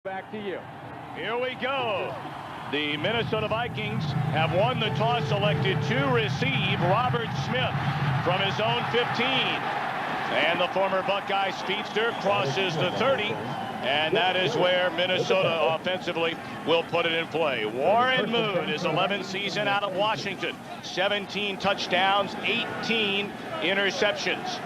Back to you. Here we go. The Minnesota Vikings have won the toss, selected to receive Robert Smith from his own 15. And the former Buckeye speedster crosses the 30. And that is where Minnesota offensively will put it in play. Warren Moon is 11th season out of Washington. 17 touchdowns, 18 interceptions.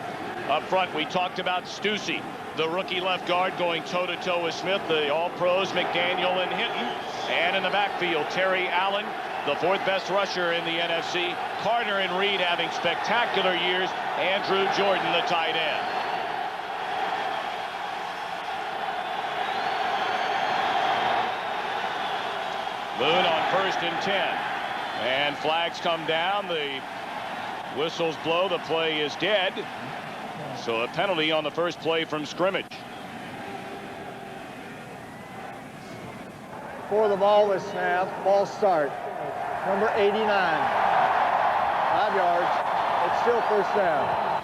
Up front, we talked about Stussy, the rookie left guard, going toe-to-toe with Smith, the all-pros McDaniel and Hinton. And in the backfield, Terry Allen, the fourth best rusher in the NFC. Carter and Reed having spectacular years. Andrew Jordan, the tight end. Moon on 1st and 10. And flags come down. The whistles blow. The play is dead. So a penalty on the first play from scrimmage. For the ball with snap, ball start. Number 89. 5 yards. It's still first down.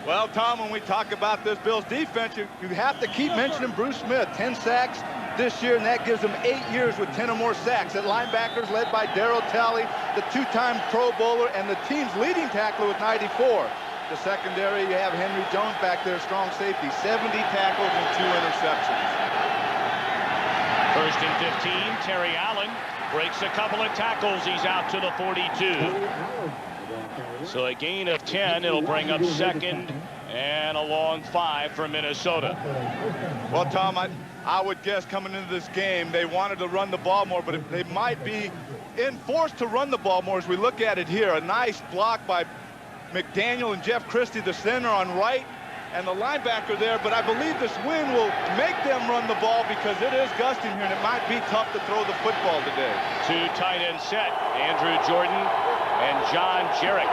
Well, Tom, when we talk about this Bills defense, you have to keep mentioning Bruce Smith. 10 sacks this year, and that gives them 8 years with 10 or more sacks. At linebackers, led by Darryl Talley, the two-time Pro Bowler, and the team's leading tackler with 94. The secondary, you have Henry Jones back there, strong safety, 70 tackles and 2 interceptions. 1st and 15, Terry Allen breaks a couple of tackles. He's out to the 42. So a gain of 10. It'll bring up 2nd and a long 5 for Minnesota. Well, Tom, I would guess coming into this game, they wanted to run the ball more, but they might be enforced to run the ball more as we look at it here. A nice block by McDaniel and Jeff Christie, the center on right, and the linebacker there, but I believe this wind will make them run the ball because it is gusting here, and it might be tough to throw the football today. 2 tight end set. Andrew Jordan and John Jarrett,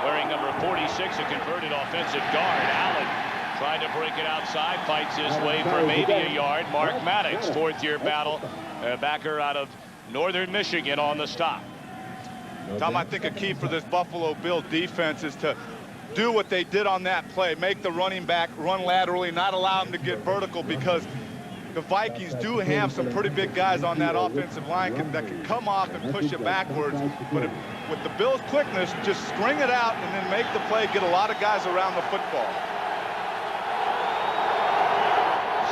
wearing number 46, a converted offensive guard. Allen trying to break it outside, fights his way for maybe a yard. Mark Maddox, 4th-year backer out of Northern Michigan on the stop. Tom, I think a key for this Buffalo Bill defense is to do what they did on that play, make the running back run laterally, not allow him to get vertical, because the Vikings do have some pretty big guys on that offensive line that can come off and push it backwards. But with the Bills' quickness, just string it out and then make the play, get a lot of guys around the football.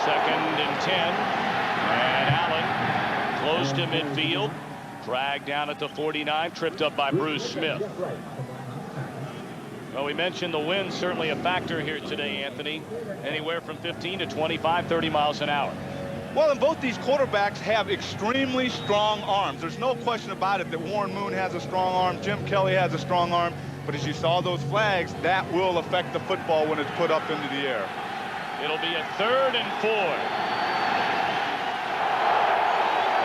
2nd and 10. And Allen close to midfield. Dragged down at the 49, tripped up by Bruce Smith. Well, we mentioned the wind, certainly a factor here today, Anthony. Anywhere from 15 to 25, 30 miles an hour. Well, and both these quarterbacks have extremely strong arms. There's no question about it that Warren Moon has a strong arm, Jim Kelly has a strong arm, but as you saw those flags, that will affect the football when it's put up into the air. It'll be a 3rd and 4.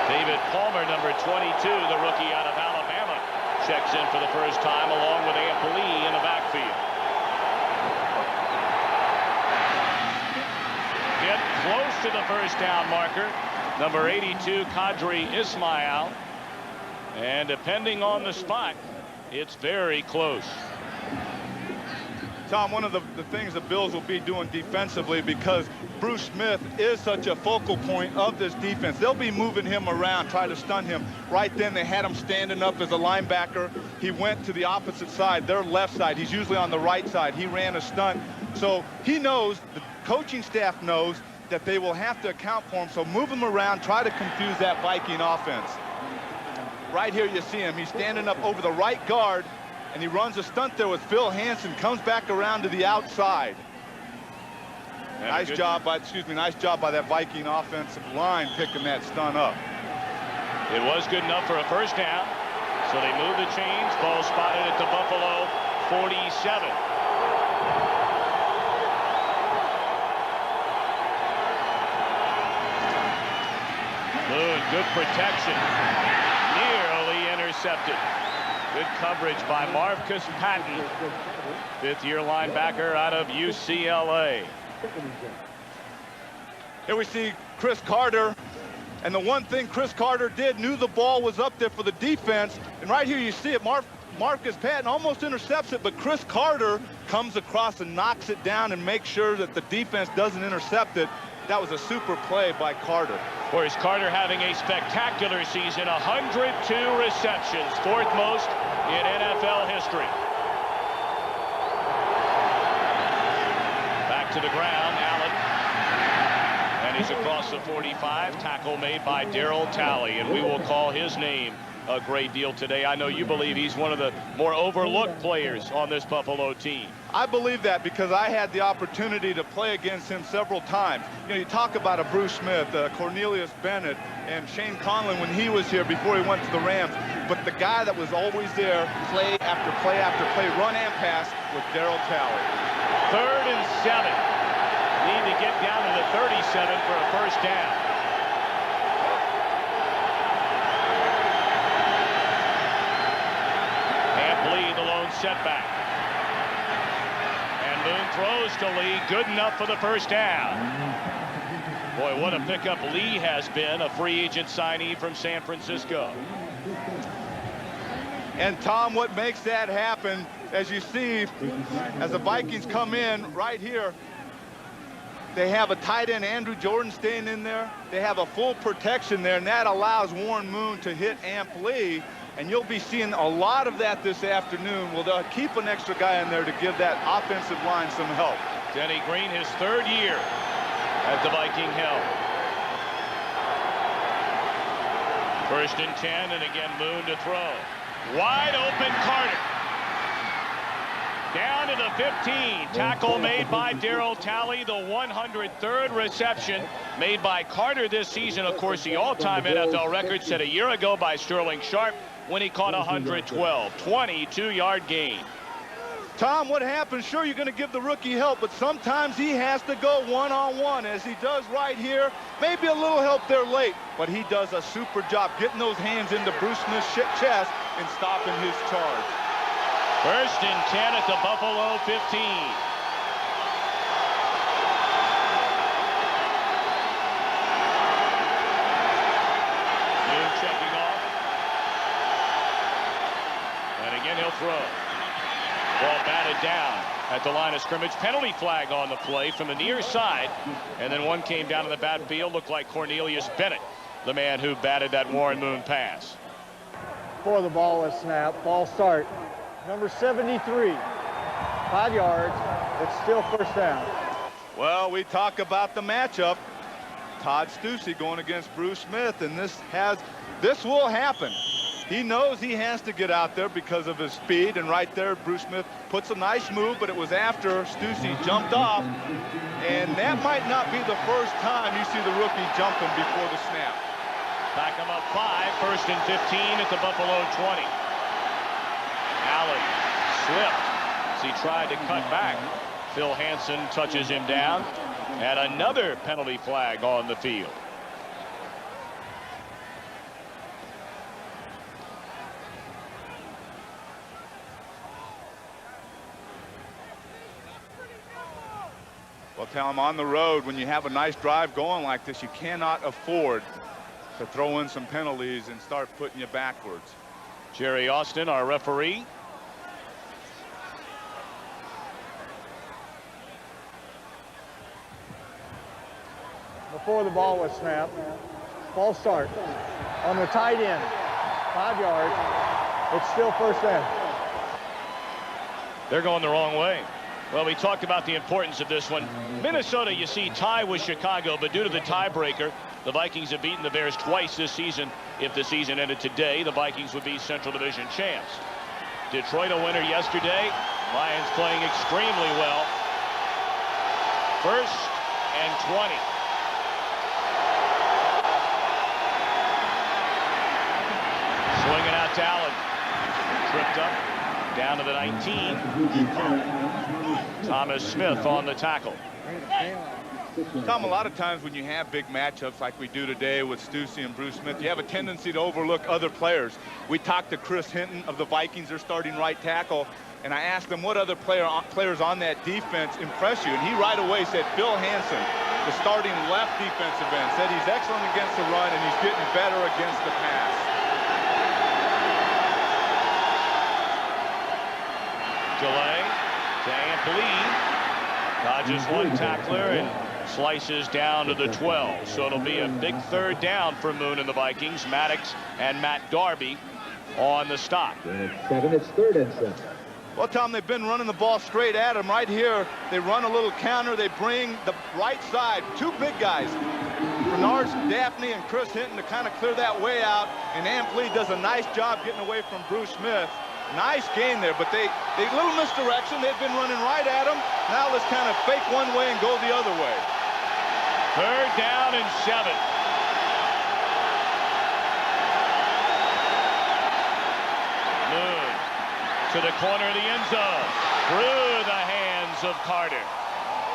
David Palmer, number 22, the rookie out of Alabama, checks in for the first time along with Amp Lee in the backfield. Get close to the first down marker. Number 82, Qadri Ismail. And depending on the spot, it's very close. Tom, one of the things the Bills will be doing defensively, because Bruce Smith is such a focal point of this defense, they'll be moving him around, try to stun him. Right then, they had him standing up as a linebacker. He went to the opposite side, their left side. He's usually on the right side. He ran a stunt. So he knows, the coaching staff knows, that they will have to account for him. So move him around, try to confuse that Viking offense. Right here you see him. He's standing up over the right guard, and he runs a stunt there with Phil Hansen, comes back around to the outside. Nice job by that Viking offensive line picking that stunt up. It was good enough for a first down. So they move the chains. Ball spotted at the Buffalo 47. Moon, good protection. Nearly intercepted. Good coverage by Marcus Patton, 5th-year linebacker out of UCLA. Here we see Chris Carter, and the one thing Chris Carter did, knew the ball was up there for the defense, and right here you see it, Marcus Patton almost intercepts it, but Chris Carter comes across and knocks it down and makes sure that the defense doesn't intercept it. That was a super play by Carter. Of course, Carter having a spectacular season, 102 receptions, fourth most in NFL history. Back to the ground, Allen. And he's across the 45. Tackle made by Darryl Talley, and we will call his name a great deal today. I know you believe he's one of the more overlooked players on this Buffalo team. I believe that because I had the opportunity to play against him several times. You know, you talk about a Bruce Smith, Cornelius Bennett, and Shane Conlon when he was here before he went to the Rams. But the guy that was always there, play after play after play, run and pass, was Darryl Talley. 3rd and 7. Need to get down to the 37 for a first down. Lee, the lone setback. And Moon throws to Lee, good enough for the first down. Boy, what a pickup Lee has been, a free agent signee from San Francisco. And Tom, what makes that happen, as you see, as the Vikings come in right here, they have a tight end, Andrew Jordan, staying in there. They have a full protection there, and that allows Warren Moon to hit Amp Lee. And you'll be seeing a lot of that this afternoon. Well, they'll keep an extra guy in there to give that offensive line some help. Denny Green, his 3rd year at the Viking helm. 1st and 10, and again Moon to throw. Wide open Carter. Down to the 15. Tackle made by Darryl Talley, the 103rd reception made by Carter this season. Of course, the all-time NFL record set a year ago by Sterling Sharp when he caught 112. 22-yard gain. Tom, what happens? Sure, you're going to give the rookie help, but sometimes he has to go one-on-one, as he does right here. Maybe a little help there late, but he does a super job getting those hands into Bruce Smith's chest and stopping his charge. 1st and 10 at the Buffalo 15. Moon checking off. And again, he'll throw. Ball batted down at the line of scrimmage. Penalty flag on the play from the near side. And then one came down in the backfield. Looked like Cornelius Bennett, the man who batted that Warren Moon pass. Before the ball is snapped, ball start. Number 73, 5 yards. It's still first down. Well, we talk about the matchup. Todd Stussy going against Bruce Smith, and this will happen. He knows he has to get out there because of his speed, and right there, Bruce Smith puts a nice move, but it was after Stussy jumped off, and that might not be the first time you see the rookie jumping before the snap. Back him up 5, 1st and 15 at the Buffalo 20. Allen slipped as he tried to cut back. Phil Hansen touches him down, and another penalty flag on the field. Well, tell him on the road, when you have a nice drive going like this, you cannot afford to throw in some penalties and start putting you backwards. Jerry Austin, our referee. Before the ball was snapped, ball start. On the tight end, 5 yards. It's still first down. They're going the wrong way. Well, we talked about the importance of this one. Minnesota, you see, tie with Chicago, but due to the tiebreaker, the Vikings have beaten the Bears twice this season. If the season ended today, the Vikings would be Central Division champs. Detroit a winner yesterday. Lions playing extremely well. 1st and 20. Swinging out to Allen. Tripped up. Down to the 19. Thomas Smith on the tackle. Tom, a lot of times when you have big matchups like we do today with Stussy and Bruce Smith, you have a tendency to overlook other players. We talked to Chris Hinton of the Vikings, their starting right tackle, and I asked him what other players on that defense impress you, and he right away said Phil Hansen, the starting left defensive end, said he's excellent against the run and he's getting better against the pass. delay to Ampley. Dodges one tackler and slices down to the 12. So it'll be a big third down for Moon and the Vikings. Maddox and Matt Darby on the stop. It's 3rd and 7. Well, Tom, they've been running the ball straight at him. Right here, they run a little counter. They bring the right side, 2 big guys, Bernard Daphne and Chris Hinton, to kind of clear that way out. And Ampley does a nice job getting away from Bruce Smith. Nice gain there, but they little misdirection. They've been running right at him. Now let's kind of fake one way and go the other way. 3rd down and 7. Moon to the corner of the end zone, through the hands of Carter,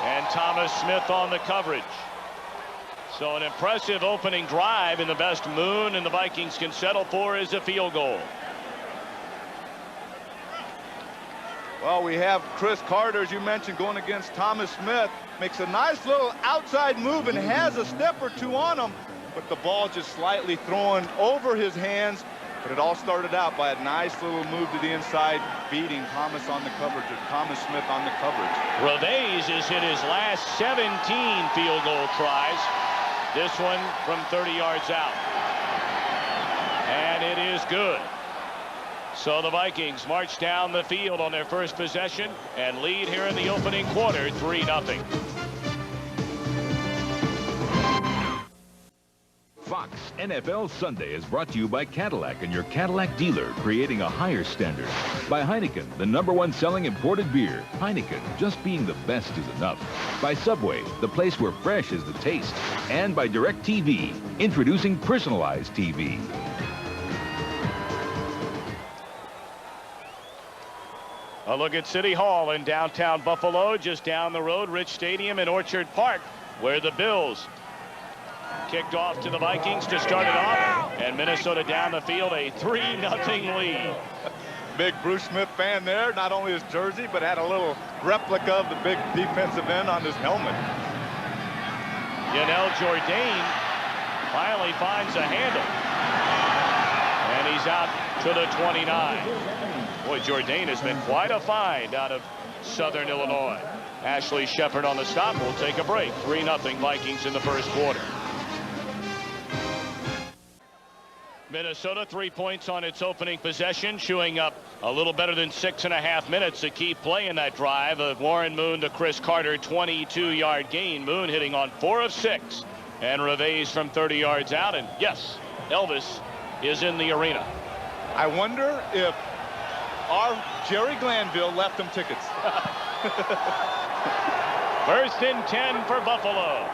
and Thomas Smith on the coverage. So an impressive opening drive, and the best Moon and the Vikings can settle for is a field goal. Well, we have Chris Carter, as you mentioned, going against Thomas Smith. Makes a nice little outside move and has a step or two on him, but the ball just slightly thrown over his hands. But it all started out by a nice little move to the inside, beating Thomas on the coverage, or Thomas Smith on the coverage. Reveiz has hit his last 17 field goal tries. This one from 30 yards out. And it is good. So the Vikings march down the field on their first possession and lead here in the opening quarter, 3-0. Fox NFL Sunday is brought to you by Cadillac and your Cadillac dealer, creating a higher standard. By Heineken, the #1 selling imported beer. Heineken, just being the best is enough. By Subway, the place where fresh is the taste. And by DirecTV, introducing personalized TV. A look at City Hall in downtown Buffalo, just down the road, Rich Stadium in Orchard Park, where the Bills kicked off to the Vikings to start it off, and Minnesota down the field, a 3-0 lead. Big Bruce Smith fan there, not only his jersey, but had a little replica of the big defensive end on his helmet. Yanel Jourdain finally finds a handle, and he's out to the 29. Boy, Jourdain has been quite a find out of Southern Illinois. Ashley Shepard on the stop. We'll take a break. 3-0 Vikings in the first quarter. Minnesota 3 points on its opening possession, chewing up a little better than 6.5 minutes to keep playing that drive of Warren Moon to Chris Carter, 22-yard gain. Moon hitting on 4 of 6, and Reveiz from 30 yards out. And yes, Elvis is in the arena. I wonder if our Jerry Glanville left him tickets. First and 10 for Buffalo.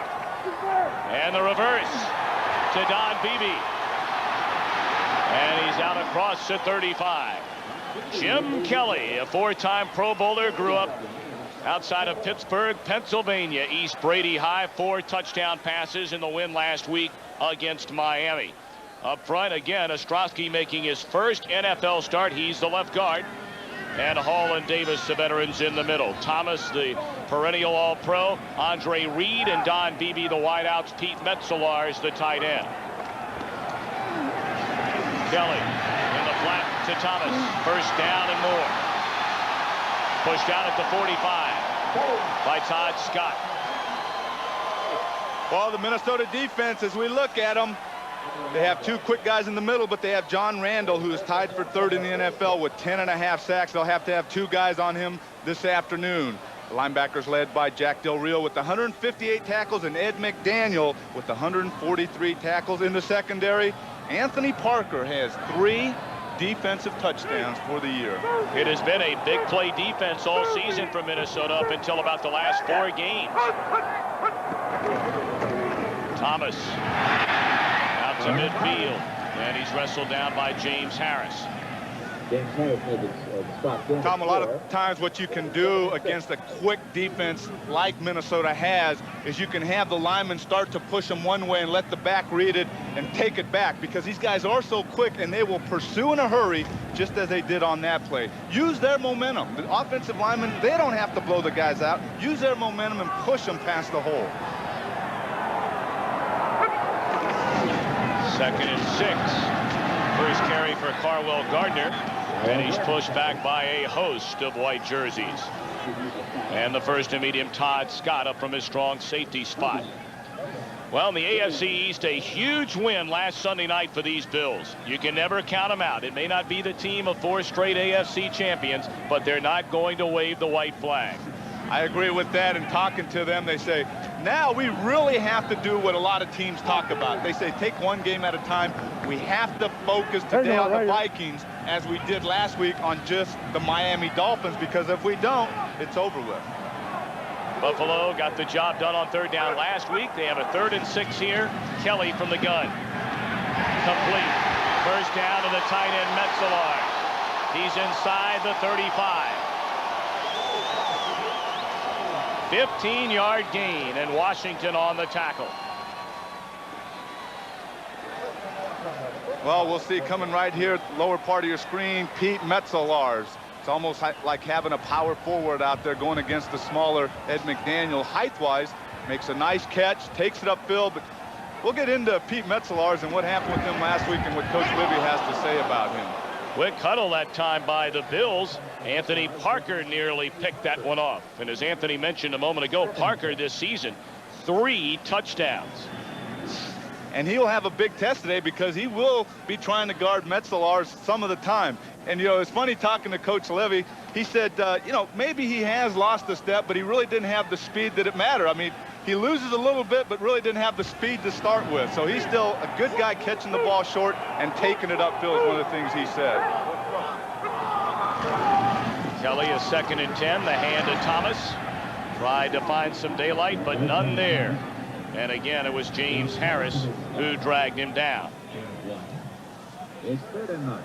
And the reverse to Don Beebe. And he's out across to 35. Jim Kelly, a 4-time Pro Bowler, grew up outside of Pittsburgh, Pennsylvania. East Brady High, 4 touchdown passes in the win last week against Miami. Up front, again, Ostrowski making his first NFL start. He's the left guard. And Hall and Davis, the veterans, in the middle. Thomas, the perennial All-Pro. Andre Reed and Don Beebe, the wideouts. Pete Metzelaars, the tight end. Kelly in the flat to Thomas. First down and more. Pushed out at the 45 by Todd Scott. Well, the Minnesota defense, as we look at them, they have 2 quick guys in the middle, but they have John Randall, who is tied for 3rd in the NFL with 10.5 sacks. They'll have to have 2 guys on him this afternoon. The linebackers led by Jack Del Rio with 158 tackles, and Ed McDaniel with 143 tackles. In the secondary, Anthony Parker has 3 defensive touchdowns for the year. It has been a big play defense all season for Minnesota up until about the last 4 games. Thomas out to midfield, and he's wrestled down by James Harris. James Harris made the stop. Tom, a lot of times what you can do against a quick defense like Minnesota has is you can have the linemen start to push them one way and let the back read it and take it back, because these guys are so quick and they will pursue in a hurry, just as they did on that play. Use their momentum. The offensive linemen, they don't have to blow the guys out. Use their momentum and push them past the hole. 2nd and 6. First carry for Carwell Gardner. And he's pushed back by a host of white jerseys. And the first and medium, Todd Scott, up from his strong safety spot. Well, in the AFC East, a huge win last Sunday night for these Bills. You can never count them out. It may not be the team of 4 straight AFC champions, but they're not going to wave the white flag. I agree with that. And talking to them, they say, now we really have to do what a lot of teams talk about. They say, take one game at a time. We have to focus today on the Vikings, as we did last week on just the Miami Dolphins, because if we don't, it's over with. Buffalo got the job done on 3rd down last week. They have a 3rd and 6 here. Kelly from the gun. Complete. First down to the tight end, Metzelar. He's inside the 35. 15-yard gain, and Washington on the tackle. Well, we'll see coming right here, lower part of your screen, Pete Metzelars. It's almost like having a power forward out there going against the smaller Ed McDaniel. Height-wise, makes a nice catch, takes it upfield, but we'll get into Pete Metzelars and what happened with him last week and what Coach Libby has to say about him. Quick huddle that time by the Bills. Anthony Parker nearly picked that one off. And as Anthony mentioned a moment ago, Parker this season, 3 touchdowns. And he'll have a big test today because he will be trying to guard Metzelars some of the time. And, you know, it's funny talking to Coach Levy. He said, you know, maybe he has lost a step, but he really didn't have the speed that it mattered. I mean, he loses a little bit, but really didn't have the speed to start with. So he's still a good guy catching the ball short and taking it upfield is one of the things he said. Kelly is 2nd and 10. The hand to Thomas. Tried to find some daylight, but none there. And again, it was James Harris who dragged him down. It's 3rd and 9.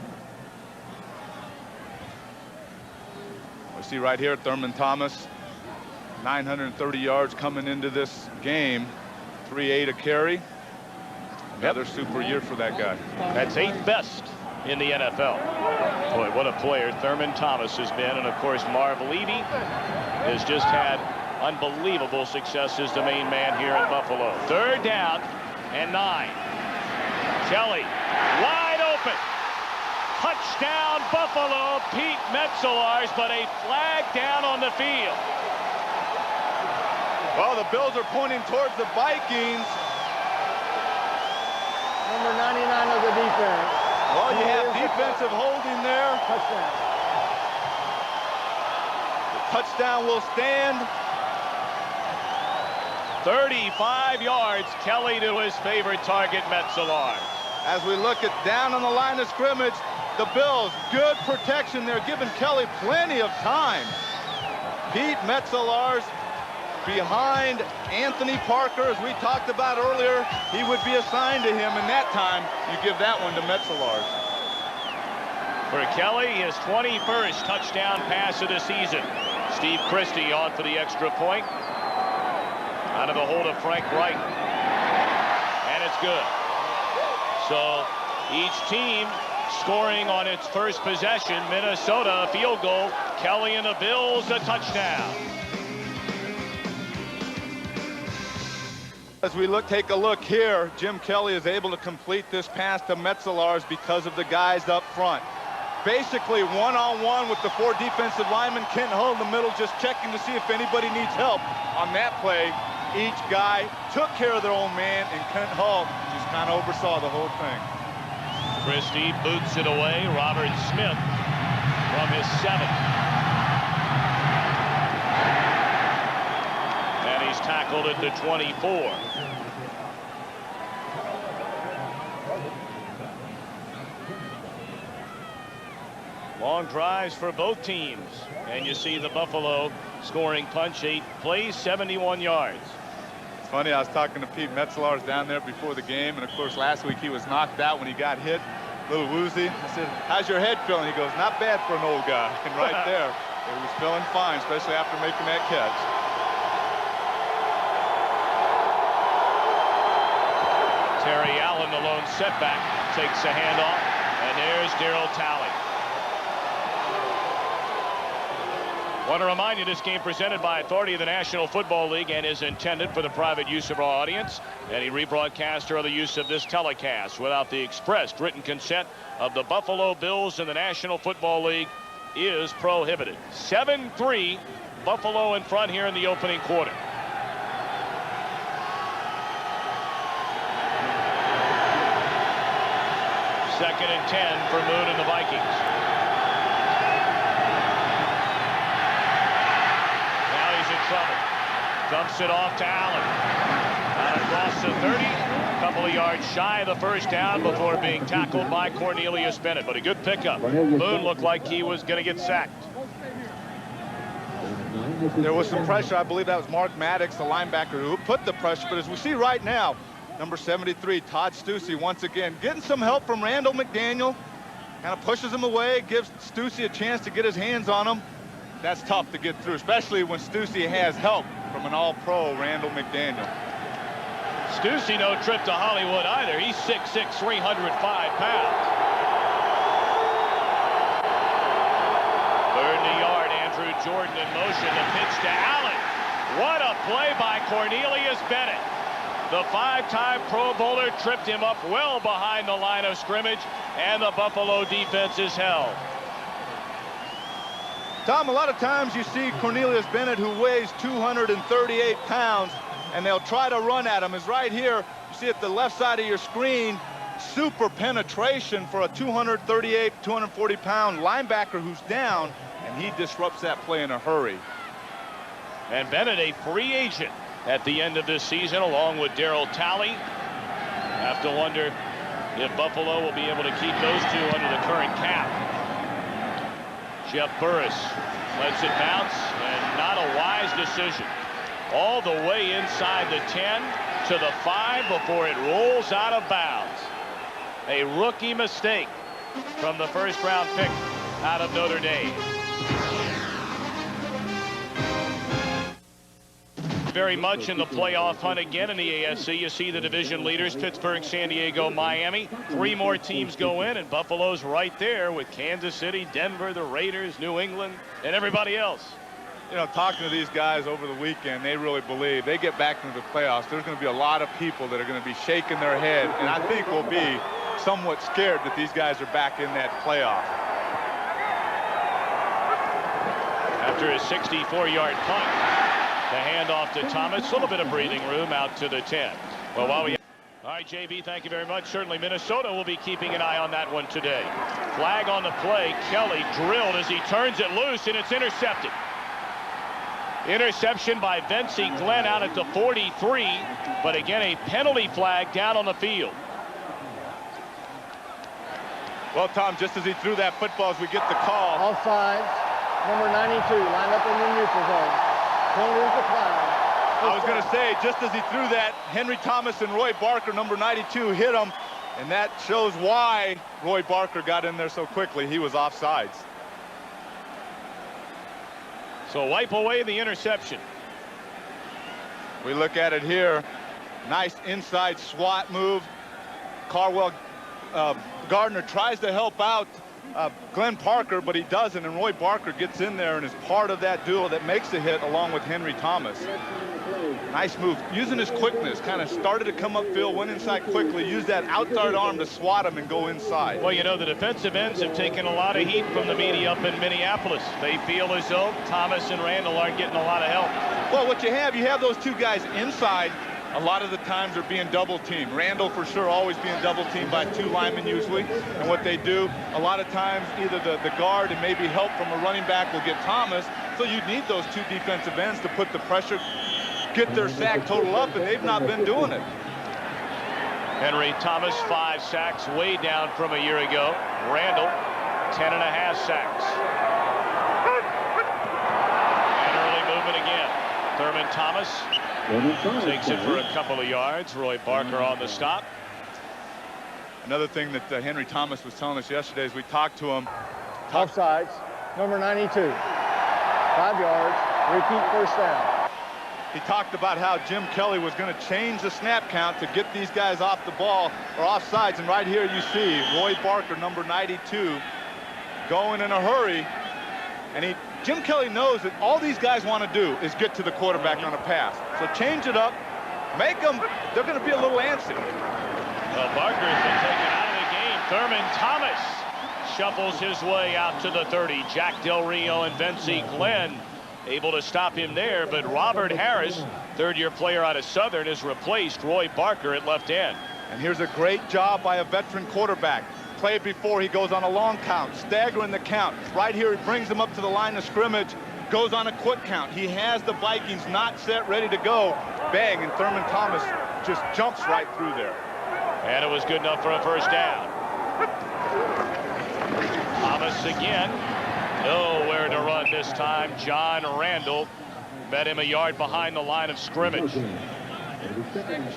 We see right here Thurman Thomas, 930 yards coming into this game, 3.8 a carry. Another super year for that guy. That's 8th best in the NFL. Boy, what a player Thurman Thomas has been. And of course, Marv Levy has just had unbelievable success as the main man here in Buffalo. 3rd down and 9. Kelly wide open. Touchdown Buffalo. Pete Metzelars, but a flag down on the field. Well, the Bills are pointing towards the Vikings. Number 99 of the defense. Well, you have defensive holding there. Touchdown. The touchdown will stand. 35 yards. Kelly to his favorite target, Metzelars. As we look at down on the line of scrimmage, the Bills, good protection there, giving Kelly plenty of time. Pete Metzelars behind Anthony Parker, as we talked about earlier. He would be assigned to him, and that time you give that one to Metzelars. For Kelly, his 21st touchdown pass of the season. Steve Christie on for the extra point. Out of the hold of Frank Wright. And it's good. So each team scoring on its first possession. Minnesota, a field goal. Kelly and the Bills, a touchdown. As we take a look here, Jim Kelly is able to complete this pass to Metzelars because of the guys up front. Basically one-on-one with the 4 defensive linemen. Kent Hull in the middle just checking to see if anybody needs help. On that play, each guy took care of their own man, and Kent Hull just kind of oversaw the whole thing. Christie boots it away. Robert Smith from his 7. And he's tackled at the 24. Long drives for both teams. And you see the Buffalo scoring punch. 8 plays, 71 yards. It's funny, I was talking to Pete Metzelars down there before the game, and of course last week he was knocked out when he got hit, a little woozy. I said, how's your head feeling? He goes, not bad for an old guy. And right there, he was feeling fine, especially after making that catch. Terry Allen, the lone setback, takes a handoff, and there's Darryl Talley. Want to remind you this game presented by authority of the National Football League and is intended for the private use of our audience. Any rebroadcast or other use of this telecast without the expressed written consent of the Buffalo Bills and the National Football League is prohibited. 7-3 Buffalo in front here in the opening quarter. Second and 10 for Moon and the Vikings. Trouble. Dumps it off to Allen. Across the 30. A couple of yards shy of the first down before being tackled by Cornelius Bennett. But a good pickup. Moon looked like he was going to get sacked. There was some pressure. I believe that was Mark Maddox, the linebacker, who put the pressure. But as we see right now, number 73, Todd Stussy, once again, getting some help from Randall McDaniel. Kind of pushes him away, gives Stussy a chance to get his hands on him. That's tough to get through, especially when Stussy has help from an all-pro Randall McDaniel. Stussy no trip to Hollywood either. He's 6'6", 305 pounds. Third and a yard, Andrew Jordan in motion. The pitch to Allen. What a play by Cornelius Bennett. The 5-time Pro Bowler tripped him up well behind the line of scrimmage, and the Buffalo defense is held. Tom, a lot of times you see Cornelius Bennett, who weighs 238 pounds, and they'll try to run at him. Is right here, you see at the left side of your screen, super penetration for a 238, 240-pound linebacker who's down, and he disrupts that play in a hurry. And Bennett, a free agent at the end of this season, along with Darryl Talley. Have to wonder if Buffalo will be able to keep those two under the current cap. Jeff Burris lets it bounce, and not a wise decision. All the way inside the 10 to the 5 before it rolls out of bounds. A rookie mistake from the first-round pick out of Notre Dame. Very much in the playoff hunt again in the AFC. You see the division leaders, Pittsburgh, San Diego, Miami. 3 more teams go in, and Buffalo's right there with Kansas City, Denver, the Raiders, New England, and everybody else. You know, talking to these guys over the weekend, they really believe they get back into the playoffs. There's going to be a lot of people that are going to be shaking their head, and I think will be somewhat scared that these guys are back in that playoff. After a 64-yard punt. The handoff to Thomas, a little bit of breathing room out to the 10. Well, while we... All right, JB, thank you very much. Certainly Minnesota will be keeping an eye on that one today. Flag on the play. Kelly drilled as he turns it loose, and it's intercepted. Interception by Vincey Glenn out at the 43, but again, a penalty flag down on the field. Well, Tom, just as he threw that football, as we get the call. Offsides, number 92, lined up in the neutral zone. I was going to say, just as he threw that, Henry Thomas and Roy Barker, number 92, hit him, and that shows why Roy Barker got in there so quickly. He was offsides. So wipe away the interception. We look at it here. Nice inside swat move. Gardner tries to help out Glenn Parker, but he doesn't, and Roy Barker gets in there and is part of that duo that makes the hit along with Henry Thomas. Nice move, using his quickness, kind of started to come upfield, went inside quickly, used that outside arm to swat him and go inside. Well, you know, the defensive ends have taken a lot of heat from the media up in Minneapolis. They feel as though Thomas and Randall aren't getting a lot of help. Well, what you have those two guys inside. A lot of the times are being double teamed. Randall for sure always being double teamed by 2 linemen usually. And what they do, a lot of times either the guard and maybe help from a running back will get Thomas. So you need those 2 defensive ends to put the pressure, get their sack total up, and they've not been doing it. Henry Thomas, 5 sacks, way down from a year ago. Randall, 10.5 sacks. And early movement again. Thurman Thomas takes it for a couple of yards. Roy Barker on the stop. Another thing that Henry Thomas was telling us yesterday as we talked to him. Offsides, number 92. 5 yards, repeat first down. He talked about how Jim Kelly was going to change the snap count to get these guys off the ball or offsides. And right here you see Roy Barker, number 92, going in a hurry. And he Jim Kelly knows that all these guys want to do is get to the quarterback on a pass. So change it up, make them, they're going to be a little antsy. Well, Barker's been taken out of the game. Thurman Thomas shuffles his way out to the 30. Jack Del Rio and Vincie Glenn able to stop him there, but Robert Harris, third-year player out of Southern, has replaced Roy Barker at left end. And here's a great job by a veteran quarterback. Played before, he goes on a long count, staggering the count. Right here, he brings them up to the line of scrimmage, goes on a quick count. He has the Vikings not set, ready to go. Bang, and Thurman Thomas just jumps right through there. And it was good enough for a first down. Thomas again. Nowhere to run this time. John Randall met him a yard behind the line of scrimmage.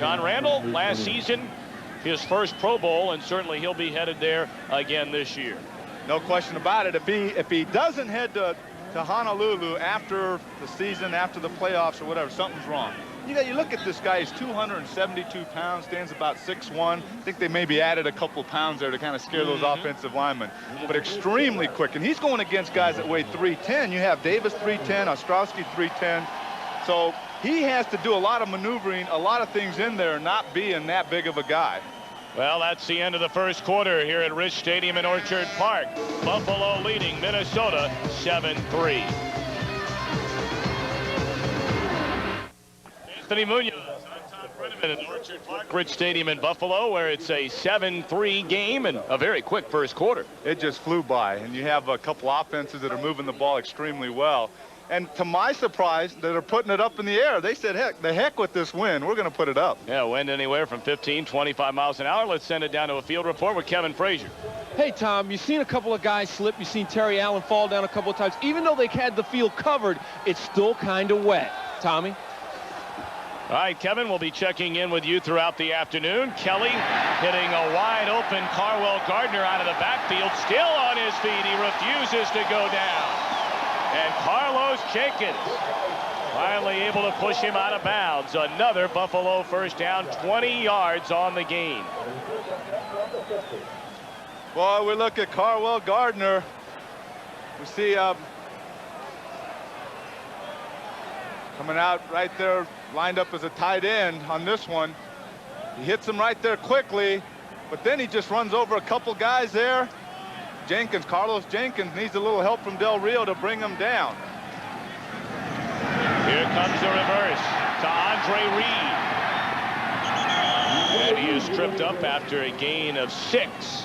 John Randall, last season, his first Pro Bowl, and certainly he'll be headed there again this year. No question about it. If he doesn't head to Honolulu after the season, after the playoffs or whatever, something's wrong. You look at this guy, he's 272 pounds, stands about 6'1". I think they maybe added a couple pounds there to kind of scare those offensive linemen. But extremely quick, and he's going against guys that weigh 310. You have Davis 310, Ostrowski 310. So he has to do a lot of maneuvering, a lot of things in there, not being that big of a guy. Well, that's the end of the first quarter here at Rich Stadium in Orchard Park. Buffalo leading Minnesota 7-3. Anthony Munoz on Todd Brenneman in Orchard Park, Rich Stadium in Buffalo, where it's a 7-3 game and a very quick first quarter. It just flew by, and you have a couple offenses that are moving the ball extremely well. And to my surprise, that are putting it up in the air. They said, heck, the heck with this wind. We're going to put it up. Yeah, wind anywhere from 15, 25 miles an hour. Let's send it down to a field report with Kevin Frazier. Hey, Tom, you've seen a couple of guys slip. You've seen Terry Allen fall down a couple of times. Even though they had the field covered, it's still kind of wet. Tommy? All right, Kevin, we'll be checking in with you throughout the afternoon. Kelly hitting a wide-open Carwell Gardner out of the backfield. Still on his feet. He refuses to go down. And Carlos Jenkins finally able to push him out of bounds. Another Buffalo first down, 20 yards on the gain. Well, we look at Carwell Gardner. We see coming out right there, lined up as a tight end on this one. He hits him right there quickly, but then he just runs over a couple guys there. Carlos Jenkins needs a little help from Del Rio to bring him down. Here comes the reverse to Andre Reed. And he is tripped up after a gain of 6.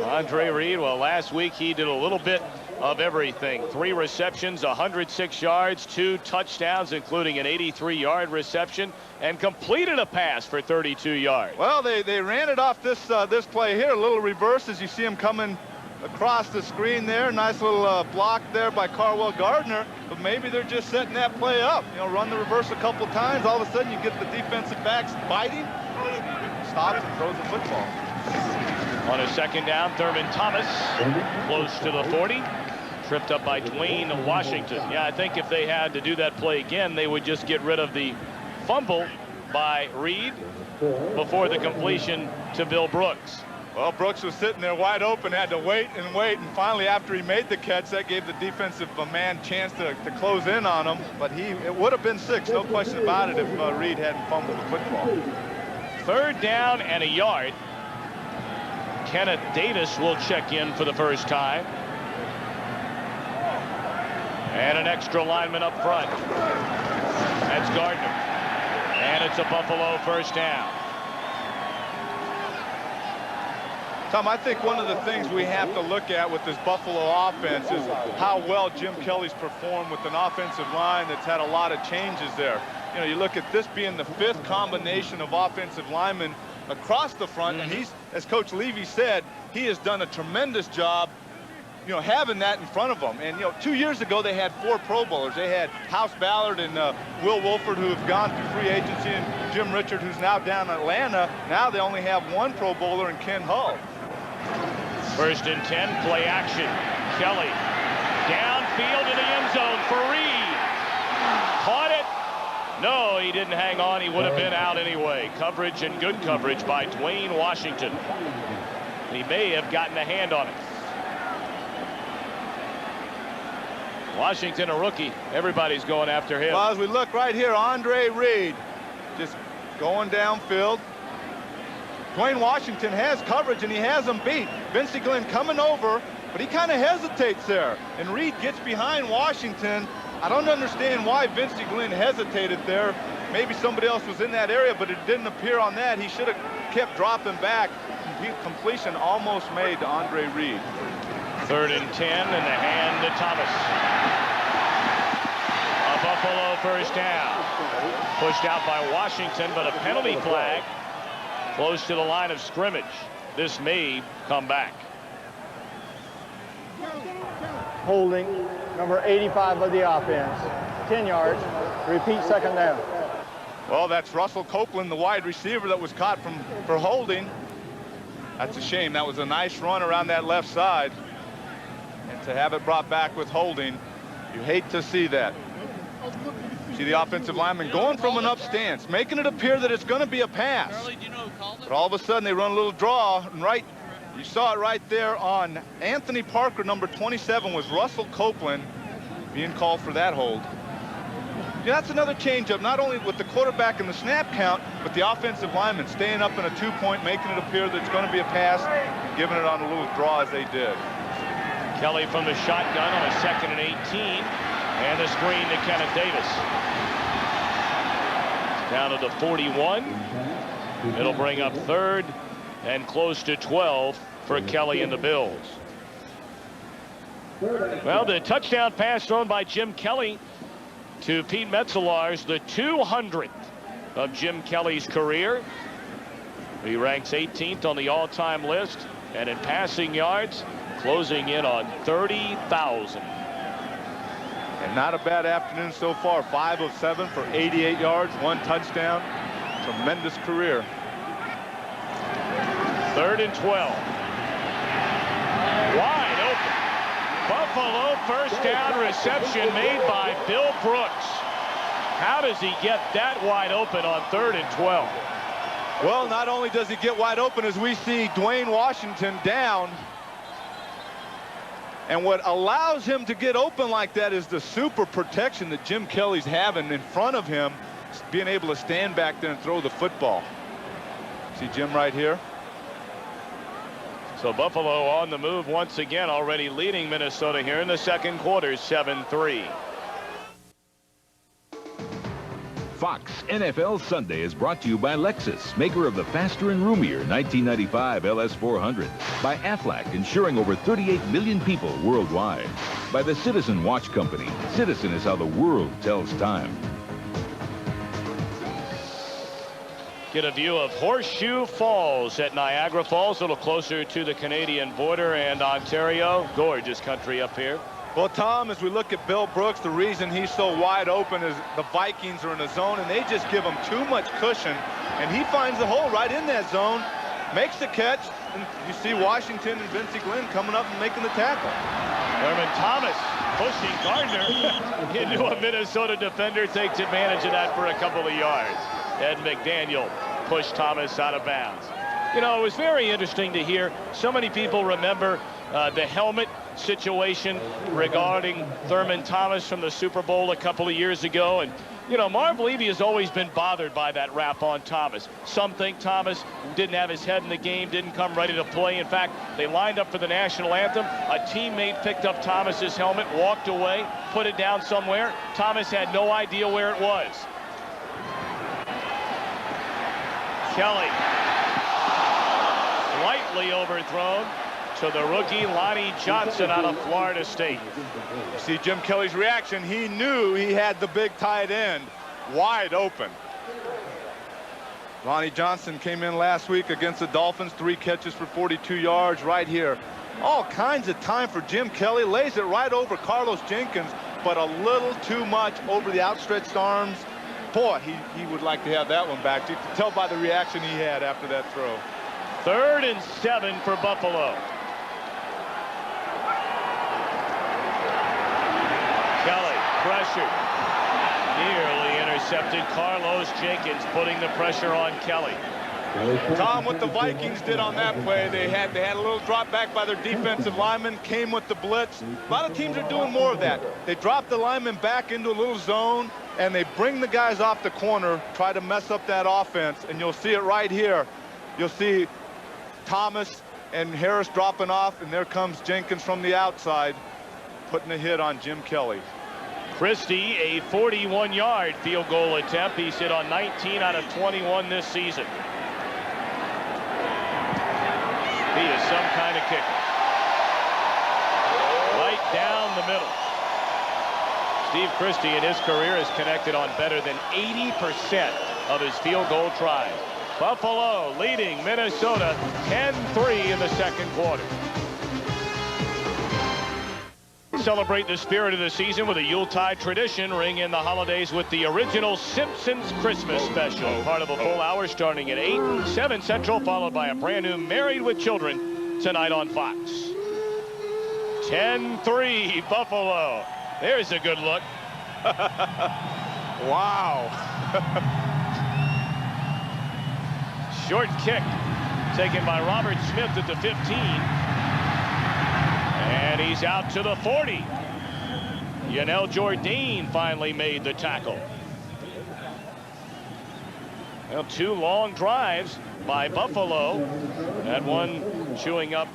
Andre Reed, well, last week he did a little bit of everything. 3 receptions, 106 yards, 2 touchdowns, including an 83-yard reception, and completed a pass for 32 yards. Well, they ran it off this play here. A little reverse as you see him coming across the screen there. Nice little block there by Carwell Gardner. But maybe they're just setting that play up. You know, run the reverse a couple times. All of a sudden you get the defensive backs biting. Stops and throws the football. On a second down, Thurman Thomas close to the 40. Tripped up by Dwayne Washington. Yeah, I think if they had to do that play again, they would just get rid of the fumble by Reed before the completion to Bill Brooks. Well, Brooks was sitting there wide open, had to wait, and finally after he made the catch, that gave the defensive man chance to close in on him. But it would have been 6, no question about it, if Reed hadn't fumbled the football. Third down and a yard. Kenneth Davis will check in for the first time. And an extra lineman up front. That's Gardner. And it's a Buffalo first down. Tom, I think one of the things we have to look at with this Buffalo offense is how well Jim Kelly's performed with an offensive line that's had a lot of changes there. You know, you look at this being the 5th combination of offensive linemen across the front, and he's, as Coach Levy said, he has done a tremendous job, you know, having that in front of them. And, you know, 2 years ago they had 4 Pro Bowlers. They had House Ballard and Will Wolford, who have gone through free agency, and Jim Richard, who's now down in Atlanta. Now they only have 1 Pro Bowler in Ken Hull. First and 10, play action. Kelly downfield to the end zone for Reed. Caught it. No, he didn't hang on. He would have been out anyway. Coverage and good coverage by Dwayne Washington. He may have gotten a hand on it. Washington, a rookie. Everybody's going after him. Well, as we look right here, Andre Reed just going downfield. Dwayne Washington has coverage, and he has him beat. Vincey Glenn coming over, but he kind of hesitates there. And Reed gets behind Washington. I don't understand why Vincey Glenn hesitated there. Maybe somebody else was in that area, but it didn't appear on that. He should have kept dropping back. Completion almost made to Andre Reed. 3rd and 10, and the hand to Thomas. A Buffalo first down. Pushed out by Washington, but a penalty flag close to the line of scrimmage. This may come back. Holding, number 85 of the offense. 10 yards. Repeat, 2nd down. Well, that's Russell Copeland, the wide receiver that was caught for holding. That's a shame. That was a nice run around that left side. And to have it brought back with holding, you hate to see that. See the offensive lineman going from an up stance, making it appear that it's going to be a pass. But all of a sudden they run a little draw, and you saw it right there on Anthony Parker, number 27, was Russell Copeland being called for that hold. Yeah, that's another changeup, not only with the quarterback and the snap count, but the offensive lineman staying up in a 2-point, making it appear that it's going to be a pass, and giving it on a little draw as they did. Kelly from the shotgun on a 2nd and 18, and the screen to Kenneth Davis. Down to the 41. It'll bring up 3rd and close to 12 for Kelly and the Bills. Well, the touchdown pass thrown by Jim Kelly to Pete Metzelar's the 200th of Jim Kelly's career. He ranks 18th on the all-time list, and in passing yards, closing in on 30,000. And not a bad afternoon so far. 5 of 7 for 88 yards, 1 touchdown. Tremendous career. 3rd and 12. Wide open. Buffalo first down reception made by Bill Brooks. How does he get that wide open on 3rd and 12? Well, not only does he get wide open, as we see Dwayne Washington down, and what allows him to get open like that is the super protection that Jim Kelly's having in front of him, being able to stand back there and throw the football. See Jim right here? So Buffalo on the move once again, already leading Minnesota here in the 2nd quarter, 7-3. Fox NFL Sunday is brought to you by Lexus, maker of the faster and roomier 1995 LS400. By Aflac, insuring over 38 million people worldwide. By the Citizen Watch Company. Citizen is how the world tells time. Get a view of Horseshoe Falls at Niagara Falls, a little closer to the Canadian border and Ontario. Gorgeous country up here. Well, Tom, as we look at Bill Brooks, the reason he's so wide open is the Vikings are in a zone, and they just give him too much cushion. And he finds the hole right in that zone, makes the catch, and you see Washington and Vincey Glenn coming up and making the tackle. Thurman Thomas pushing Gardner into a Minnesota defender, takes advantage of that for a couple of yards. Ed McDaniel pushed Thomas out of bounds. You know, it was very interesting to hear. So many people remember the helmet situation regarding Thurman Thomas from the Super Bowl a couple of years ago. And, you know, Marv Levy has always been bothered by that rap on Thomas. Some think Thomas didn't have his head in the game, didn't come ready to play. In fact, they lined up for the national anthem. A teammate picked up Thomas's helmet, walked away, put it down somewhere. Thomas had no idea where it was. Kelly, slightly overthrown to the rookie Lonnie Johnson out of Florida State. You see Jim Kelly's reaction. He knew he had the big tight end wide open. Lonnie Johnson came in last week against the Dolphins, 3 catches for 42 yards right here. All kinds of time for Jim Kelly, lays it right over Carlos Jenkins, but a little too much over the outstretched arms. Boy, he would like to have that one back. You can tell by the reaction he had after that throw. 3rd and 7 for Buffalo. Kelly pressured, nearly intercepted. Carlos Jenkins putting the pressure on Kelly. Tom, what the Vikings did on that play, they had a little drop back by their defensive lineman, came with the blitz. A lot of teams are doing more of that. They drop the lineman back into a little zone, and they bring the guys off the corner, try to mess up that offense, and you'll see it right here. You'll see Thomas and Harris dropping off, and there comes Jenkins from the outside, putting a hit on Jim Kelly. Christie, a 41-yard field goal attempt. He's hit on 19 out of 21 this season. He is some kind of kicker. Right down the middle. Steve Christie in his career has connected on better than 80% of his field goal tries. Buffalo leading Minnesota 10-3 in the second quarter. Celebrate the spirit of the season with a Yuletide tradition. Ring in the holidays with the original Simpsons Christmas special. Part of a full hour starting at 8, 7 Central, followed by a brand new Married with Children tonight on Fox. 10-3 Buffalo. There's a good look. Wow. Short kick taken by Robert Smith at the 15. And he's out to the 40. Yanel Jourdain finally made the tackle. Well, 2 long drives by Buffalo. That one chewing up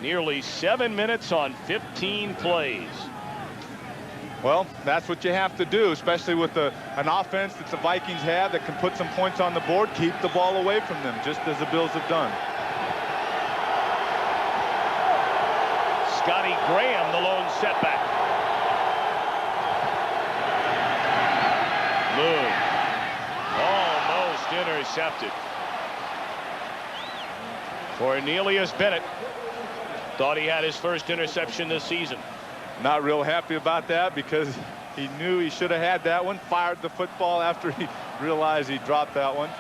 nearly 7 minutes on 15 plays. Well, that's what you have to do, especially with an offense that the Vikings have that can put some points on the board, keep the ball away from them, just as the Bills have done. Scotty Graham, the lone setback. Moon. Almost intercepted. Cornelius Bennett thought he had his first interception this season. Not real happy about that because he knew he should have had that one. Fired the football after he realized he dropped that one.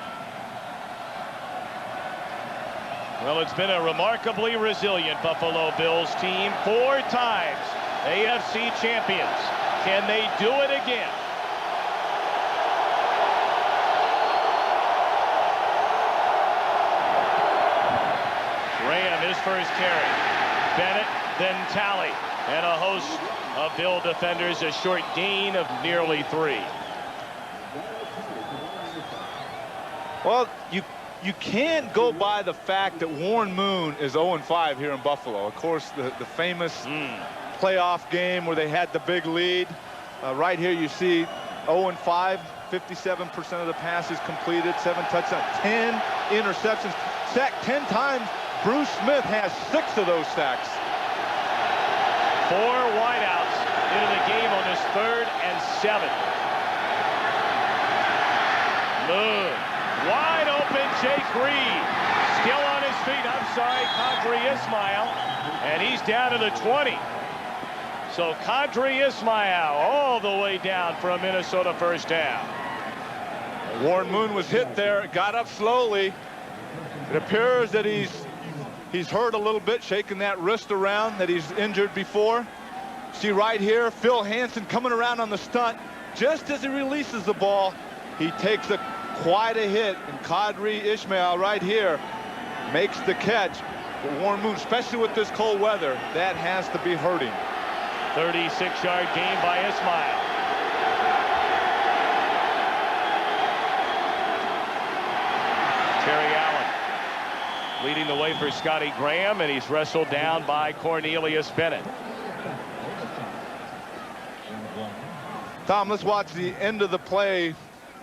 Well, it's been a remarkably resilient Buffalo Bills team. 4 times AFC champions. Can they do it again? Graham, his first carry. Bennett, then Talley. And a host of Bill defenders, a short gain of nearly 3. Well, you can't go by the fact that Warren Moon is 0-5 here in Buffalo. Of course, the famous playoff game where they had the big lead. Right here you see 0-5, 57% of the passes completed, 7 touchdowns, 10 interceptions, sacked 10 times. Bruce Smith has 6 of those sacks. 4 wideouts into the game on this 3rd and 7. Moon. Wide open, Jake Reed. Still on his feet. I'm sorry, Qadry Ismail. And he's down to the 20. So Qadry Ismail all the way down for a Minnesota first down. Warren Moon was hit there, got up slowly. It appears that he's hurt a little bit, shaking that wrist around that he's injured before. See right here, Phil Hansen coming around on the stunt. Just as he releases the ball, he takes quite a hit, and Qadry Ismail right here makes the catch. But Warren Moon, especially with this cold weather, that has to be hurting. 36-yard gain by Ismail. Terry Allen leading the way for Scotty Graham, and he's wrestled down by Cornelius Bennett. Tom, let's watch the end of the play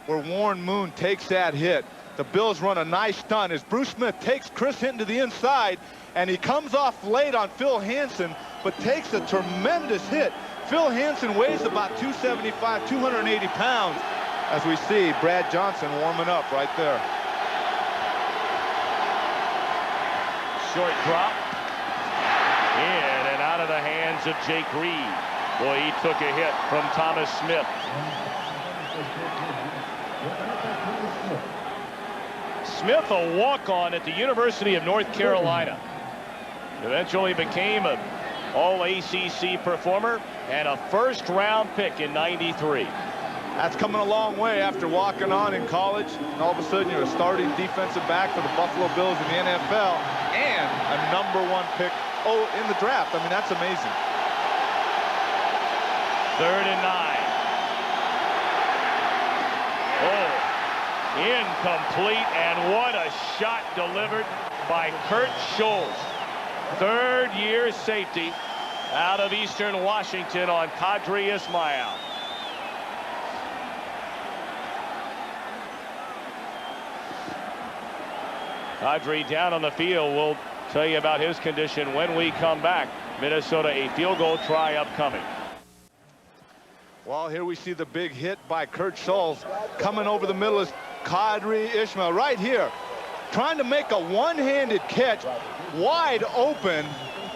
where Warren Moon takes that hit. The Bills run a nice stunt as Bruce Smith takes Chris Hinton to the inside, and he comes off late on Phil Hansen, but takes a tremendous hit. Phil Hansen weighs about 275, 280 pounds, as we see Brad Johnson warming up right there. Short drop. In and out of the hands of Jake Reed. Boy, he took a hit from Thomas Smith. Smith, a walk-on at the University of North Carolina. Eventually became an all-ACC performer and a first-round pick in '93. That's coming a long way after walking on in college, and all of a sudden you're a starting defensive back for the Buffalo Bills in the NFL and a #1 pick in the draft. I mean, that's amazing. 3rd and 9. Oh, incomplete, and what a shot delivered by Kurt Scholes. 3rd-year safety out of Eastern Washington on Qadry Ismail. Qadry down on the field. We'll tell you about his condition when we come back. Minnesota, a field goal try upcoming. Well, here we see the big hit by Kurt Scholes. Coming over the middle is Qadry Ismail right here, trying to make a one-handed catch, wide open,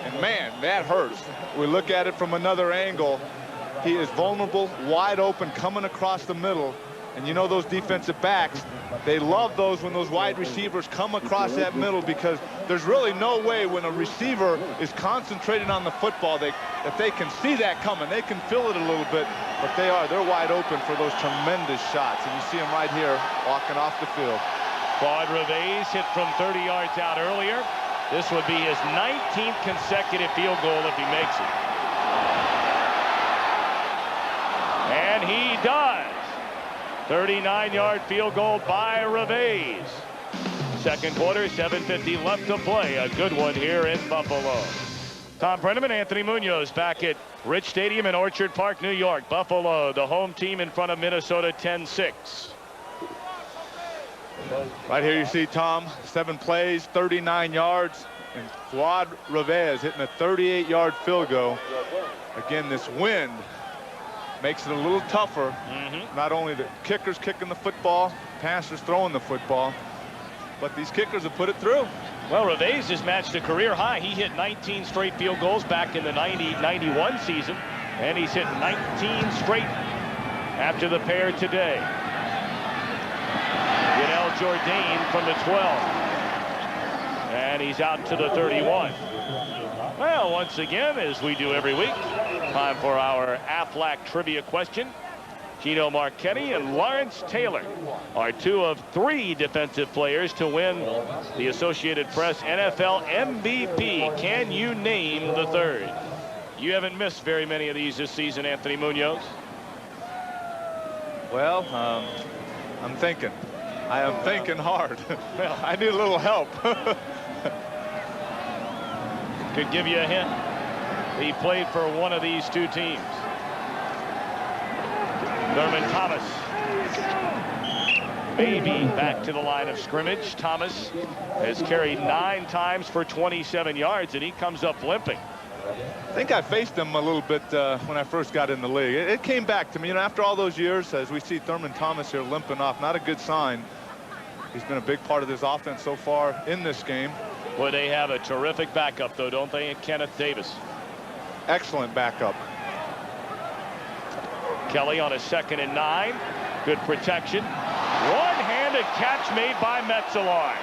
and man, that hurts. We look at it from another angle. He is vulnerable, wide open, coming across the middle. And you know those defensive backs, they love those when those wide receivers come across that middle, because there's really no way when a receiver is concentrated on the football that they can see that coming. They can feel it a little bit, but they're wide open for those tremendous shots. And you see him right here walking off the field. Claude Reves hit from 30 yards out earlier. This would be his 19th consecutive field goal if he makes it. And he does. 39-yard field goal by Reves. Second quarter, 7:50 left to play. A good one here in Buffalo. Tom Brenneman, Anthony Munoz back at Rich Stadium in Orchard Park, New York. Buffalo, the home team, in front of Minnesota, 10-6. Right here you see Tom, 7 plays, 39 yards, and Claude Reves hitting a 38-yard field goal. Again, this wind makes it a little tougher. Not only the kickers kicking the football, passers throwing the football, but these kickers have put it through. Well, Reves has matched a career high. He hit 19 straight field goals back in the 90-91 season, and he's hit 19 straight after the pair today. Yanel Jourdain from the 12, and he's out to the 31. Well, once again, as we do every week, time for our Aflac trivia question. Gino Marchetti and Lawrence Taylor are 2 of 3 defensive players to win the Associated Press NFL MVP. Can you name the 3rd? You haven't missed very many of these this season, Anthony Munoz. Well, I'm thinking. I am thinking hard. Well, I need a little help. Could give you a hint. He played for one of these 2 teams. Thurman Thomas. Maybe back to the line of scrimmage. Thomas has carried 9 times for 27 yards, and he comes up limping. I think I faced him a little bit when I first got in the league. It came back to me, you know, after all those years, as we see Thurman Thomas here limping off. Not a good sign. He's been a big part of this offense so far in this game. Boy, they have a terrific backup, though, don't they, Kenneth Davis? Excellent backup. Kelly on a 2nd and 9. Good protection. One-handed catch made by Metzelar.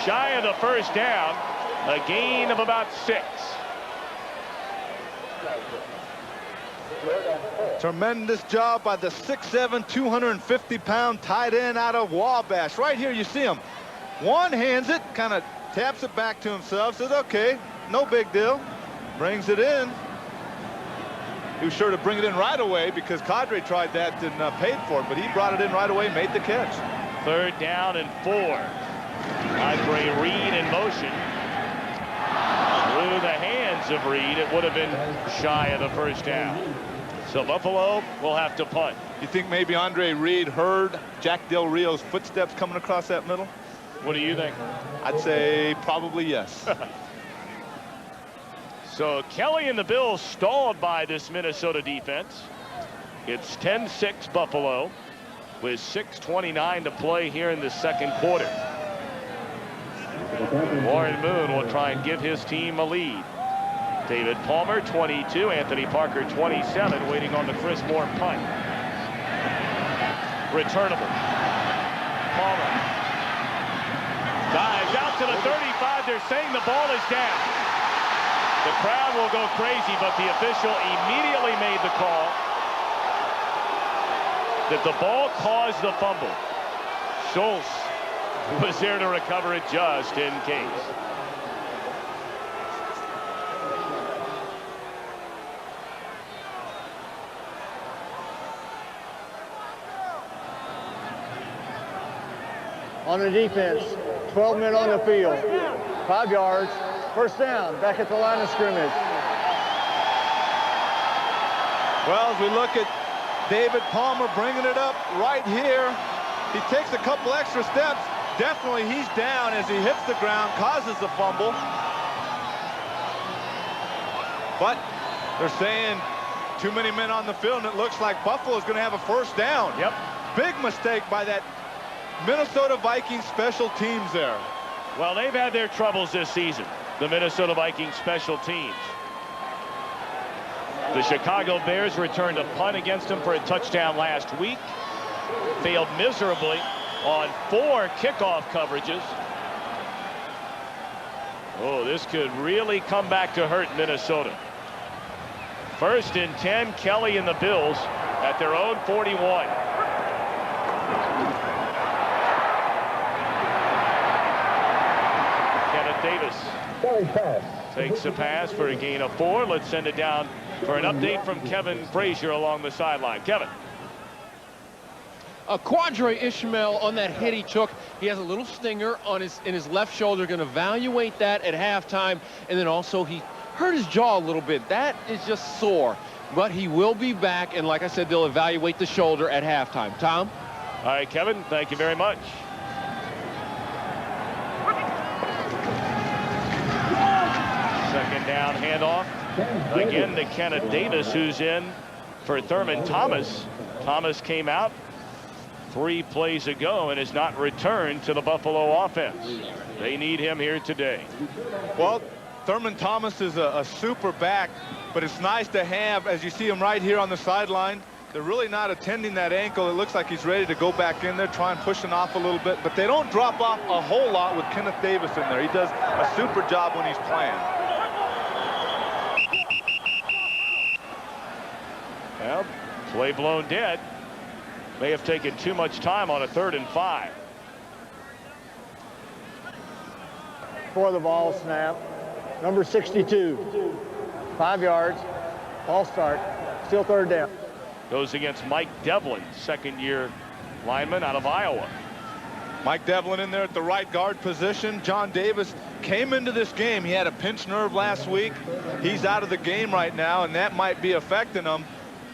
Shy of the first down. A gain of about 6. Tremendous job by the 6'7", 250-pound tight end out of Wabash. Right here you see him. One hands it, kind of taps it back to himself, says, okay, no big deal. Brings it in. He was sure to bring it in right away because Qadry tried that and paid for it, but he brought it in right away, made the catch. 3rd down and 4. Qadry Reed in motion. Through the hands of Reed, it would have been shy of the first down. So Buffalo will have to punt. You think maybe Andre Reed heard Jack Del Rio's footsteps coming across that middle? What do you think? I'd say probably yes. So Kelly and the Bills stalled by this Minnesota defense. It's 10-6 Buffalo with 6:29 to play here in the second quarter. Warren Moon will try and give his team a lead. David Palmer, 22. Anthony Parker, 27, waiting on the Chris Moore punt. Returnable. Palmer dives out to the 35. They're saying the ball is down. The crowd will go crazy, but the official immediately made the call. that the ball caused the fumble. Schultz was there to recover it just in case. On the defense, 12 men on the field. 5 yards, first down, back at the line of scrimmage. Well, as we look at David Palmer bringing it up right here, he takes a couple extra steps. Definitely he's down as he hits the ground, causes the fumble. But they're saying too many men on the field, and it looks like Buffalo's going to have a first down. Yep. Big mistake by that Minnesota Vikings special teams there. Well, they've had their troubles this season, the Minnesota Vikings special teams. The Chicago Bears returned a punt against them for a touchdown last week. Failed miserably on 4 kickoff coverages. Oh, this could really come back to hurt Minnesota. First and 10, Kelly and the Bills at their own 41. Davis takes a pass for a gain of 4. Let's send it down for an update from Kevin Frazier along the sideline. Kevin. Quadre Ishmael on that hit he took. He has a little stinger on in his left shoulder. Going to evaluate that at halftime. And then also he hurt his jaw a little bit. That is just sore. But he will be back. And like I said, they'll evaluate the shoulder at halftime. Tom? All right, Kevin, thank you very much. Second down handoff. Again to Kenneth Davis, who's in for Thurman Thomas. Thomas came out 3 plays ago and has not returned to the Buffalo offense. They need him here today. Well, Thurman Thomas is a super back, but it's nice to have, as you see him right here on the sideline, they're really not attending that ankle. It looks like he's ready to go back in there, try and push it off a little bit, but they don't drop off a whole lot with Kenneth Davis in there. He does a super job when he's playing. Well, play blown dead. May have taken too much time on a 3rd and 5. For the ball snap, number 62, 5 yards, ball start, still 3rd down. Goes against Mike Devlin, 2nd-year lineman out of Iowa. Mike Devlin in there at the right guard position. John Davis came into this game. He had a pinched nerve last week. He's out of the game right now, and that might be affecting him.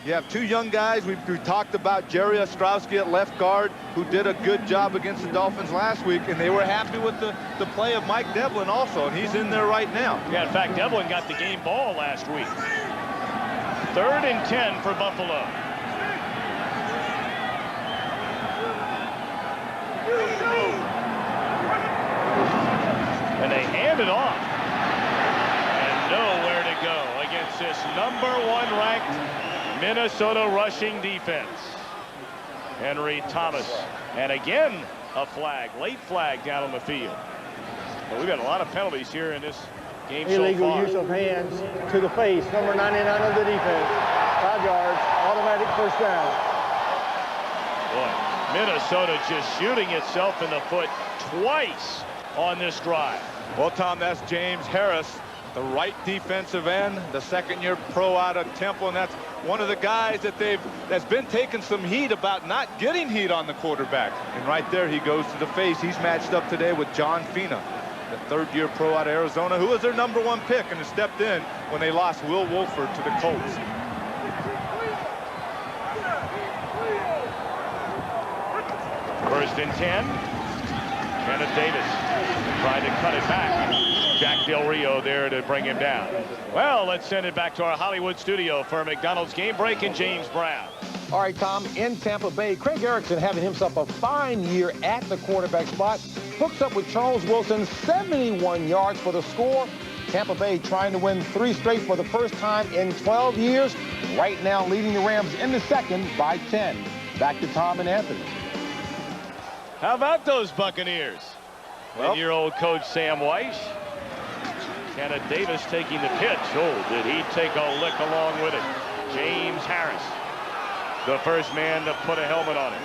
You have 2 young guys. We talked about Jerry Ostrowski at left guard, who did a good job against the Dolphins last week, and they were happy with the play of Mike Devlin also, and he's in there right now. Yeah, in fact, Devlin got the game ball last week. 3rd and 10 for Buffalo. And they hand it off. And nowhere to go against this #1 ranked Minnesota rushing defense. Henry Thomas. And again, a flag, late flag down on the field. Well, we've got a lot of penalties here in this game Illegal so far. use of hands to the face, number 99 of the defense. 5 yards, automatic first down. Boy, Minnesota just shooting itself in the foot twice on this drive. Well, Tom, that's James Harris, the right defensive end, the 2nd-year pro out of Temple, and that's one of the guys that's been taking some heat about not getting heat on the quarterback. And right there he goes to the face. He's matched up today with John Fina, the 3rd-year pro out of Arizona, who was their #1 pick and has stepped in when they lost Will Wolford to the Colts. First and 10. Kenneth Davis trying to cut it back. Jack Del Rio there to bring him down. Well, let's send it back to our Hollywood studio for McDonald's Game Break and James Brown. All right, Tom, in Tampa Bay, Craig Erickson having himself a fine year at the quarterback spot. Hooks up with Charles Wilson, 71 yards for the score. Tampa Bay trying to win 3 straight for the first time in 12 years. Right now leading the Rams in the 2nd by 10. Back to Tom and Anthony. How about those Buccaneers? Well, and your old coach Sam Weiss. Kenneth Davis taking the pitch. Oh, did he take a lick along with it? James Harris the first man to put a helmet on him.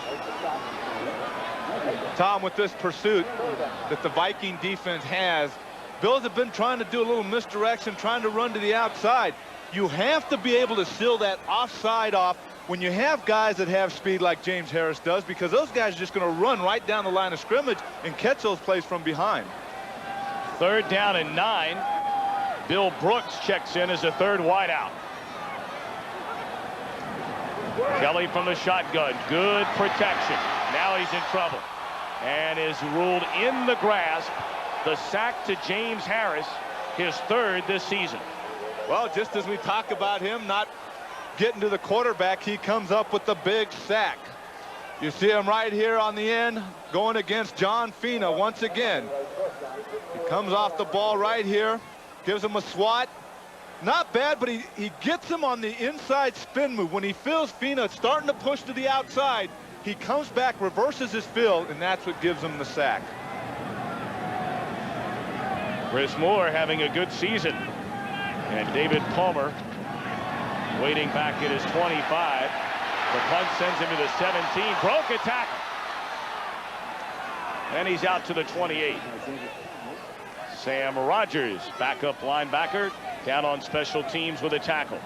Tom, with this pursuit that the Viking defense has, Bills have been trying to do a little misdirection, trying to run to the outside. You have to be able to seal that offside off when you have guys that have speed like James Harris does, because those guys are just going to run right down the line of scrimmage and catch those plays from behind. 3rd down and 9. Bill Brooks checks in as a third wideout. Kelly from the shotgun. Good protection. Now he's in trouble and is ruled in the grasp. The sack to James Harris, his 3rd this season. Well, just as we talk about him not getting to the quarterback, he comes up with the big sack. You see him right here on the end going against John Fina once again. He comes off the ball right here, gives him a swat. Not bad, but he gets him on the inside spin move. When he feels Fina starting to push to the outside, he comes back, reverses his field, and that's what gives him the sack. Chris Moore having a good season. And David Palmer waiting back at his 25. The punt sends him to the 17. Broke a tackle. And he's out to the 28. Sam Rogers, backup linebacker, down on special teams with a tackle.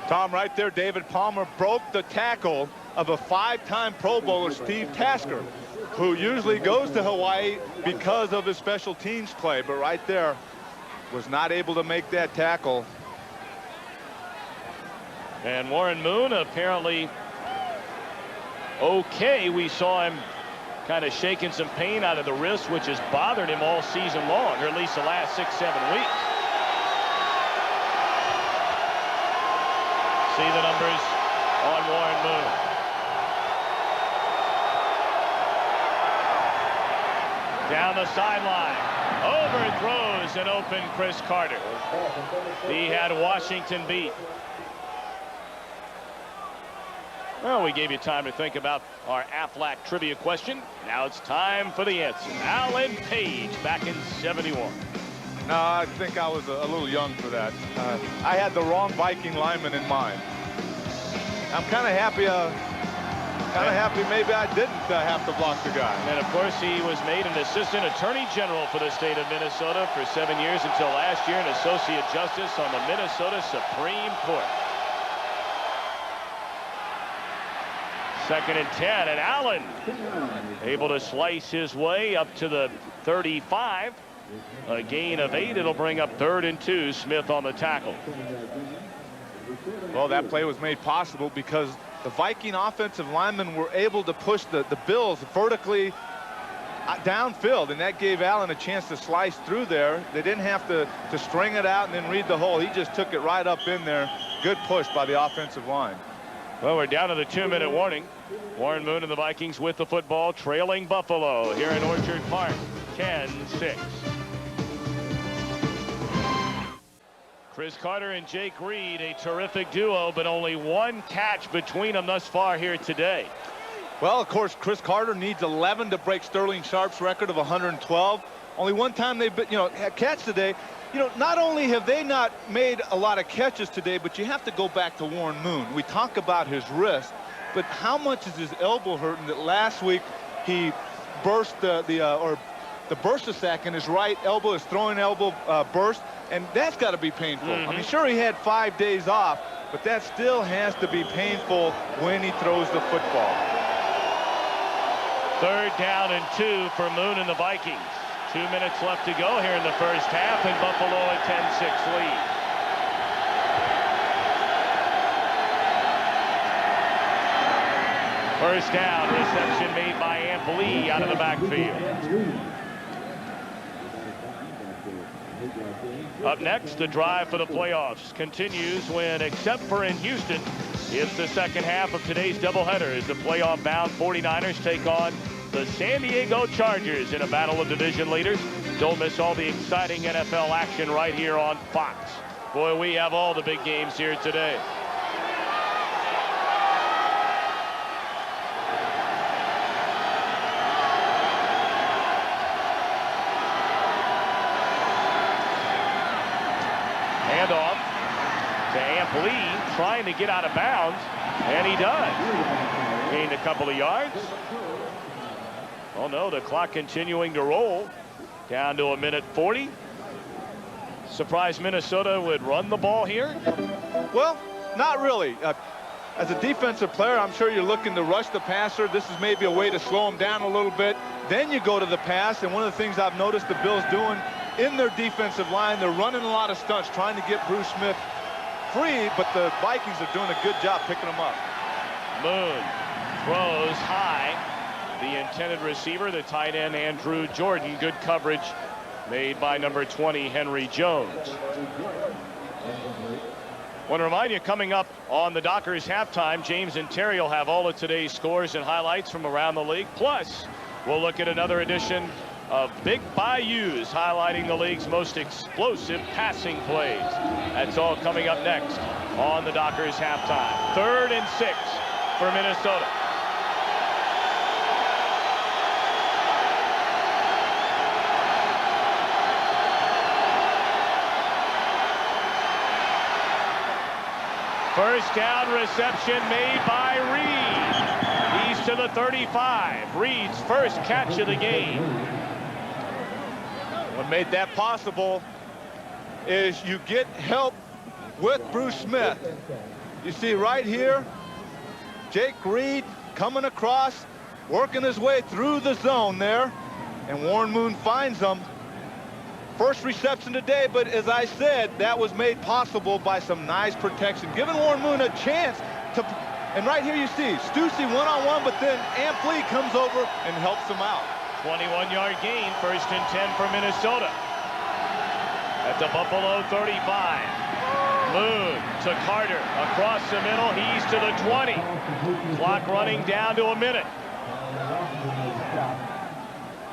Tom, right there, David Palmer broke the tackle of a 5-time Pro Bowler, Steve Tasker, who usually goes to Hawaii because of his special teams play, but right there was not able to make that tackle. And Warren Moon apparently okay. We saw him kind of shaking some pain out of the wrist, which has bothered him all season long, or at least the last 6-7 weeks. See the numbers on Warren Moon. Down the sideline. Overthrows an open Chris Carter. He had Washington beat. Well, we gave you time to think about our Aflac trivia question. Now it's time for the answer. Alan Page back in '71. No, I think I was a little young for that. I had the wrong Viking lineman in mind. I'm kind of happy. Maybe I didn't have to block the guy. And of course, he was made an assistant attorney general for the state of Minnesota for 7 years until last year, an associate justice on the Minnesota Supreme Court. 2nd and 10, and Allen able to slice his way up to the 35. A gain of 8. It'll bring up 3rd and 2. Smith on the tackle. Well, that play was made possible because the Viking offensive linemen were able to push the Bills vertically downfield, and that gave Allen a chance to slice through there. They didn't have to string it out and then read the hole. He just took it right up in there. Good push by the offensive line. Well, we're down to the 2-minute warning. Warren Moon and the Vikings with the football, trailing Buffalo here in Orchard Park, 10-6. Chris Carter and Jake Reed, a terrific duo, but only one catch between them thus far here today. Well, of course, Chris Carter needs 11 to break Sterling Sharp's record of 112. Only one time they've been, had catch today. Not only have they not made a lot of catches today, but you have to go back to Warren Moon. We talk about his wrist, but how much is his elbow hurting that last week he burst the burst sack in his right elbow, his throwing elbow burst, and that's got to be painful. I mean, sure, he had 5 days off, but that still has to be painful when he throws the football. 3rd down and 2 for Moon and the Vikings. 2 minutes left to go here in the first half, and Buffalo a 10-6 lead. First down, reception made by Amp Lee out of the backfield. Up next, the drive for the playoffs continues when, except for in Houston, it's the second half of today's doubleheader as the playoff-bound 49ers take on the San Diego Chargers in a battle of division leaders. Don't miss all the exciting NFL action right here on Fox. Boy, we have all the big games here today. Handoff to Amp Lee, trying to get out of bounds. And he does. Gained a couple of yards. Oh no, the clock continuing to roll. Down to 1:40. Surprised Minnesota would run the ball here? Well, not really. As a defensive player, I'm sure you're looking to rush the passer. This is maybe a way to slow him down a little bit. Then you go to the pass, and one of the things I've noticed the Bills doing in their defensive line, they're running a lot of stunts, trying to get Bruce Smith free, but the Vikings are doing a good job picking him up. Moon throws high. The intended receiver, the tight end, Andrew Jordan. Good coverage made by number 20, Henry Jones. Want to remind you, coming up on the Dockers halftime, James and Terry will have all of today's scores and highlights from around the league. Plus, we'll look at another edition of Big Bayous, highlighting the league's most explosive passing plays. That's all coming up next on the Dockers halftime. 3rd and 6 for Minnesota. First down reception made by Reed. He's to the 35. Reed's first catch of the game. What made that possible is you get help with Bruce Smith. You see right here, Jake Reed coming across, working his way through the zone there, and Warren Moon finds him. First reception today, but as I said, that was made possible by some nice protection, giving Warren Moon a chance to, and right here you see Stussy one-on-one, but then Ampli comes over and helps him out. 21-yard gain, 1st and 10 for Minnesota. At the Buffalo 35. Moon to Carter across the middle. He's to the 20. Clock running down to a minute.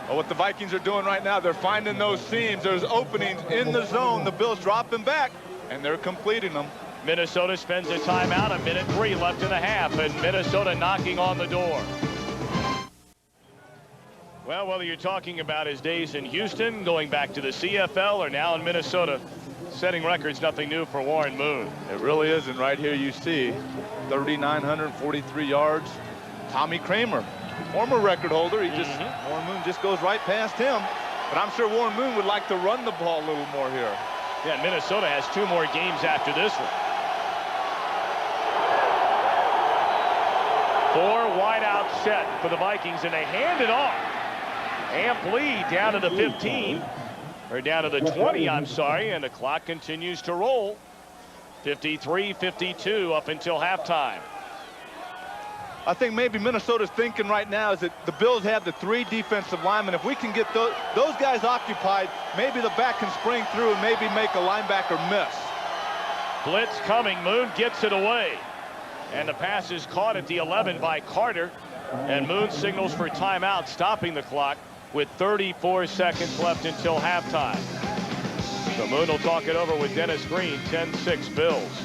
Well, what the Vikings are doing right now, they're finding those seams. There's openings in the zone. The Bills dropping back, and they're completing them. Minnesota spends a timeout. 1:03 left in the half, and Minnesota knocking on the door. Well, whether you're talking about his days in Houston, going back to the CFL, or now in Minnesota, setting records, nothing new for Warren Moon. It really isn't. Right here you see 3,943 yards. Tommy Kramer, former record holder. He just Warren Moon just goes right past him. But I'm sure Warren Moon would like to run the ball a little more here. Yeah, Minnesota has 2 more games after this one. 4 wide out set for the Vikings, and they hand it off. Ampli down to the 15, or down to the 20, I'm sorry, and the clock continues to roll. 53-52 up until halftime. I think maybe Minnesota's thinking right now is that the Bills have the 3 defensive linemen. If we can get those guys occupied, maybe the back can spring through and maybe make a linebacker miss. Blitz coming. Moon gets it away. And the pass is caught at the 11 by Carter. And Moon signals for timeout, stopping the clock with 34 seconds left until halftime. So Moon will talk it over with Dennis Green. 10-6 Bills.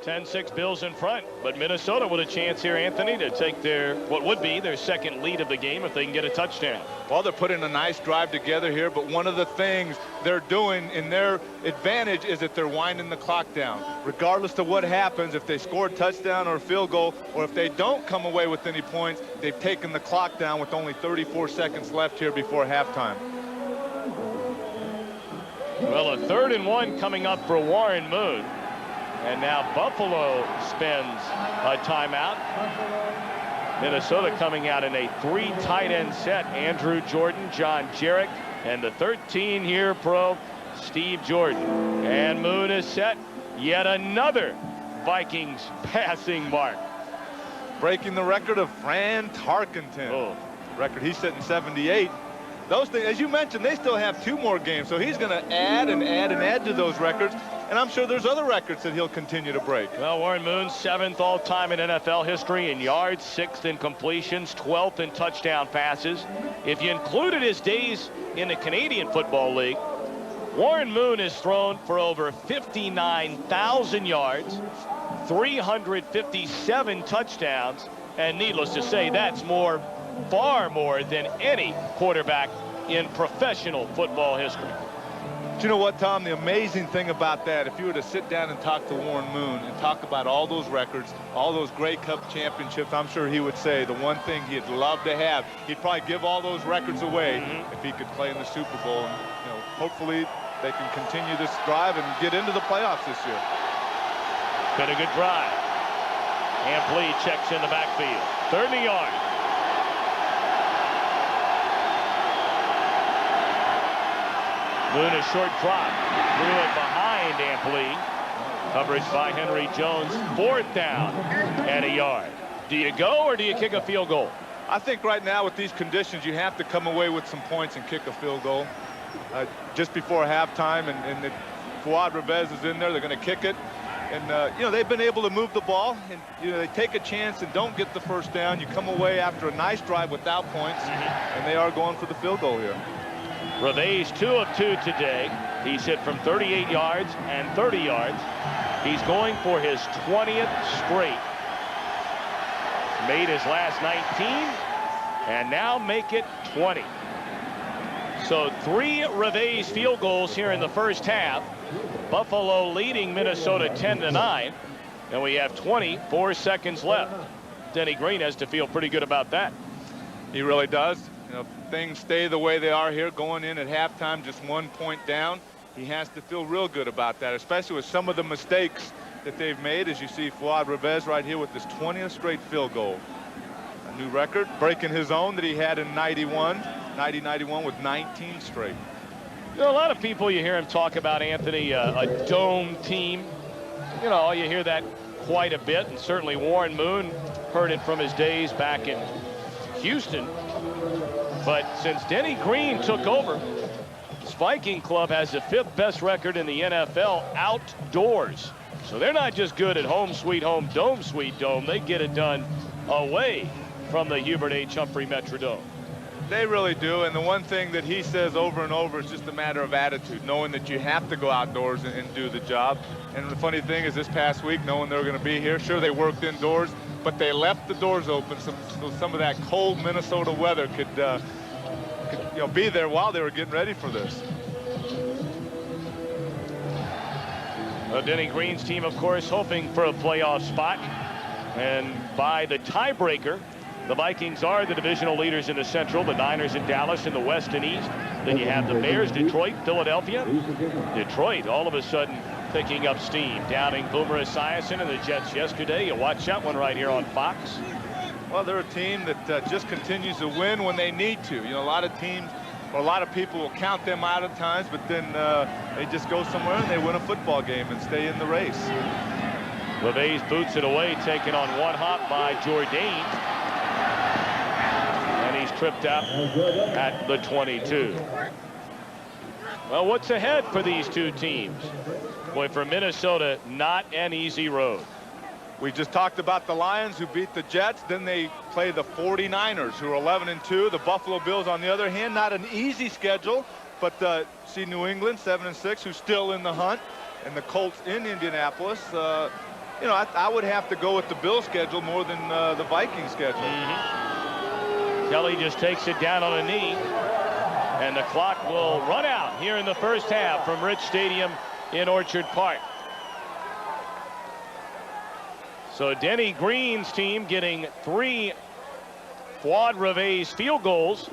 10-6 Bills in front, but Minnesota with a chance here, Anthony, to take their, what would be their second lead of the game if they can get a touchdown. Well, they're putting a nice drive together here, but one of the things they're doing in their advantage is that they're winding the clock down. Regardless of what happens, if they score a touchdown or a field goal, or if they don't come away with any points, they've taken the clock down with only 34 seconds left here before halftime. Well, a 3rd and 1 coming up for Warren Moon. And now Buffalo spends a timeout. Minnesota coming out in a 3 tight end set. Andrew Jordan, John Jarek, and the 13 here pro, Steve Jordan. And Moon is set. Yet another Vikings passing mark. Breaking the record of Fran Tarkenton. Oh. Record, he's sitting 78. Those things, as you mentioned, they still have 2 more games, so he's going to add and add and add to those records. And I'm sure there's other records that he'll continue to break. Well, Warren Moon, 7th all-time in NFL history in yards, 6th in completions, 12th in touchdown passes. If you included his days in the Canadian Football League, Warren Moon has thrown for over 59,000 yards, 357 touchdowns, and needless to say, that's far more than any quarterback in professional football history. Do you know what, Tom? The amazing thing about that, if you were to sit down and talk to Warren Moon and talk about all those records, all those Grey Cup championships, I'm sure he would say the one thing he'd love to have, he'd probably give all those records away if he could play in the Super Bowl. And, you know, hopefully they can continue this drive and get into the playoffs this year. Been a good drive. Ampli checks in the backfield. 30 yards. Moon a short drop. Threw it behind Ampli. Coverage by Henry Jones. 4th down and a yard. Do you go or do you kick a field goal? I think right now with these conditions, you have to come away with some points and kick a field goal. Just before halftime, and if Fuad Revez is in there, they're going to kick it. And, you know, they've been able to move the ball, and, you know, they take a chance and don't get the first down. You come away after a nice drive without points, and they are going for the field goal here. Revez 2 of 2 today. He's hit from 38 yards and 30 yards. He's going for his 20th straight. Made his last 19 and now make it 20. So 3 Revez field goals here in the first half. Buffalo leading Minnesota 10-9, and we have 24 seconds left. Denny Green has to feel pretty good about that. He really does. You know, things stay the way they are here, going in at halftime, just 1 point down. He has to feel real good about that, especially with some of the mistakes that they've made. As you see, Fuad Revez right here with his 20th straight field goal. A new record, breaking his own that he had in 90-91 with 19 straight. You know, a lot of people, you hear him talk about, Anthony, a dome team. You know, you hear that quite a bit, and certainly Warren Moon heard it from his days back in Houston. But since Denny Green took over, this Viking club has the 5th best record in the NFL outdoors. So they're not just good at home sweet home, dome sweet dome. They get it done away from the Hubert H. Humphrey Metrodome. They really do, and the one thing that he says over and over is just a matter of attitude, knowing that you have to go outdoors and do the job. And the funny thing is, this past week, knowing they were going to be here, sure, they worked indoors, but they left the doors open so some of that cold Minnesota weather could you know, be there while they were getting ready for this. Well, Denny Green's team, of course, hoping for a playoff spot, and by the tiebreaker, the Vikings are the divisional leaders in the Central, the Niners in Dallas in the West and East. Then you have the Bears, Detroit, Philadelphia. Detroit all of a sudden picking up steam, downing Boomer Esiason and the Jets yesterday. You watch that one right here on Fox. Well, they're a team that just continues to win when they need to. You know, a lot of teams, or a lot of people will count them out at times, but then they just go somewhere and they win a football game and stay in the race. Revez boots it away, taken on one hop by Jourdain. And he's tripped out at the 22. Well, what's ahead for these two teams? Boy, for Minnesota, not an easy road. We just talked about the Lions, who beat the Jets. Then they play the 49ers, who are 11-2. The Buffalo Bills, on the other hand, not an easy schedule, but see New England, 7-6, who's still in the hunt, and the Colts in Indianapolis. You know, I would have to go with the Bills schedule more than the Vikings schedule. Kelly just takes it down on a knee, and the clock will run out here in the first half from Rich Stadium in Orchard Park. So Denny Green's team getting 3 Fuad Revez field goals,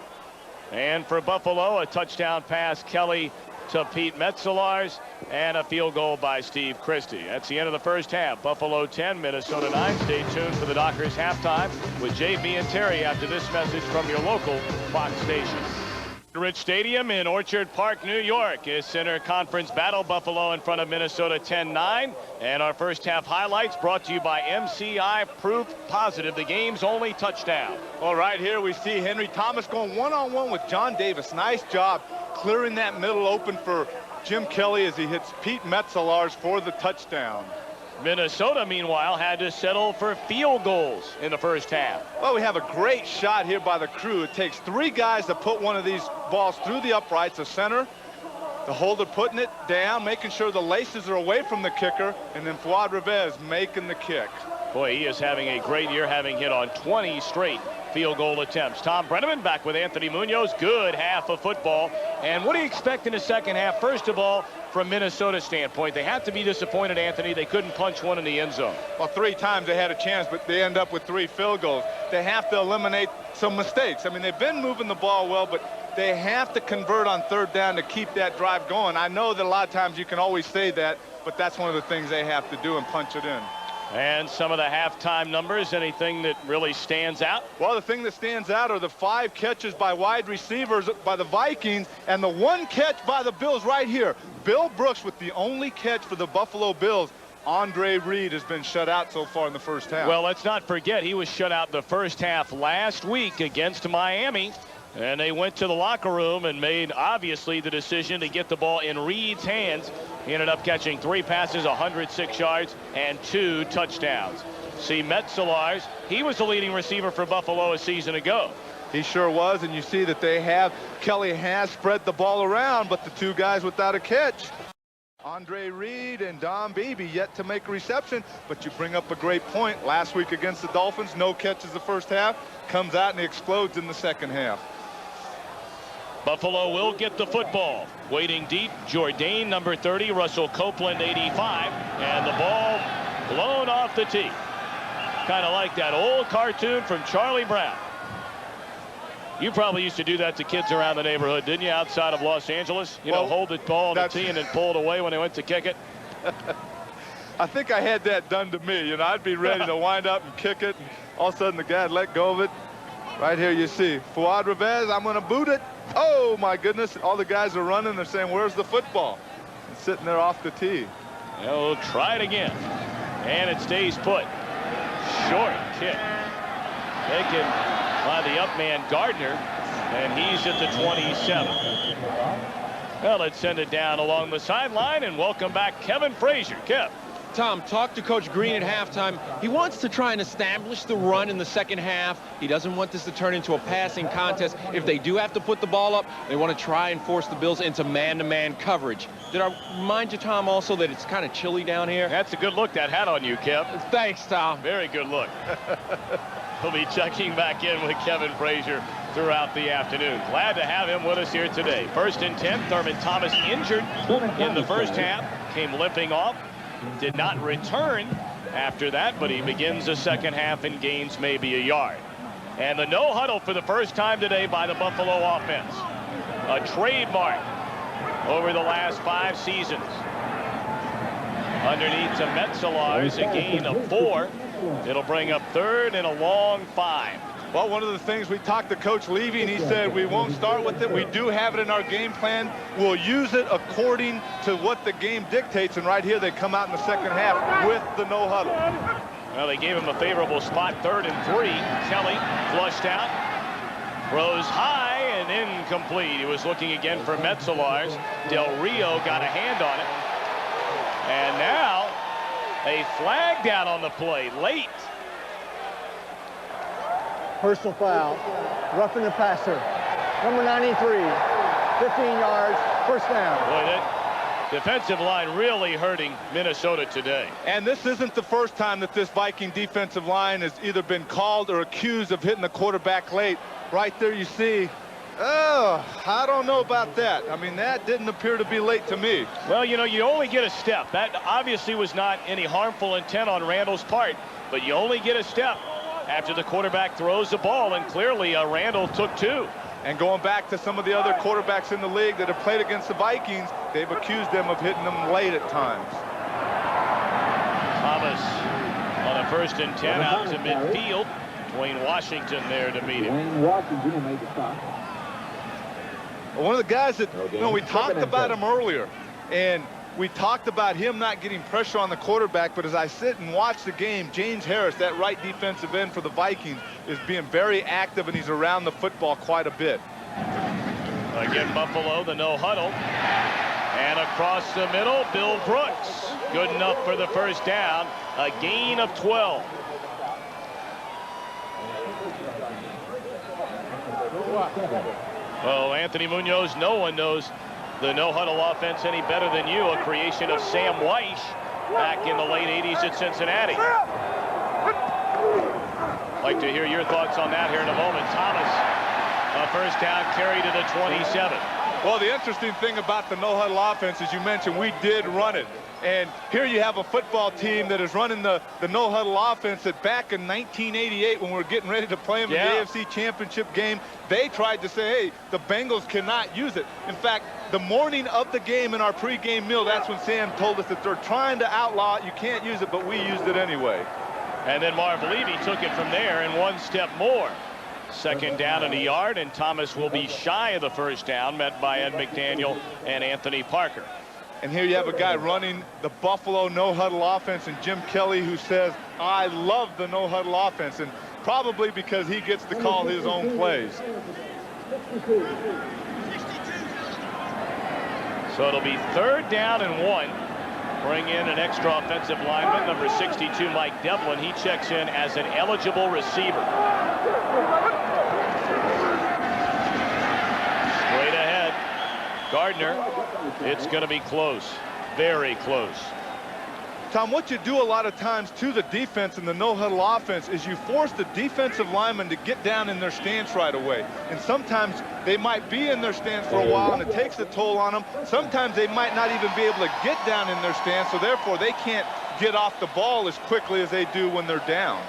and for Buffalo, a touchdown pass Kelly to Pete Metzelaars, and a field goal by Steve Christie. That's the end of the first half. Buffalo 10, Minnesota 9. Stay tuned for the Dockers halftime with JB and Terry after this message from your local Fox station. Rich Stadium in Orchard Park, New York is Center Conference battle. Buffalo in front of Minnesota 10-9. And our first half highlights brought to you by MCI Proof Positive, the game's only touchdown. All right, here we see Henry Thomas going one-on-one with John Davis. Nice job clearing that middle open for Jim Kelly as he hits Pete Metzelaars for the touchdown. Minnesota, meanwhile, had to settle for field goals in the first half. Well, we have a great shot here by the crew. It takes 3 guys to put one of these balls through the uprights, the center, the holder putting it down, making sure the laces are away from the kicker, and then Fuad Revez making the kick. Boy, he is having a great year, having hit on 20 straight field goal attempts. Tom Brenneman back with Anthony Munoz. Good half of football. And what do you expect in the second half? First of all, from Minnesota's standpoint, they had to be disappointed, Anthony. They couldn't punch one in the end zone. Well, 3 times they had a chance, but they end up with 3 field goals. They have to eliminate some mistakes. I mean, they've been moving the ball well, but they have to convert on 3rd down to keep that drive going. I know that a lot of times you can always say that, but that's one of the things they have to do and punch it in. And some of the halftime numbers, anything that really stands out? Well, the thing that stands out are the 5 catches by wide receivers by the Vikings and the 1 catch by the Bills right here. Bill Brooks with the only catch for the Buffalo Bills. Andre Reed has been shut out so far in the first half. Well, let's not forget he was shut out the first half last week against Miami. And they went to the locker room and made, obviously, the decision to get the ball in Reed's hands. He ended up catching 3 passes, 106 yards, and 2 touchdowns. See, Metzelars, he was the leading receiver for Buffalo a season ago. He sure was, and you see that Kelly has spread the ball around, but the 2 guys without a catch. Andre Reed and Don Beebe yet to make a reception, but you bring up a great point. Last week against the Dolphins, no catches the first half, comes out and he explodes in the second half. Buffalo will get the football. Waiting deep, Jourdain, number 30, Russell Copeland, 85, and the ball blown off the tee. Kind of like that old cartoon from Charlie Brown. You probably used to do that to kids around the neighborhood, didn't you, outside of Los Angeles? You know, hold the ball on the tee and then pull it away when they went to kick it. I think I had that done to me. You know, I'd be ready to wind up and kick it, and all of a sudden the guy would let go of it. Right here you see Fuad Revez, I'm going to boot it. Oh, my goodness. All the guys are running. They're saying, where's the football? It's sitting there off the tee. We'll try it again. And it stays put. Short kick. Taken by the up man, Gardner. And he's at the 27. Well, let's send it down along the sideline and welcome back Kevin Frazier. Kev. Tom, talk to Coach Green at halftime. He wants to try and establish the run in the second half. He doesn't want this to turn into a passing contest. If they do have to put the ball up, they want to try and force the Bills into man-to-man coverage. Did I remind you, Tom, also that it's kind of chilly down here? That's a good look, that hat on you, Kev. Thanks, Tom. Very good look. We'll be checking back in with Kevin Frazier throughout the afternoon. Glad to have him with us here today. 1st and 10, Thurman Thomas injured in the first half. Came limping off. Did not return after that, but he begins the second half and gains maybe a yard. And the no huddle for the first time today by the Buffalo offense. A trademark over the last 5 seasons. Underneath to Metzelars, a gain of 4. It'll bring up 3rd and a long 5. Well, one of the things we talked to Coach Levy, and he said we won't start with it. We do have it in our game plan. We'll use it according to what the game dictates. And right here, they come out in the second half with the no huddle. Well, they gave him a favorable spot, 3rd and 3. Kelly flushed out, throws high and incomplete. He was looking again for Metzelars. Del Rio got a hand on it. And now a flag down on the play late. Personal foul. Roughing the passer. Number 93. 15 yards. First down. Boy, that defensive line really hurting Minnesota today. And this isn't the first time that this Viking defensive line has either been called or accused of hitting the quarterback late. Right there you see. Oh, I don't know about that. I mean, that didn't appear to be late to me. Well, you know, you only get a step. That obviously was not any harmful intent on Randall's part, but you only get a step after the quarterback throws the ball, and clearly Randall took 2. And going back to some of the other quarterbacks in the league that have played against the Vikings, they've accused them of hitting them late at times. Thomas on a 1st and 10 out to midfield. Dwayne Washington there to meet him. Dwayne Washington will make the stop. One of the guys that, you know, we talked about him earlier, and we talked about him not getting pressure on the quarterback, but as I sit and watch the game, James Harris, that right defensive end for the Vikings, is being very active, and he's around the football quite a bit. Again, Buffalo, the no huddle. And across the middle, Bill Brooks. Good enough for the first down. A gain of 12. Well, Anthony Munoz, no one knows the no-huddle offense any better than you, a creation of Sam Weish back in the late 80s at Cincinnati. Like to hear your thoughts on that here in a moment. Thomas, a first down carry to the 27. Well, the interesting thing about the no-huddle offense, as you mentioned, we did run it. And here you have a football team that is running the no-huddle offense that back in 1988, when we were getting ready to play them in the AFC Championship game, they tried to say, hey, the Bengals cannot use it. In fact, the morning of the game in our pregame meal, that's when Sam told us that they're trying to outlaw it. You can't use it, but we used it anyway. And then Marv Levy took it from there and one step more. Second down and a yard, and Thomas will be shy of the first down, met by Ed McDaniel and Anthony Parker. And here you have a guy running the Buffalo no-huddle offense, and Jim Kelly, who says, I love the no-huddle offense, and probably because he gets to call his own plays. So it'll be third down and 1. Bring in an extra offensive lineman, number 62, Mike Devlin. He checks in as an eligible receiver. Straight ahead, Gardner. It's going to be close, very close. Tom, what you do a lot of times to the defense in the no-huddle offense is you force the defensive linemen to get down in their stance right away. And sometimes they might be in their stance for a while, and it takes a toll on them. Sometimes they might not even be able to get down in their stance, so therefore they can't get off the ball as quickly as they do when they're down.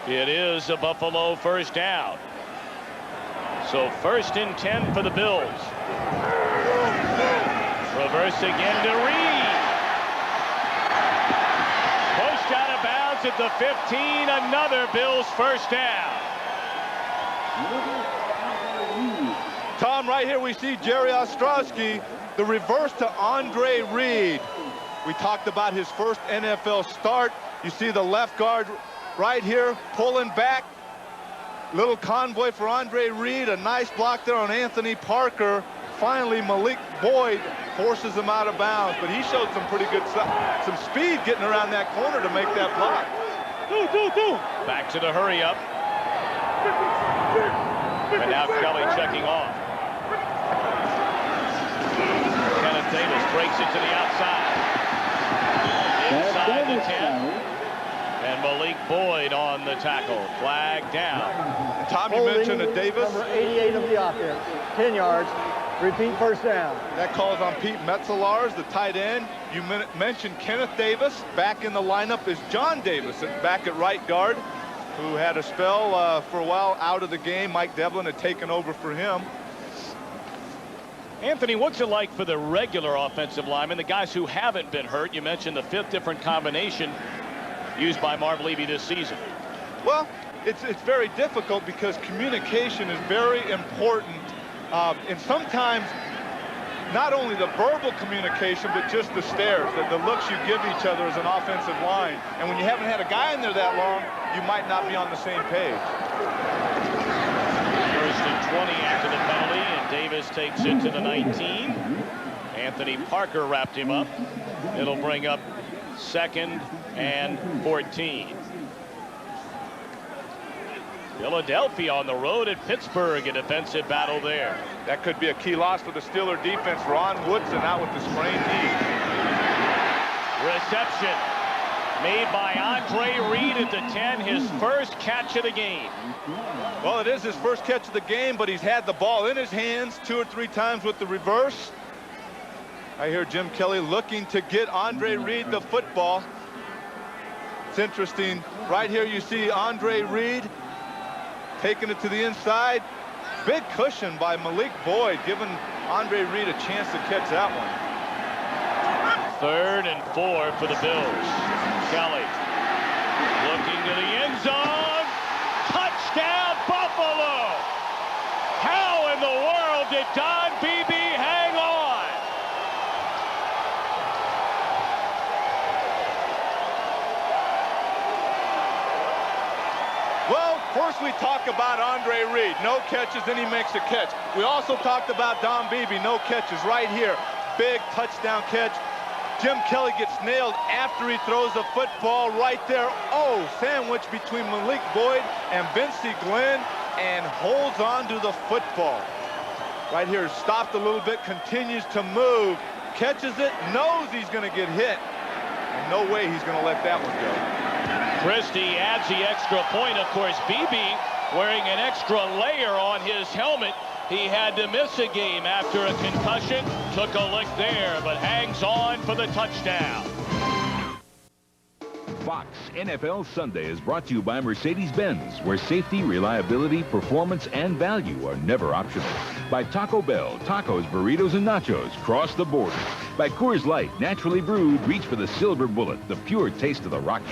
It is a Buffalo first down. So first and 10 for the Bills. Reverse again to Reed. Pushed out of bounds at the 15. Another Bills first down. Tom, right here we see Jerry Ostrowski, the reverse to Andre Reed. We talked about his first NFL start. You see the left guard right here pulling back. Little convoy for Andre Reed. A nice block there on Anthony Parker. Finally, Malik Boyd forces him out of bounds, but he showed some pretty good some speed getting around that corner to make that block. Back to the hurry up. And now Kelly checking off. Kenneth Davis breaks it to the outside. Inside the 10. And Malik Boyd on the tackle. Flag down. And Tom, you mentioned a Davis. Number 88 of the offense. 10 yards. Repeat first down. That calls on Pete Metzelaars, the tight end. You mentioned Kenneth Davis. Back in the lineup is John Davis, back at right guard, who had a spell for a while out of the game. Mike Devlin had taken over for him. Anthony, what's it like for the regular offensive linemen, the guys who haven't been hurt? You mentioned the 5th different combination used by Marv Levy this season. Well, it's very difficult because communication is very important. And sometimes not only the verbal communication, but just the stares, the looks you give each other as an offensive line. And when you haven't had a guy in there that long, you might not be on the same page. First and 20 after the penalty, and Davis takes it to the 19. Anthony Parker wrapped him up. It'll bring up 2nd and 14. Philadelphia on the road at Pittsburgh, a defensive battle there. That could be a key loss for the Steeler defense. Ron Woodson out with the sprained knee. Reception made by Andre Reed at the 10, his first catch of the game. Well, it is his first catch of the game, but he's had the ball in his hands 2 or 3 times with the reverse. I hear Jim Kelly looking to get Andre Reed the football. It's interesting. Right here you see Andre Reed taking it to the inside. Big cushion by Malik Boyd, giving Andre Reed a chance to catch that one. 3rd and 4 for the Bills. Kelly looking to the end zone. Touchdown, Buffalo! How in the world did Don Beebe hang on? Well, first we talk about Andre Reed. No catches, then he makes a catch. We also talked about Don Beebe. No catches right here. Big touchdown catch. Jim Kelly gets nailed after he throws the football right there. Oh, sandwich between Malik Boyd and Vincey Glenn, and holds on to the football. Right here, stopped a little bit, continues to move, catches it, knows he's going to get hit. And no way he's going to let that one go. Christie adds the extra point. Of course, BB wearing an extra layer on his helmet. He had to miss a game after a concussion. Took a lick there, but hangs on for the touchdown. Fox NFL Sunday is brought to you by Mercedes-Benz, where safety, reliability, performance, and value are never optional. By Taco Bell, tacos, burritos, and nachos cross the border. By Coors Light, naturally brewed, reach for the silver bullet, the pure taste of the Rockies.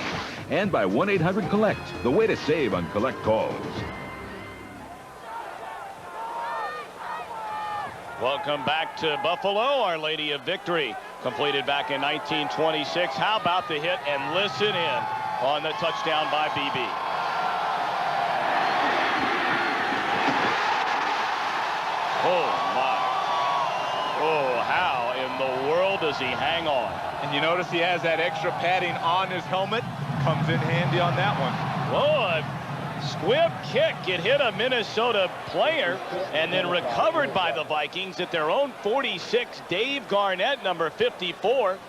And by 1-800-COLLECT, the way to save on collect calls. Welcome back to Buffalo, Our Lady of Victory, completed back in 1926. How about the hit, and listen in on the touchdown by BB. Oh, my. Oh, how in the world does he hang on? And you notice he has that extra padding on his helmet. Comes in handy on that one. Whoa, a squib kick. It hit a Minnesota player and then recovered by the Vikings at their own 46. Dave Garnett, number 54,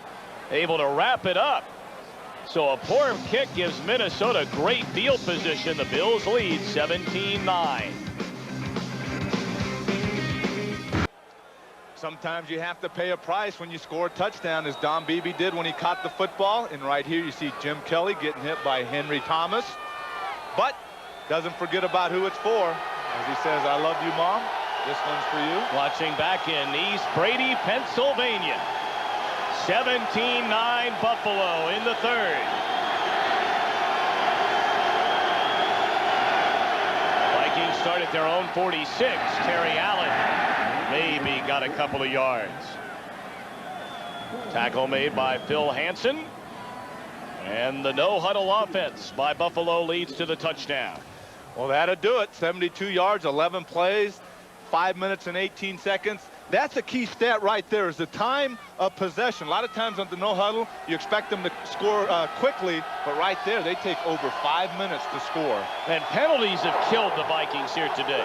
able to wrap it up. So a poor kick gives Minnesota great field position. The Bills lead 17-9. Sometimes you have to pay a price when you score a touchdown, as Don Beebe did when he caught the football. And right here you see Jim Kelly getting hit by Henry Thomas. But doesn't forget about who it's for. As he says, "I love you, Mom. This one's for you." Watching back in East Brady, Pennsylvania. 17-9 Buffalo in the third. Vikings start at their own 46. Terry Allen maybe got a couple of yards. Tackle made by Phil Hansen. And the no-huddle offense by Buffalo leads to the touchdown. Well, that'll do it. 72 yards, 11 plays, 5 minutes and 18 seconds. That's a key stat right there, is the time of possession. A lot of times on the no-huddle, you expect them to score quickly, but right there, they take over 5 minutes to score. And penalties have killed the Vikings here today.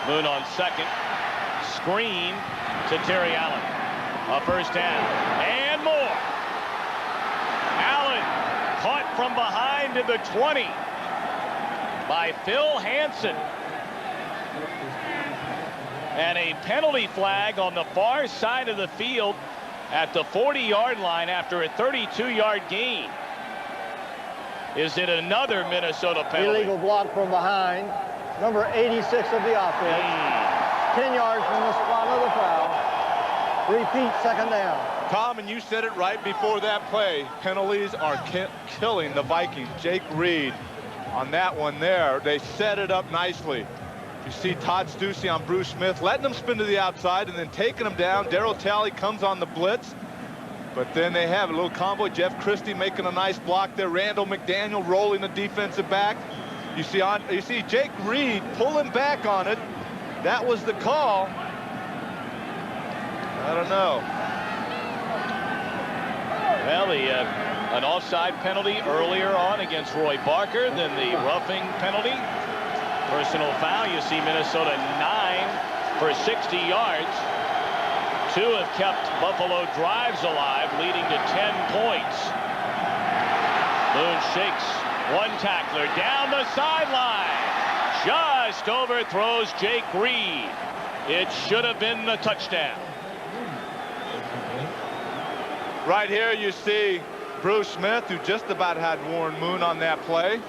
Moon on second. Screen to Terry Allen. A first down. And more. Allen caught from behind to the 20 by Phil Hansen. And a penalty flag on the far side of the field at the 40-yard line after a 32-yard gain. Is it another Minnesota penalty? Illegal block from behind. Number 86 of the offense. 10 yards from the spot of the foul. Repeat, second down. Tom, and you said it right before that play. Penalties are killing the Vikings. Jake Reed on that one there. They set it up nicely. You see Todd Stussy on Bruce Smith, letting him spin to the outside and then taking him down. Darryl Talley comes on the blitz. But then they have a little combo. Jeff Christie making a nice block there. Randall McDaniel rolling the defensive back. You see Jake Reed pulling back on it. That was the call. I don't know. Well, an offside penalty earlier on against Roy Barker, then the roughing penalty. Personal foul. You see Minnesota 9 for 60 yards. 2 have kept Buffalo drives alive, leading to 10 points. Boone shakes one tackler down the sideline. Just overthrows Jake Reed. It should have been a touchdown. Right here you see Bruce Smith, who just about had Warren Moon on that play.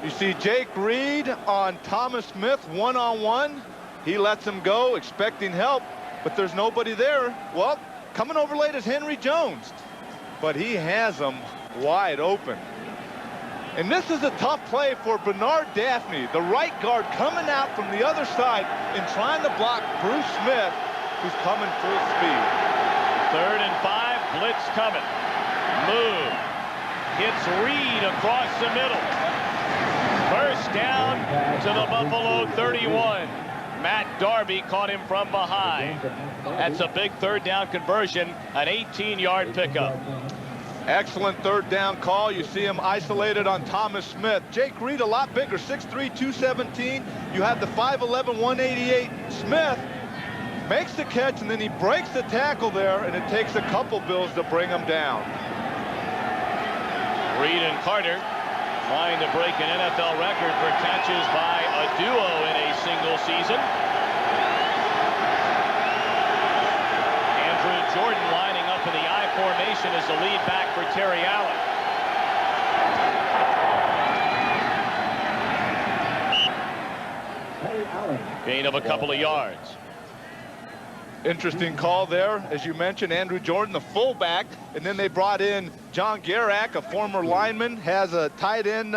You see Jake Reed on Thomas Smith one-on-one. He lets him go, expecting help, but there's nobody there. Well, coming over late is Henry Jones, but he has him wide open. And this is a tough play for Bernard Daphne, the right guard, coming out from the other side and trying to block Bruce Smith, who's coming full speed. 3rd and 5, blitz coming. Move. Hits Reed across the middle. First down to the Buffalo 31. Matt Darby caught him from behind. That's a big 3rd down conversion, an 18-yard pickup. Excellent 3rd down call. You see him isolated on Thomas Smith. Jake Reed a lot bigger, 6'3", 217. You have the 5'11", 188 Smith. makes the catch, and then he breaks the tackle there, and it takes a couple Bills to bring him down. Reed and Carter trying to break an NFL record for catches by a duo in a single season. Andrew Jordan lining up in the I formation as the lead back for Terry Allen. Gain of a couple of yards. Interesting call there, as you mentioned, Andrew Jordan, the fullback, and then they brought in John Garak, a former lineman, has a tight end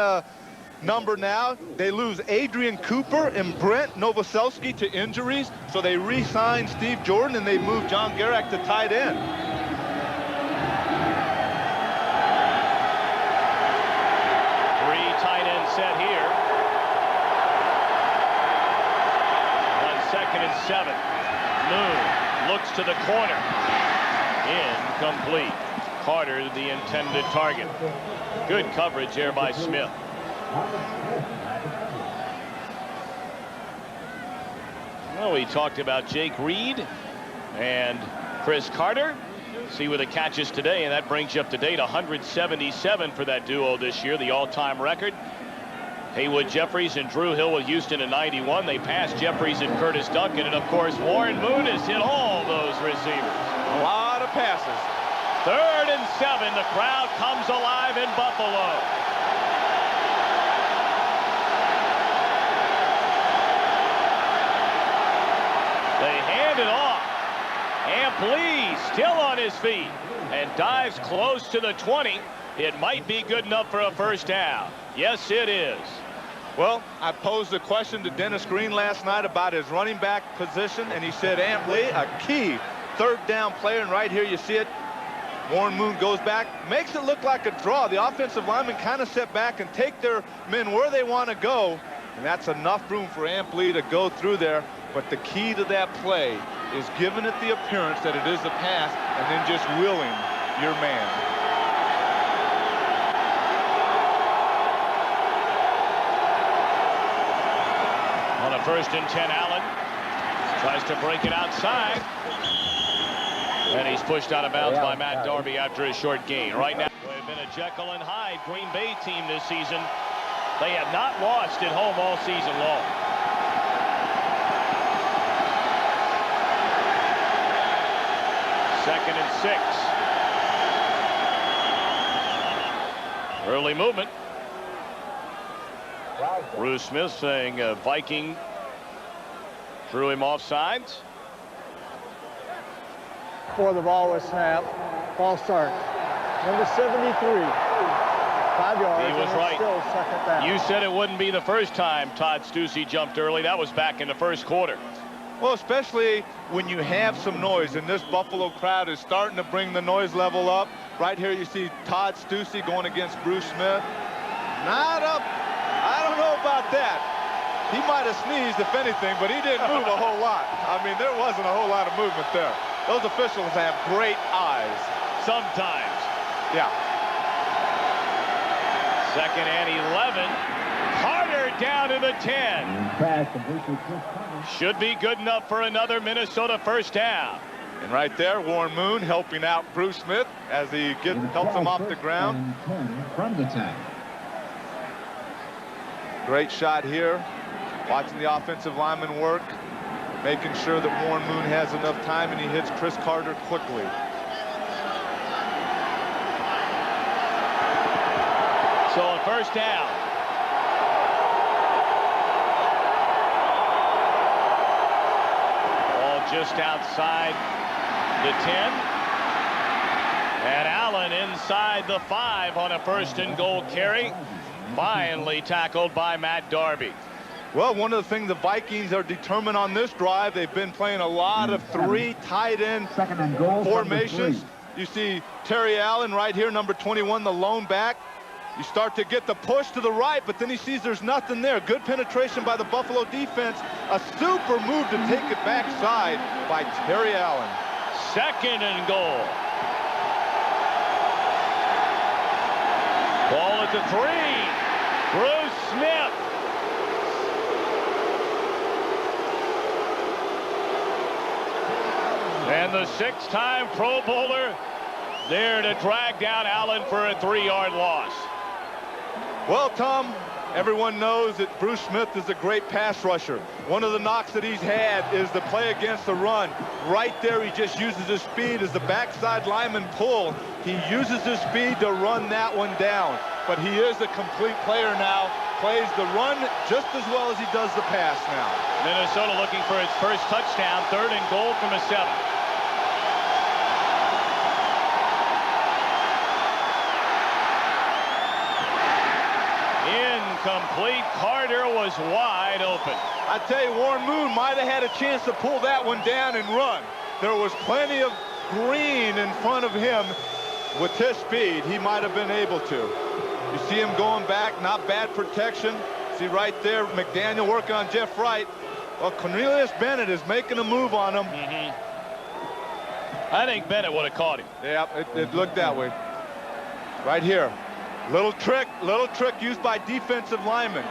number now. They lose Adrian Cooper and Brent Novoselsky to injuries, so they re-signed Steve Jordan and they moved John Garak to tight end. Three tight end set here. 1 second and 7. Moon looks to the corner. Incomplete. Carter, the intended target. Good coverage there by Smith. Well, we talked about Jake Reed and Chris Carter. See where the catch is today, and that brings you up to date. 177 for that duo this year, the all-time record. Haywood Jeffries and Drew Hill with Houston in 91. They passed Jeffries and Curtis Duncan, and of course Warren Moon has hit all those receivers. A lot of passes. 3rd and 7. The crowd comes alive in Buffalo. They hand it off. Ampli still on his feet and dives close to the 20. It might be good enough for a first down. Yes, it is. Well, I posed a question to Dennis Green last night about his running back position, and he said Ampli, a key 3rd down player, and right here you see it. Warren Moon goes back, makes it look like a draw. The offensive linemen kind of sit back and take their men where they want to go, and that's enough room for Ampli to go through there. But the key to that play is giving it the appearance that it is a pass and then just willing your man. On a 1st and 10, Allen tries to break it outside. And he's pushed out of bounds by Matt Darby after a short gain. Right now, they've been a Jekyll and Hyde Green Bay team this season. They have not lost at home all season long. Second and 6. Early movement. Bruce Smith saying a Viking threw him off sides. Before the ball was snapped, false start. Number 73, 5 yards. He was right. Still 2nd down. You said it wouldn't be the first time Todd Stussy jumped early. That was back in the 1st quarter. Well, especially when you have some noise, and this Buffalo crowd is starting to bring the noise level up. Right here you see Todd Stussy going against Bruce Smith. Not up. I don't know about that. He might have sneezed, if anything, but he didn't move a whole lot. I mean, there wasn't a whole lot of movement there. Those officials have great eyes. Sometimes. Yeah. 2nd and 11. Carter down to the 10. Should be good enough for another Minnesota first down. And right there, Warren Moon helping out Bruce Smith as he helps him off the ground. From the 10. Great shot here. Watching the offensive lineman work, making sure that Warren Moon has enough time, and he hits Chris Carter quickly. So a first down. Ball just outside the 10. And Allen inside the 5 on a 1st and goal carry. Finally tackled by Matt Darby. Well, one of the things the Vikings are determined on this drive, they've been playing a lot of 3 tight end formations. You see Terry Allen right here, number 21, the lone back. You start to get the push to the right, but then he sees there's nothing there. Good penetration by the Buffalo defense. A super move to take it backside by Terry Allen. 2nd and goal. Ball at the 3. Bruce Smith. And the 6-time Pro Bowler there to drag down Allen for a 3-yard loss. Well, Tom, everyone knows that Bruce Smith is a great pass rusher. One of the knocks that he's had is the play against the run. Right there, he just uses his speed as the backside lineman pull. He uses his speed to run that one down. But he is a complete player now. Plays the run just as well as he does the pass now. Minnesota looking for its first touchdown. 3rd and goal from a 7. Incomplete. Carter was wide open. I tell you, Warren Moon might have had a chance to pull that one down and run. There was plenty of green in front of him. With his speed, he might have been able to. You see him going back, not bad protection. See right there, McDaniel working on Jeff Wright. Well, Cornelius Bennett is making a move on him. I think Bennett would have caught him. Yeah, it looked that way. Right here. Little trick used by defensive linemen.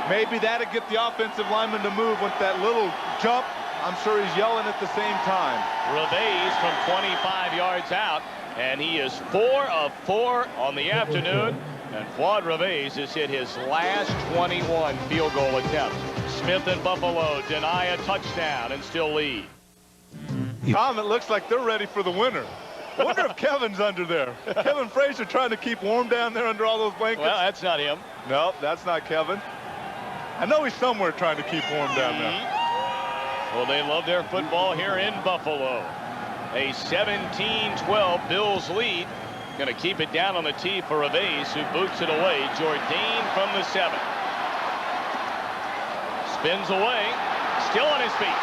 Maybe that'll get the offensive lineman to move with that little jump. I'm sure he's yelling at the same time. Reves from 25 yards out, and he is 4 of 4 on the afternoon. And Fuad Reves has hit his last 21 field goal attempts. Smith and Buffalo deny a touchdown and still lead. Tom, it looks like they're ready for the winner. I wonder if Kevin's under there. Kevin Frazier trying to keep warm down there under all those blankets. Well, that's not him. No, that's not Kevin. I know he's somewhere trying to keep warm down there. Well, they love their football here in Buffalo. A 17-12 Bills lead. Going to keep it down on the tee for Reves, who boots it away. Jourdain from the 7. Spins away. Still on his feet.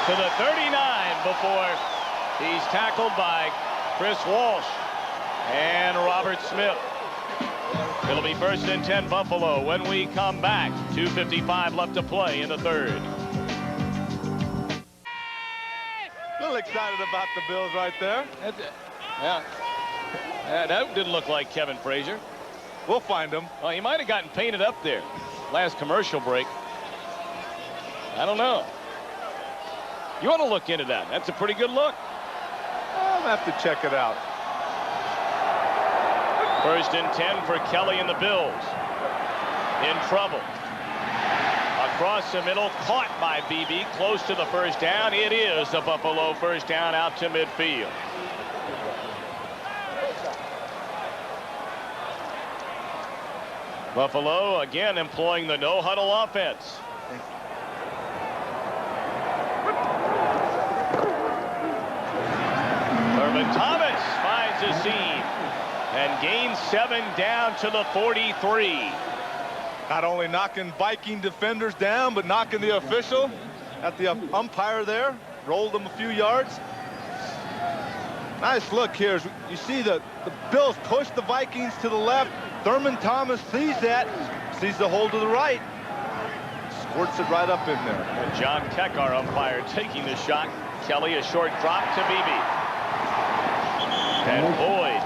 To the 39 before he's tackled by Chris Walsh and Robert Smith. It'll be 1st and 10 Buffalo when we come back. 2:55 left to play in the 3rd. A little excited about the Bills right there. Yeah. That didn't look like Kevin Frazier. We'll find him. Well, he might have gotten painted up there. Last commercial break. I don't know. You want to look into that. That's a pretty good look. I'll have to check it out. 1st and 10 for Kelly and the Bills. In trouble. Across the middle, caught by BB, close to the first down. It is a Buffalo first down out to midfield. Buffalo again employing the no-huddle offense. Thurman Thomas finds a seam and gains 7 down to the 43. Not only knocking Viking defenders down, but knocking the official at the umpire there. Rolled him a few yards. Nice look here. You see the Bills push the Vikings to the left. Thurman Thomas sees that. Sees the hole to the right. Squirts it right up in there. And John Keck, our umpire, taking the shot. Kelly, a short drop to BB. And Boyd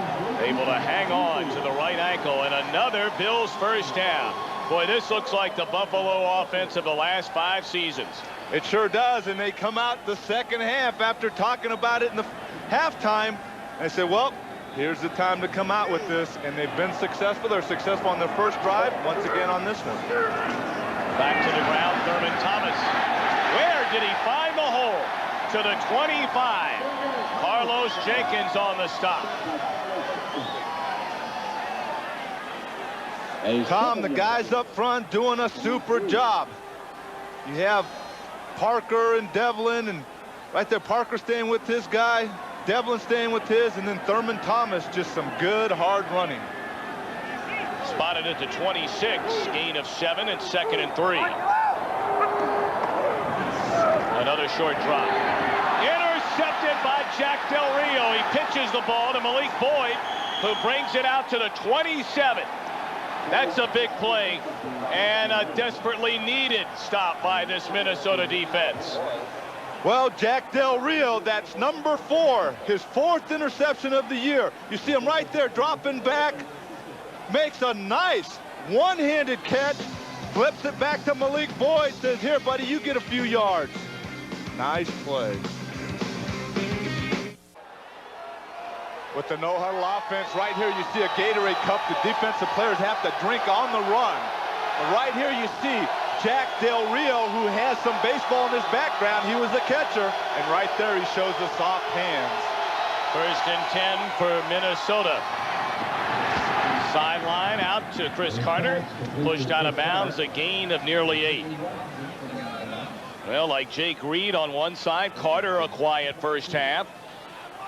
able to hang on to the right ankle, and another Bills first down. Boy, this looks like the Buffalo offense of the last 5 seasons. It sure does, and they come out the second half after talking about it in the halftime. They say, well, here's the time to come out with this, and they've been successful. They're successful on their first drive, once again on this one. Back to the ground, Thurman Thomas. Where did he find the hole? To the 25. Carlos Jenkins on the stop. Tom, the guys up front doing a super job. You have Parker and Devlin, and right there Parker staying with his guy, Devlin staying with his, and then Thurman Thomas, just some good hard running. Spotted at the 26, gain of 7, and 2nd and 3. Another short drop. Intercepted by Jack Del Rio. He pitches the ball to Malik Boyd, who brings it out to the 27. That's a big play and a desperately needed stop by this Minnesota defense. Well, Jack Del Rio, that's number 4, his 4th interception of the year. You see him right there dropping back, makes a nice one-handed catch, flips it back to Malik Boyd, says, here, buddy, you get a few yards. Nice play. With the no-huddle offense, right here you see a Gatorade cup the defensive players have to drink on the run. But right here you see Jack Del Rio, who has some baseball in his background. He was the catcher, and right there he shows the soft hands. 1st and 10 for Minnesota. Sideline out to Chris Carter. Pushed out of bounds, a gain of nearly 8. Well, like Jake Reed on one side, Carter a quiet first half.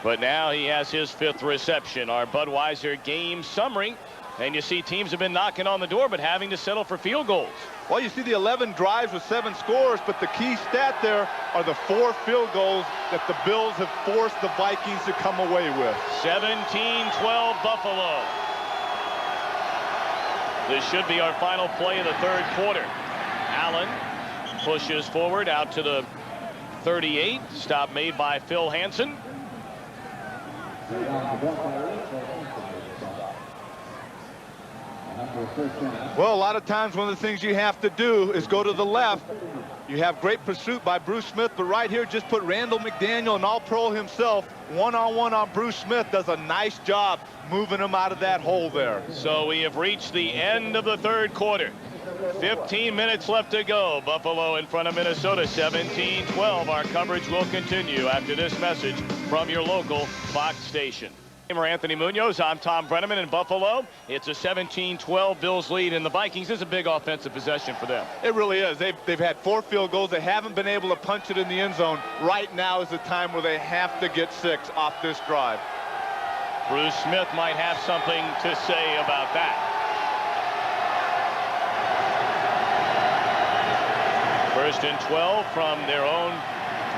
But now he has his 5th reception. Our Budweiser game summary. And you see teams have been knocking on the door, but having to settle for field goals. Well, you see the 11 drives with 7 scores, but the key stat there are the 4 field goals that the Bills have forced the Vikings to come away with. 17-12 Buffalo. This should be our final play of the 3rd quarter. Allen pushes forward out to the 38. Stop made by Phil Hansen. Well, a lot of times one of the things you have to do is go to the left. You have great pursuit by Bruce Smith, but right here just put Randall McDaniel, an all-pro himself, one-on-one on Bruce Smith, does a nice job moving him out of that hole there. So we have reached the end of the 3rd quarter. 15 minutes left to go. Buffalo in front of Minnesota, 17-12. Our coverage will continue after this message from your local Fox station. For Anthony Munoz, I'm Tom Brenneman in Buffalo. It's a 17-12 Bills lead, and the Vikings is a big offensive possession for them. It really is. They've had 4 field goals. They haven't been able to punch it in the end zone. Right now is the time where they have to get 6 off this drive. Bruce Smith might have something to say about that. 1st and 12 from their own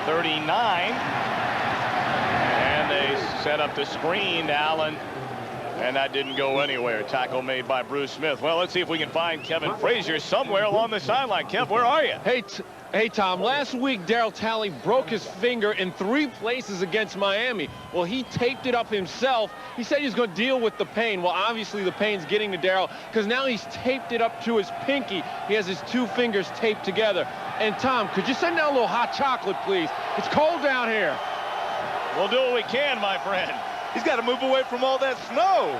39. And they set up the screen to Allen, and that didn't go anywhere. Tackle made by Bruce Smith. Well, let's see if we can find Kevin Frazier somewhere along the sideline. Kev, where are you? Hey, Tom, last week Darryl Talley broke his finger in 3 places against Miami. Well, he taped it up himself. He said he's going to deal with the pain. Well, obviously the pain's getting to Darryl because now he's taped it up to his pinky. He has his 2 fingers taped together. And, Tom, could you send down a little hot chocolate, please? It's cold down here. We'll do what we can, my friend. He's got to move away from all that snow.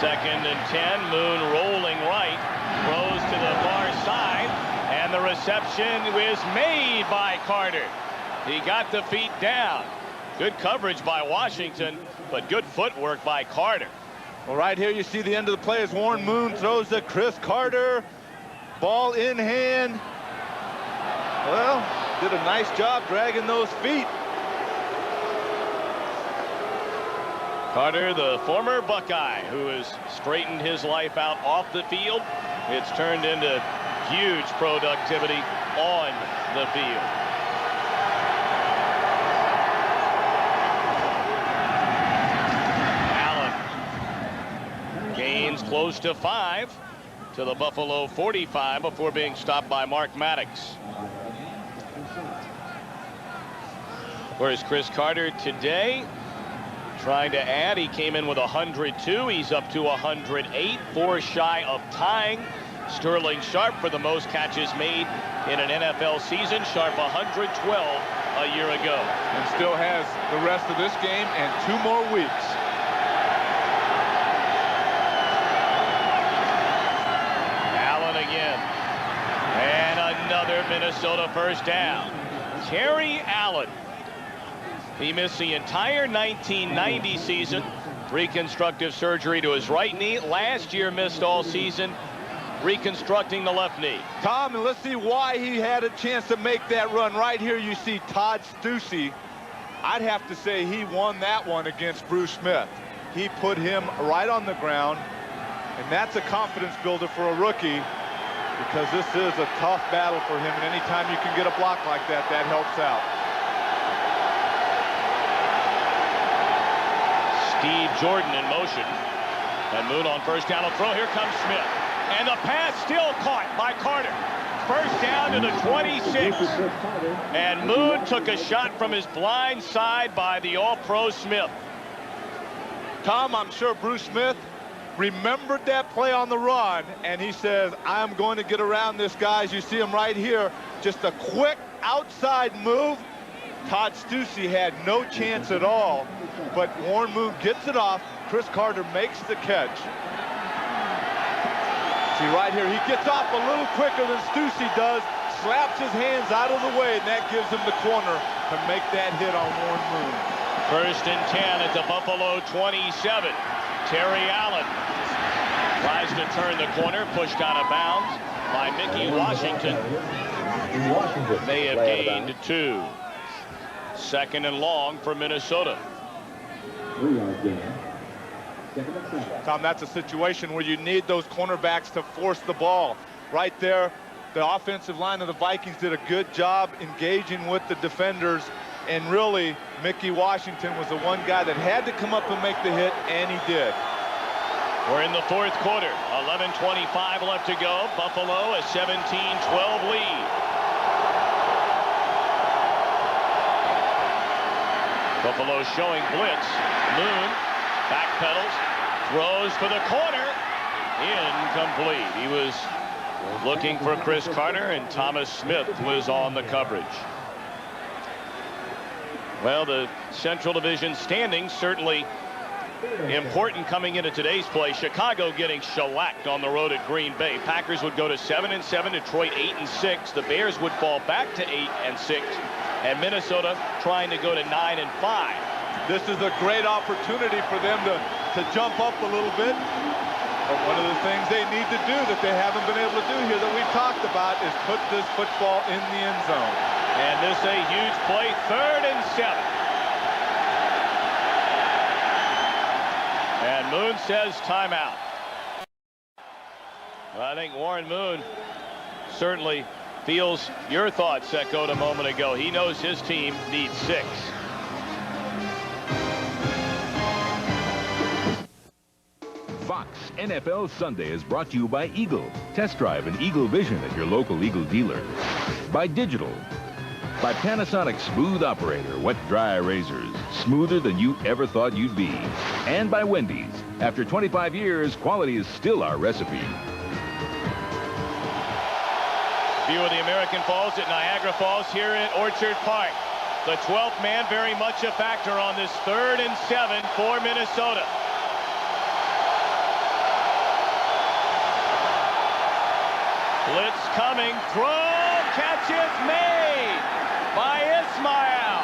2nd and 10. Moon rolling right. Throws to the far side. And the reception is made by Carter. He got the feet down. Good coverage by Washington, but good footwork by Carter. Well, right here you see the end of the play as Warren Moon throws to Chris Carter. Ball in hand. Well, did a nice job dragging those feet. Carter, the former Buckeye, who has straightened his life out off the field. It's turned into huge productivity on the field. Allen gains close to 5 to the Buffalo 45 before being stopped by Mark Maddox. Where's Chris Carter today? Trying to add. He came in with 102. He's up to 108. 4 shy of tying Sterling Sharp for the most catches made in an NFL season. Sharp 112 a year ago. And still has the rest of this game and 2 more weeks. Allen again. And another Minnesota first down. Terry Allen. He missed the entire 1990 season. Reconstructive surgery to his right knee. Last year missed all season, reconstructing the left knee. Tom, and let's see why he had a chance to make that run. Right here you see Todd Stussy. I'd have to say he won that one against Bruce Smith. He put him right on the ground, and that's a confidence builder for a rookie because this is a tough battle for him, and anytime you can get a block like that, that helps out. Steve Jordan in motion. And Moon on first down. Throw. Here comes Smith. And the pass still caught by Carter. First down to the 26. And Moon took a shot from his blind side by the all-pro Smith. Tom, I'm sure Bruce Smith remembered that play on the run, and he says, I'm going to get around this guy. As you see him right here, just a quick outside move. Todd Stussy had no chance at all, but Warren Moon gets it off. Chris Carter makes the catch. See right here, he gets off a little quicker than Stussy does, slaps his hands out of the way, and that gives him the corner to make that hit on Warren Moon. 1st and 10 at the Buffalo 27. Terry Allen tries to turn the corner, pushed out of bounds by Mickey Washington. They have gained 2. 2nd and long for Minnesota. Tom, that's a situation where you need those cornerbacks to force the ball. Right there, the offensive line of the Vikings did a good job engaging with the defenders, and really, Mickey Washington was the one guy that had to come up and make the hit, and he did. We're in the 4th quarter. 11:25 left to go. Buffalo a 17-12 lead. Buffalo showing blitz. Moon backpedals, throws for the corner. Incomplete. He was looking for Chris Carter, and Thomas Smith was on the coverage. Well, the Central Division standings certainly important coming into today's play. Chicago getting shellacked on the road at Green Bay. Packers would go to 7-7. Detroit 8-6. The Bears would fall back to 8-6. And Minnesota trying to go to 9-5. This is a great opportunity for them to jump up a little bit. But one of the things they need to do that they haven't been able to do here that we've talked about is put this football in the end zone. And this a huge play. 3rd and 7. And Moon says timeout. Well, I think Warren Moon certainly feels your thoughts echoed a moment ago. He knows his team needs 6. Fox NFL Sunday is brought to you by Eagle. Test drive an Eagle Vision at your local Eagle dealer. By Digital. By Panasonic Smooth Operator Wet Dry Erasers. Smoother than you ever thought you'd be. And by Wendy's. After 25 years, quality is still our recipe. View of the American Falls at Niagara Falls here at Orchard Park. The 12th man very much a factor on this 3rd and 7 for Minnesota. Blitz coming, throw, catch is made by Ismail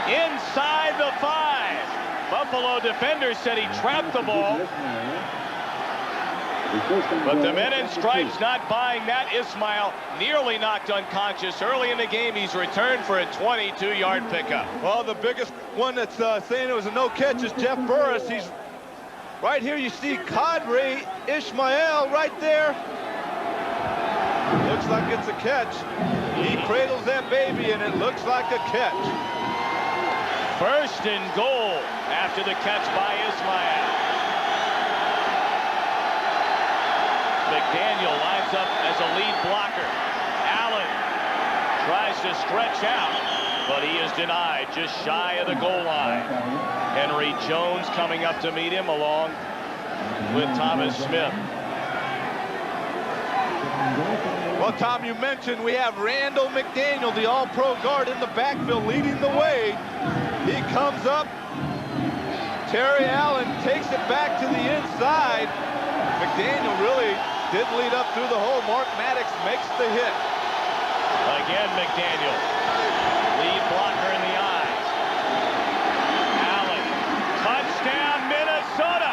inside the 5. Buffalo defender said he trapped the ball. But the men in stripes not buying that. Ismail nearly knocked unconscious early in the game. He's returned for a 22-yard pickup. Well, the biggest one that's saying it was a no catch is Jeff Burris. He's right here. You see Kadri Ismail right there. Looks like it's a catch. He cradles that baby, and it looks like a catch. 1st and goal after the catch by Ismail. McDaniel lines up as a lead blocker. Allen tries to stretch out, but he is denied just shy of the goal line. Henry Jones coming up to meet him along with Thomas Smith. Well, Tom, you mentioned we have Randall McDaniel, the all-pro guard in the backfield, leading the way. He comes up. Terry Allen takes it back to the inside. McDaniel really didn't lead up through the hole. Mark Maddox makes the hit. Again, McDaniel. Lead blocker in the eyes. Allen. Touchdown, Minnesota.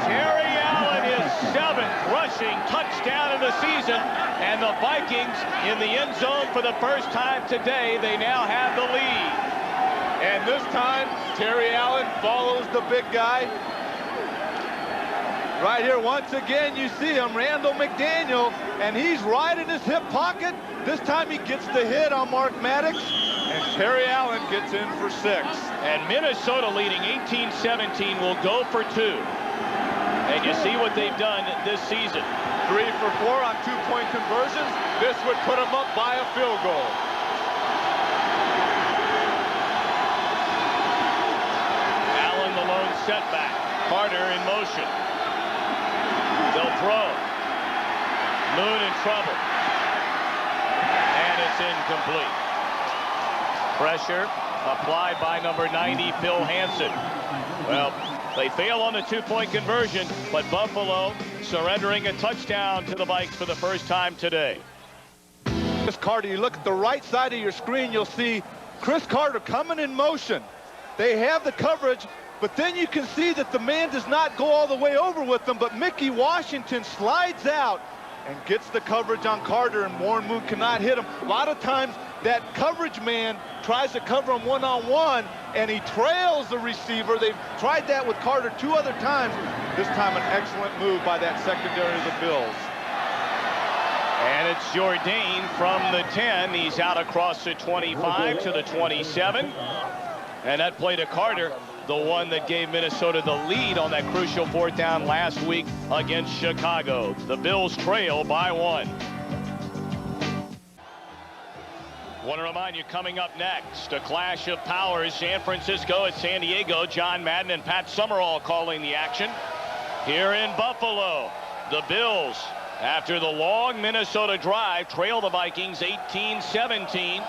Terry Allen is 7th rushing touchdown of the season. And the Vikings in the end zone for the first time today. They now have the lead. And this time, Terry Allen follows the big guy. Right here, once again, you see him, Randall McDaniel, and he's right in his hip pocket. This time he gets the hit on Mark Maddox, and Terry Allen gets in for 6. And Minnesota leading 18-17 will go for 2. And you see what they've done this season. 3 for 4 on 2-point conversions. This would put them up by a field goal. Allen the lone setback. Carter Carter in motion. They'll throw. Moon in trouble. And it's incomplete. Pressure applied by number 90, Phil Hansen. Well, they fail on the two-point conversion, but Buffalo surrendering a touchdown to the Vikes for the first time today. Chris Carter, you look at the right side of your screen, you'll see Chris Carter coming in motion. They have the coverage, but then you can see that the man does not go all the way over with them, but Mickey Washington slides out and gets the coverage on Carter, and Warren Moon cannot hit him. A lot of times that coverage man tries to cover him one-on-one, and he trails the receiver. They've tried that with Carter 2 other times. This time an excellent move by that secondary of the Bills. And it's Jourdain from the 10. He's out across the 25 to the 27. And that play to Carter, the one that gave Minnesota the lead on that crucial 4th down last week against Chicago. The Bills trail by 1. Want to remind you, coming up next, a clash of powers. San Francisco at San Diego. John Madden and Pat Summerall calling the action. Here in Buffalo, the Bills, after the long Minnesota drive, trail the Vikings 18-17.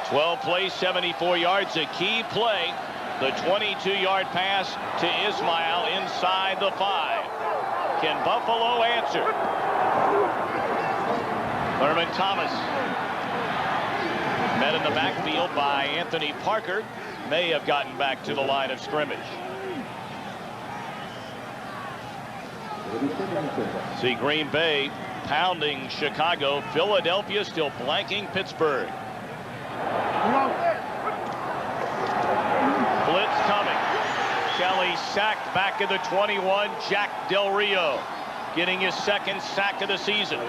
12 plays, 74 yards. A key play, the 22-yard pass to Ismail inside the 5. Can Buffalo answer? Thurman Thomas met in the backfield by Anthony Parker. May have gotten back to the line of scrimmage. See Green Bay pounding Chicago. Philadelphia still blanking Pittsburgh. Blitz coming. Kelly sacked back at the 21. Jack Del Rio getting his 2nd sack of the season.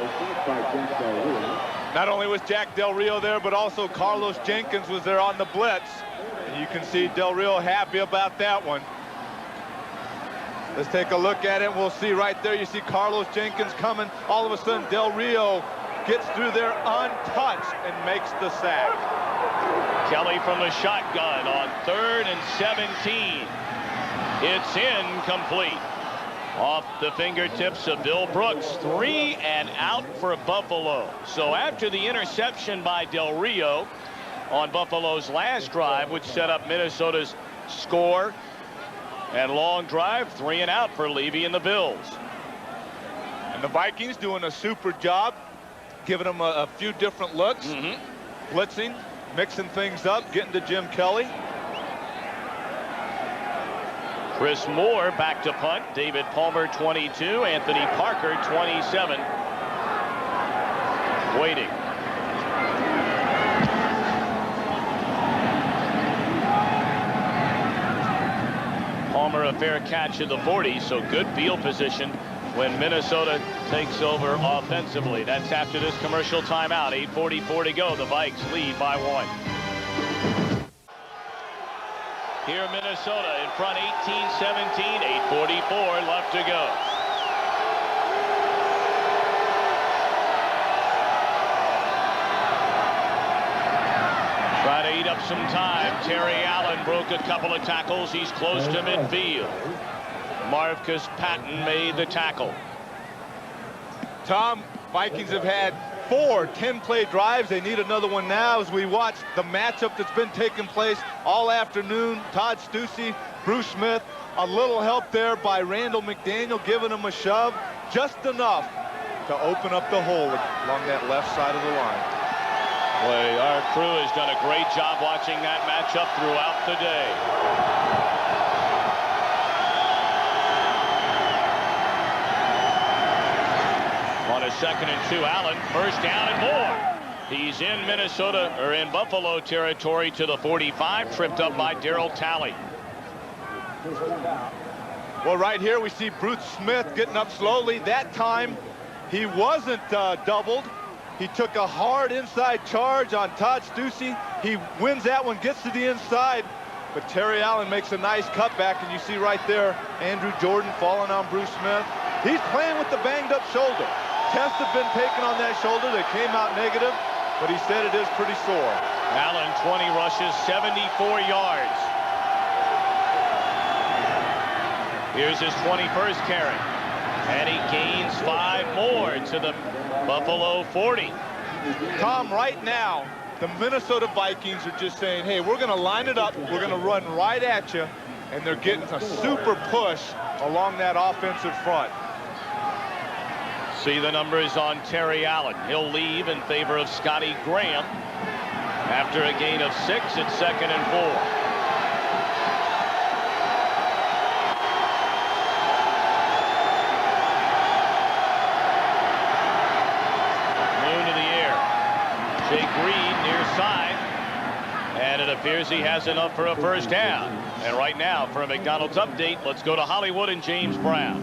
Not only was Jack Del Rio there, but also Carlos Jenkins was there on the blitz. And you can see Del Rio happy about that one. Let's take a look at it. We'll see right there. You see Carlos Jenkins coming. All of a sudden, Del Rio gets through there untouched and makes the sack. Kelly from the shotgun on 3rd and 17. It's incomplete. Off the fingertips of Bill Brooks. 3 and out for Buffalo. So after the interception by Del Rio on Buffalo's last drive, which set up Minnesota's score and long drive, 3 and out for Levy and the Bills. And the Vikings doing a super job, giving them a few different looks, blitzing, mixing things up, getting to Jim Kelly. Chris Moore back to punt. David Palmer 22. Anthony Parker 27. Waiting. Palmer a fair catch at the 40, so good field position when Minnesota takes over offensively. That's after this commercial timeout. 8:44 to go. The Vikes lead by 1. Here Minnesota in front 18-17, 8:44 left to go. Try to eat up some time. Terry Allen broke a couple of tackles. He's close to midfield. Marcus Patton made the tackle. Tom, Vikings have had 4 10-play drives. They need another one now as we watch the matchup that's been taking place all afternoon. Todd Stussy, Bruce Smith, a little help there by Randall McDaniel giving him a shove, just enough to open up the hole along that left side of the line. Boy, our crew has done a great job watching that matchup throughout the day. On a 2nd and 2, Allen, first down and more. He's in Minnesota, or in Buffalo territory to the 45, tripped up by Darryl Talley. Well, right here we see Bruce Smith getting up slowly. That time he wasn't doubled. He took a hard inside charge on Todd Stussy. He wins that one, gets to the inside, but Terry Allen makes a nice cutback, and you see right there Andrew Jordan falling on Bruce Smith. He's playing with the banged up shoulder. Tests have been taken on that shoulder. They came out negative, but he said it is pretty sore. Allen, 20 rushes, 74 yards. Here's his 21st carry. And he gains 5 more to the Buffalo 40. Tom, right now, the Minnesota Vikings are just saying, hey, we're going to line it up. We're going to run right at you. And they're getting a super push along that offensive front. See the numbers on Terry Allen. He'll leave in favor of Scotty Graham after a gain of 6 at 2nd and 4. Moon to the air. Jake Reed near side. And it appears he has enough for a first down. And right now, for a McDonald's update, let's go to Hollywood and James Brown.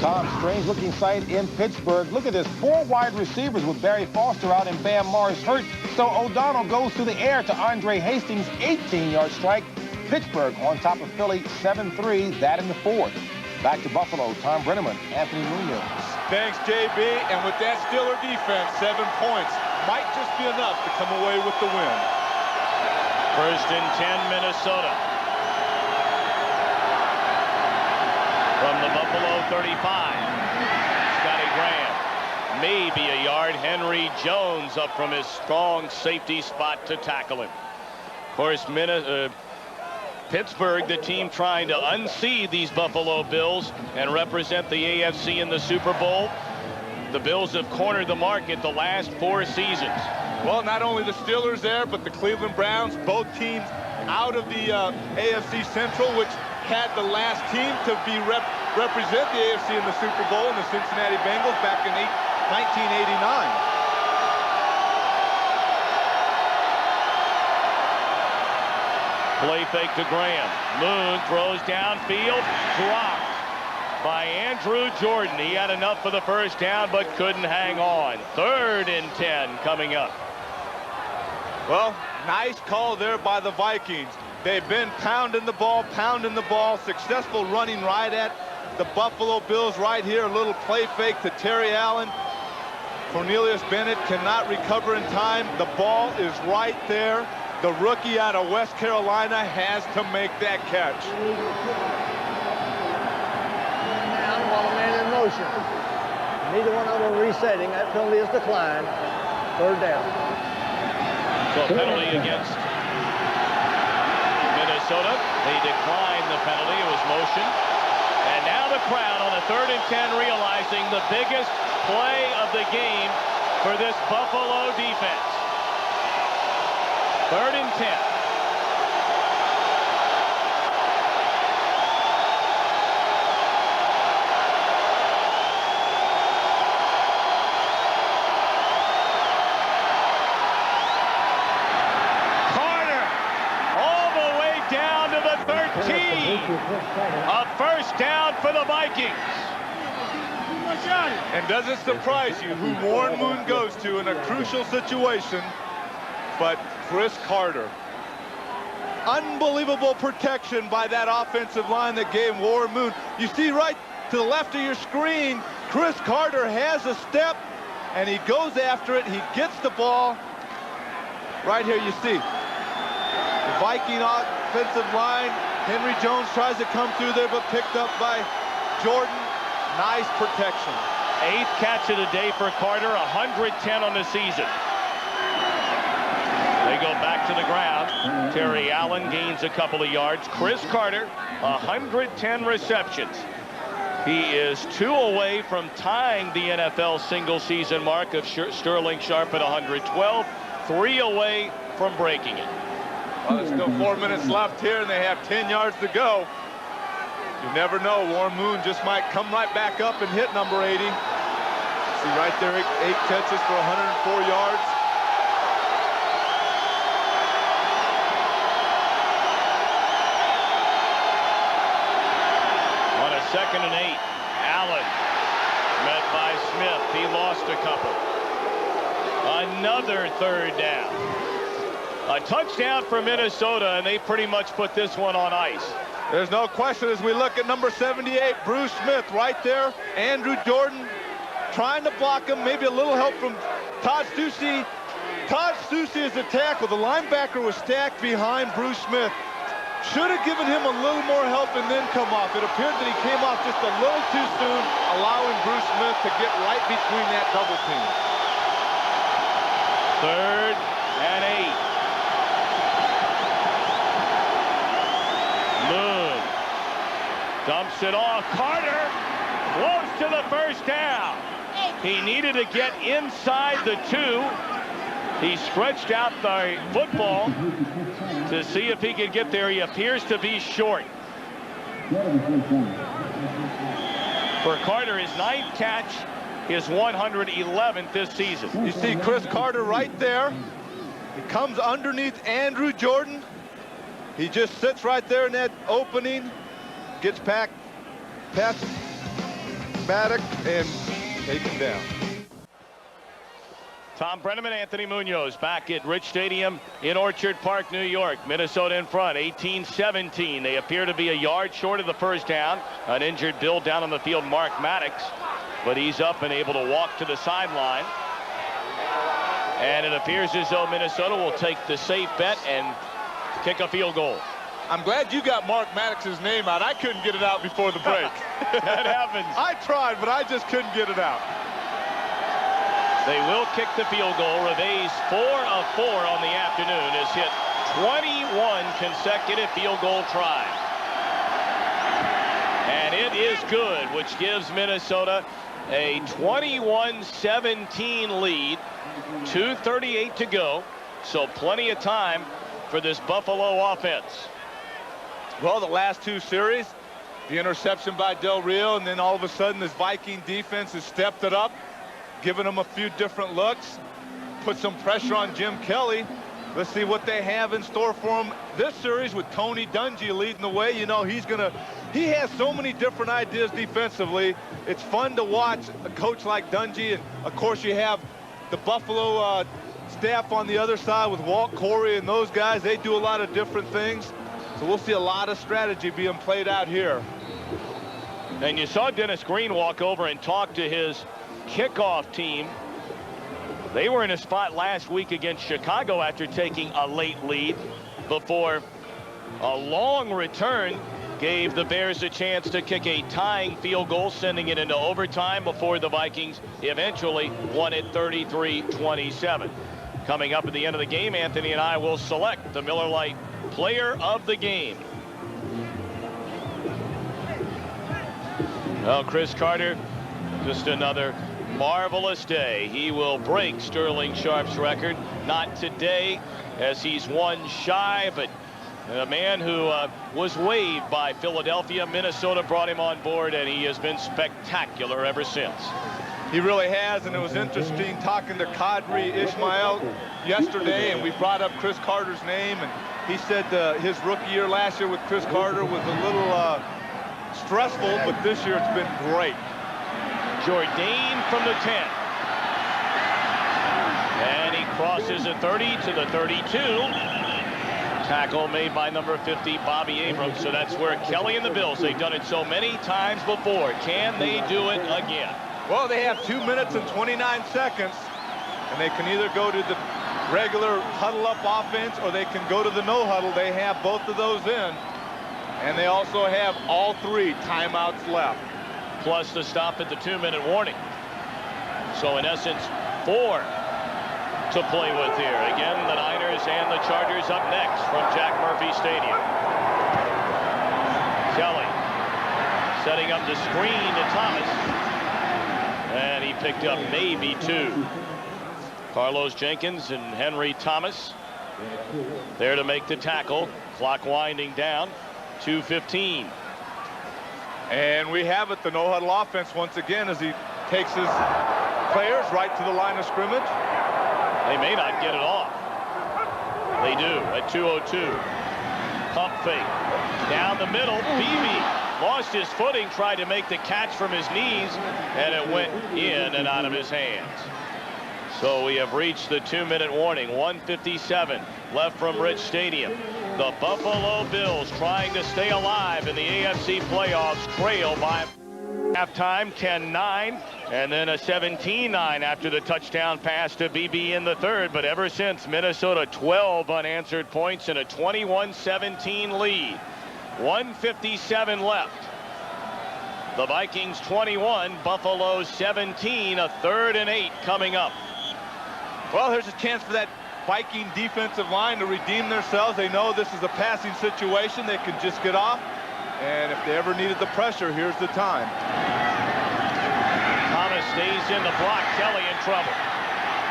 Tom, strange looking sight in Pittsburgh. Look at this, 4 wide receivers with Barry Foster out and Bam Morris hurt. So O'Donnell goes through the air to Andre Hastings' 18-yard strike. Pittsburgh on top of Philly, 7-3, that in the 4th. Back to Buffalo, Tom Brenneman, Anthony Munoz. Thanks, JB. And with that Steeler defense, 7 points might just be enough to come away with the win. First and 10, Minnesota. From the Buffalo 35, Scotty Graham, maybe a yard. Henry Jones up from his strong safety spot to tackle him. Of course, Pittsburgh, the team trying to unseed these Buffalo Bills and represent the AFC in the Super Bowl. The Bills have cornered the market the last 4 seasons. Well, not only the Steelers there, but the Cleveland Browns, both teams out of the AFC Central, which had the last team to be represent the AFC in the Super Bowl, in the Cincinnati Bengals back in 1989. Play fake to Graham. Moon throws downfield, dropped by Andrew Jordan. He had enough for the first down, but couldn't hang on. 3rd and 10 coming up. Well, nice call there by the Vikings. They've been pounding the ball, successful running right at the Buffalo Bills right here. A little play fake to Terry Allen. Cornelius Bennett cannot recover in time. The ball is right there. The rookie out of West Carolina has to make that catch. Down while a man in motion. Neither one of them resetting. That penalty is declined. 3rd down. So a penalty against Minnesota. They declined the penalty. It was motion. And now the crowd on the 3rd and 10 realizing the biggest play of the game for this Buffalo defense. 3rd and 10. A first down for the Vikings. And doesn't surprise you who Warren Moon goes to in a crucial situation, but Chris Carter. Unbelievable protection by that offensive line that gave Warren Moon. You see right to the left of your screen, Chris Carter has a step, and he goes after it. He gets the ball. Right here you see the Viking offensive line. Henry Jones tries to come through there, but picked up by Jordan. Nice protection. 8th catch of the day for Carter, 110 on the season. They go back to the ground. Terry Allen gains a couple of yards. Chris Carter, 110 receptions. He is 2 away from tying the NFL single-season mark of Sterling Sharp at 112. 3 away from breaking it. Well, there's still 4 minutes left here, and they have 10 yards to go. You never know. Warren Moon just might come right back up and hit number 80. See right there, 8 catches for 104 yards. On a 2nd and 8, Allen met by Smith. He lost a couple. Another 3rd down. A touchdown for Minnesota, and they pretty much put this one on ice. There's no question as we look at number 78, Bruce Smith right there. Andrew Jordan trying to block him. Maybe a little help from Todd Stussy. Todd Stussy is the tackle. The linebacker was stacked behind Bruce Smith. Should have given him a little more help and then come off. It appeared that he came off just a little too soon, allowing Bruce Smith to get right between that double team. 3rd and 8. Moon dumps it off. Carter close to the first down. He needed to get inside the 2. He stretched out the football to see if he could get there. He appears to be short. For Carter, his 9th catch, his 111th this season. You see Chris Carter right there. He comes underneath Andrew Jordan. He just sits right there in that opening, gets past Maddox and takes him down. Tom Brenneman, Anthony Munoz back at Rich Stadium in Orchard Park, New York. Minnesota in front, 18-17. They appear to be a yard short of the first down. An injured Bill down on the field, Mark Maddox, but he's up and able to walk to the sideline. And it appears as though Minnesota will take the safe bet and kick a field goal. I'm glad you got Mark Maddox's name out. I couldn't get it out before the break. That happens. I tried, but I just couldn't get it out. They will kick the field goal. Reve's 4 of 4 on the afternoon has hit 21 consecutive field goal tries. And it is good, which gives Minnesota a 21-17 lead. 2:38 to go, so plenty of time for this Buffalo offense. Well, the last 2 series, the interception by Del Rio, and then all of a sudden this Viking defense has stepped it up, giving them a few different looks, put some pressure on Jim Kelly. Let's see what they have in store for him this series with Tony Dungy leading the way. You know, he has so many different ideas defensively. It's fun to watch a coach like Dungy, and of course you have the Buffalo staff on the other side with Walt Corey and those guys. They do a lot of different things. So we'll see a lot of strategy being played out here. And you saw Dennis Green walk over and talk to his kickoff team. They were in a spot last week against Chicago after taking a late lead before a long return gave the Bears a chance to kick a tying field goal, sending it into overtime before the Vikings eventually won it 33-27. Coming up at the end of the game, Anthony and I will select the Miller Lite Player of the Game. Well, Chris Carter, just another marvelous day. He will break Sterling Sharp's record. Not today, as he's one shy, but a man who was waived by Philadelphia. Minnesota brought him on board, and he has been spectacular ever since. He really has, and it was interesting talking to Kadri Ismail yesterday, and we brought up Chris Carter's name, and he said his rookie year last year with Chris Carter was a little stressful, but this year it's been great. Jourdain from the 10. And he crosses the 30 to the 32. Tackle made by number 50, Bobby Abrams. So that's where Kelly and the Bills, they've done it so many times before. Can they do it again? Well, they have 2 minutes and 29 seconds, and they can either go to the regular huddle-up offense or they can go to the no-huddle. They have both of those in, and they also have all 3 timeouts left. Plus the stop at the 2-minute warning. So in essence, 4 to play with here. Again, the Niners and the Chargers up next from Jack Murphy Stadium. Kelly setting up the screen to Thomas. And he picked up maybe 2. Carlos Jenkins and Henry Thomas there to make the tackle. Clock winding down. 2:15. And we have it, the no-huddle offense once again as he takes his players right to the line of scrimmage. They may not get it off. They do at 2:02. Pump fake. Down the middle. Beebe lost his footing, tried to make the catch from his knees, and it went in and out of his hands. So we have reached the 2-minute warning. 1:57 left from Rich Stadium. The Buffalo Bills, trying to stay alive in the AFC playoffs, trail by Halftime 10-9, and then a 17-9 after the touchdown pass to BB in the third. But ever since, Minnesota 12 unanswered points and a 21-17 lead. 1:57 left. The Vikings 21, Buffalo 17, a 3rd and 8 coming up. Well, there's a chance for that Viking defensive line to redeem themselves. They know this is a passing situation. They can just get off. And if they ever needed the pressure, here's the time. Thomas stays in the block. Kelly in trouble.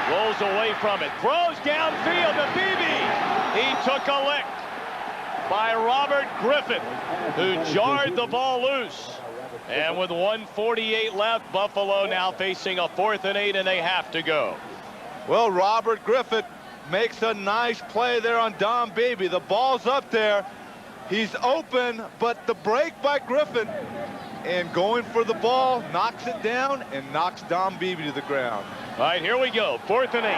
Rolls away from it. Throws downfield to BB. He took a lick by Robert Griffin, who jarred the ball loose. And with 1:48 left, Buffalo now facing a 4th and 8, and they have to go. Well, Robert Griffin makes a nice play there on Don Beebe. The ball's up there. He's open, but the break by Griffin and going for the ball knocks it down and knocks Don Beebe to the ground. All right, here we go. 4th and 8.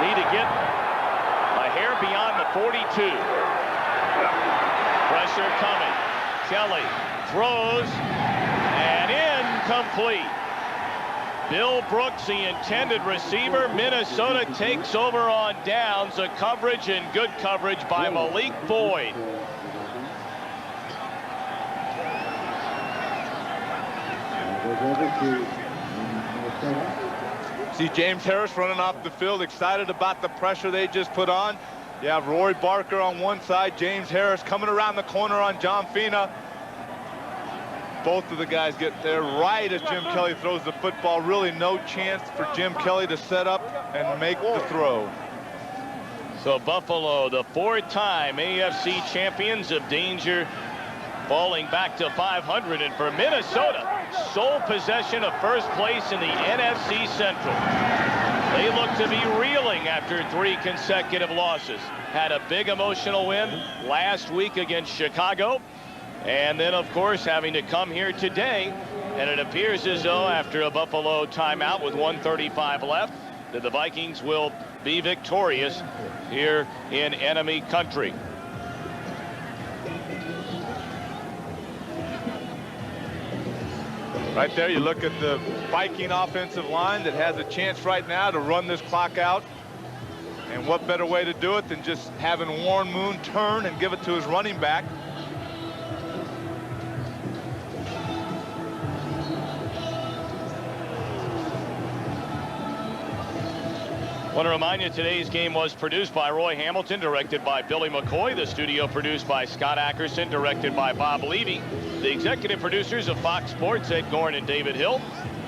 Need to get a hair beyond the 42. Pressure coming. Kelly throws and incomplete. Bill Brooks, the intended receiver. Minnesota takes over on downs. A coverage and good coverage by Malik Boyd. See James Harris running off the field, excited about the pressure they just put on. You have Roy Barker on one side, James Harris coming around the corner on John Fina. Both of the guys get there right as Jim Kelly throws the football. Really no chance for Jim Kelly to set up and make the throw. So Buffalo, the 4-time AFC champions, of danger falling back to 500. And for Minnesota, sole possession of first place in the NFC Central. They look to be reeling after 3 consecutive losses. Had a big emotional win last week against Chicago. And then, of course, having to come here today. And it appears as though after a Buffalo timeout with 1:35 left, that the Vikings will be victorious here in enemy country. Right there, you look at the Viking offensive line that has a chance right now to run this clock out. And what better way to do it than just having Warren Moon turn and give it to his running back. I want to remind you, today's game was produced by Roy Hamilton, directed by Billy McCoy. The studio produced by Scott Ackerson, directed by Bob Levy. The executive producers of Fox Sports, Ed Gorn and David Hill.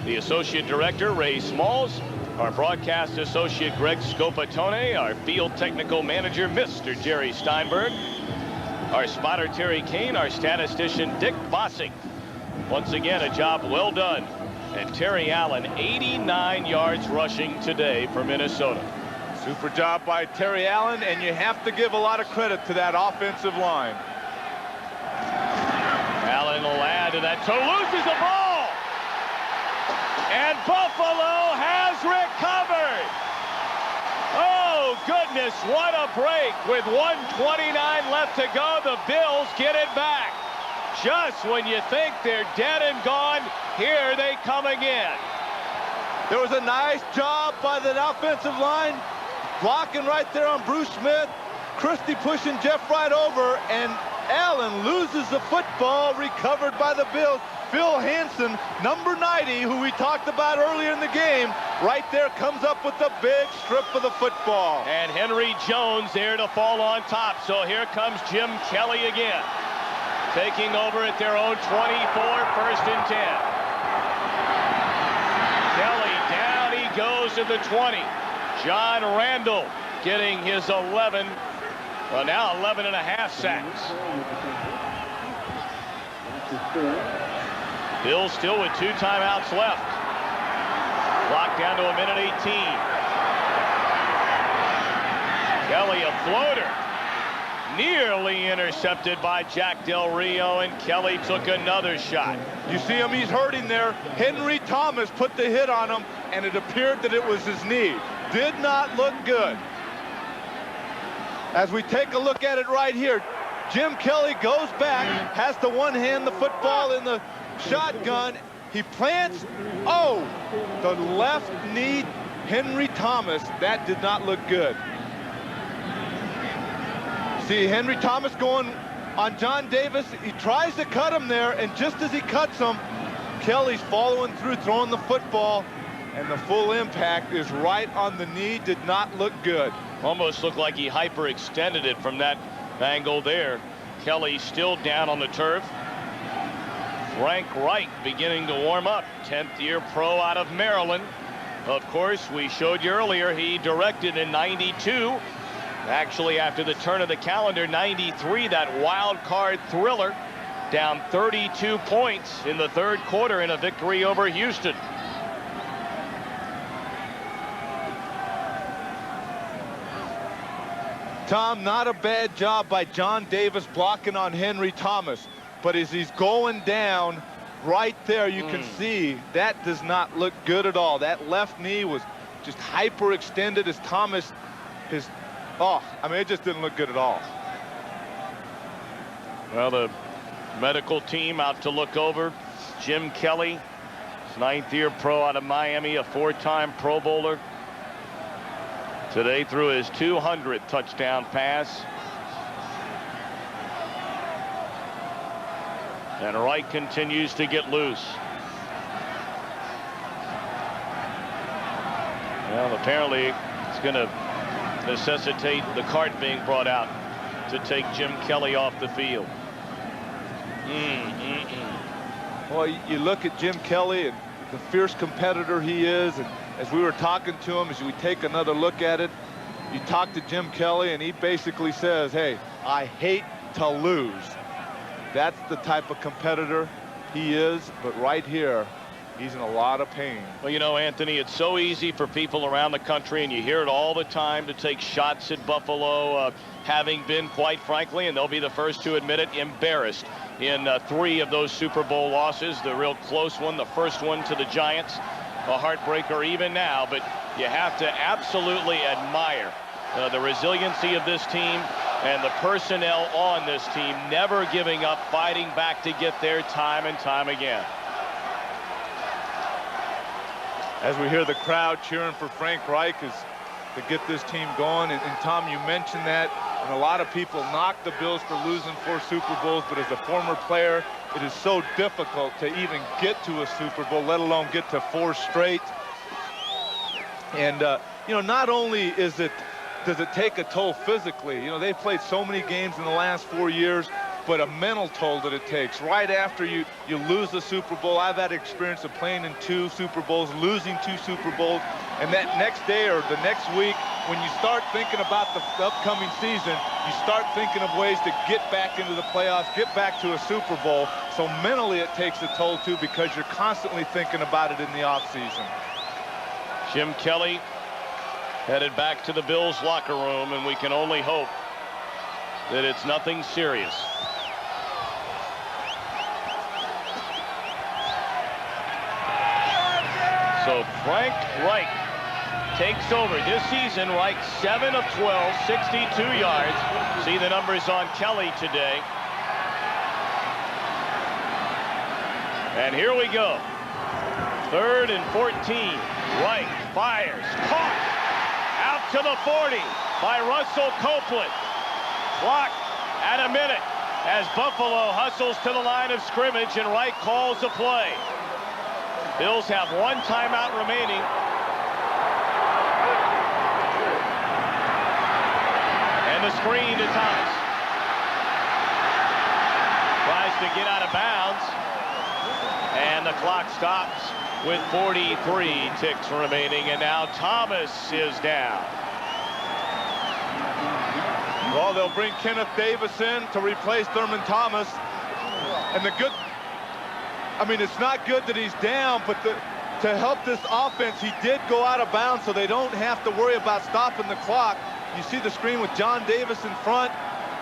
The associate director, Ray Smalls. Our broadcast associate, Greg Scopatone. Our field technical manager, Mr. Jerry Steinberg. Our spotter, Terry Kane. Our statistician, Dick Bossing. Once again, a job well done. And Terry Allen, 89 yards rushing today for Minnesota. Super job by Terry Allen, and you have to give a lot of credit to that offensive line. Allen will add to that. So loses the ball. And Buffalo has recovered. Oh, goodness, what a break. With 1:29 left to go, the Bills get it back. Just when you think they're dead and gone, here they come again. There was a nice job by that offensive line, blocking right there on Bruce Smith. Christie pushing Jeff right over, and Allen loses the football, recovered by the Bills. Phil Hansen, number 90, who we talked about earlier in the game, right there comes up with the big strip of the football. And Henry Jones there to fall on top. So here comes Jim Kelly again, taking over at their own 24, 1st and 10. Kelly down he goes to the 20. John Randall getting his 11, well now 11 and a half sacks. Bills still with 2 timeouts left. Clock down to 1:18. Kelly a floater. Nearly intercepted by Jack Del Rio, and Kelly took another shot. You see him, he's hurting there. Henry Thomas put the hit on him, and it appeared that it was his knee. Did not look good. As we take a look at it right here, Jim Kelly goes back, has to one hand the football in the shotgun. He plants. Oh, the left knee, Henry Thomas. That did not look good. See Henry Thomas going on John Davis. He tries to cut him there, and just as he cuts him, Kelly's following through, throwing the football, and the full impact is right on the knee. Did not look good. Almost looked like he hyperextended it from that angle there. Kelly still down on the turf. Frank Reich beginning to warm up, 10th year pro out of Maryland. Of course, we showed you earlier he directed in '92. Actually, after the turn of the calendar, '93, that wild card thriller, down 32 points in the third quarter in a victory over Houston. Tom, not a bad job by John Davis blocking on Henry Thomas. But as he's going down right there, you can see that does not look good at all. That left knee was just hyperextended as Thomas, I mean, it just didn't look good at all. Well, the medical team out to look over. Jim Kelly, 9th year pro out of Miami, a 4-time Pro Bowler. Today threw his 200th touchdown pass. And Wright continues to get loose. Well, apparently it's going to necessitate the cart being brought out to take Jim Kelly off the field. Well, you look at Jim Kelly and the fierce competitor he is, and as we were talking to him, as we take another look at it, you talk to Jim Kelly and he basically says, hey, I hate to lose. That's the type of competitor he is, but right here, he's in a lot of pain. Well, you know, Anthony, it's so easy for people around the country, and you hear it all the time, to take shots at Buffalo, having been, quite frankly, and they'll be the first to admit it, embarrassed in 3 of those Super Bowl losses. The real close one, the first one to the Giants, a heartbreaker even now, but you have to absolutely admire the resiliency of this team and the personnel on this team, never giving up, fighting back to get there time and time again. As we hear the crowd cheering for Frank Reich to get this team going, and Tom, you mentioned that, and a lot of people knock the Bills for losing 4 Super Bowls, but as a former player, it is so difficult to even get to a Super Bowl, let alone get to 4 straight. And you know, not only does it take a toll physically, you know, they've played so many games in the last 4 years, but a mental toll that it takes. Right after you lose the Super Bowl, I've had experience of playing in 2 Super Bowls, losing 2 Super Bowls, and that next day or the next week, when you start thinking about the upcoming season, you start thinking of ways to get back into the playoffs, get back to a Super Bowl. So mentally it takes a toll too, because you're constantly thinking about it in the offseason. Jim Kelly headed back to the Bills locker room, and we can only hope that it's nothing serious. So Frank Reich takes over this season. Reich 7 of 12, 62 yards. See the numbers on Kelly today. And here we go. 3rd and 14. Reich fires, caught, out to the 40 by Russell Copeland. Clock at a minute as Buffalo hustles to the line of scrimmage, and Reich calls a play. Bills have 1 timeout remaining. And the screen to Thomas. Tries to get out of bounds. And the clock stops with 43 ticks remaining. And now Thomas is down. Well, they'll bring Kenneth Davis in to replace Thurman Thomas. And I mean, it's not good that he's down, but to help this offense, he did go out of bounds, so they don't have to worry about stopping the clock. You see the screen with John Davis in front,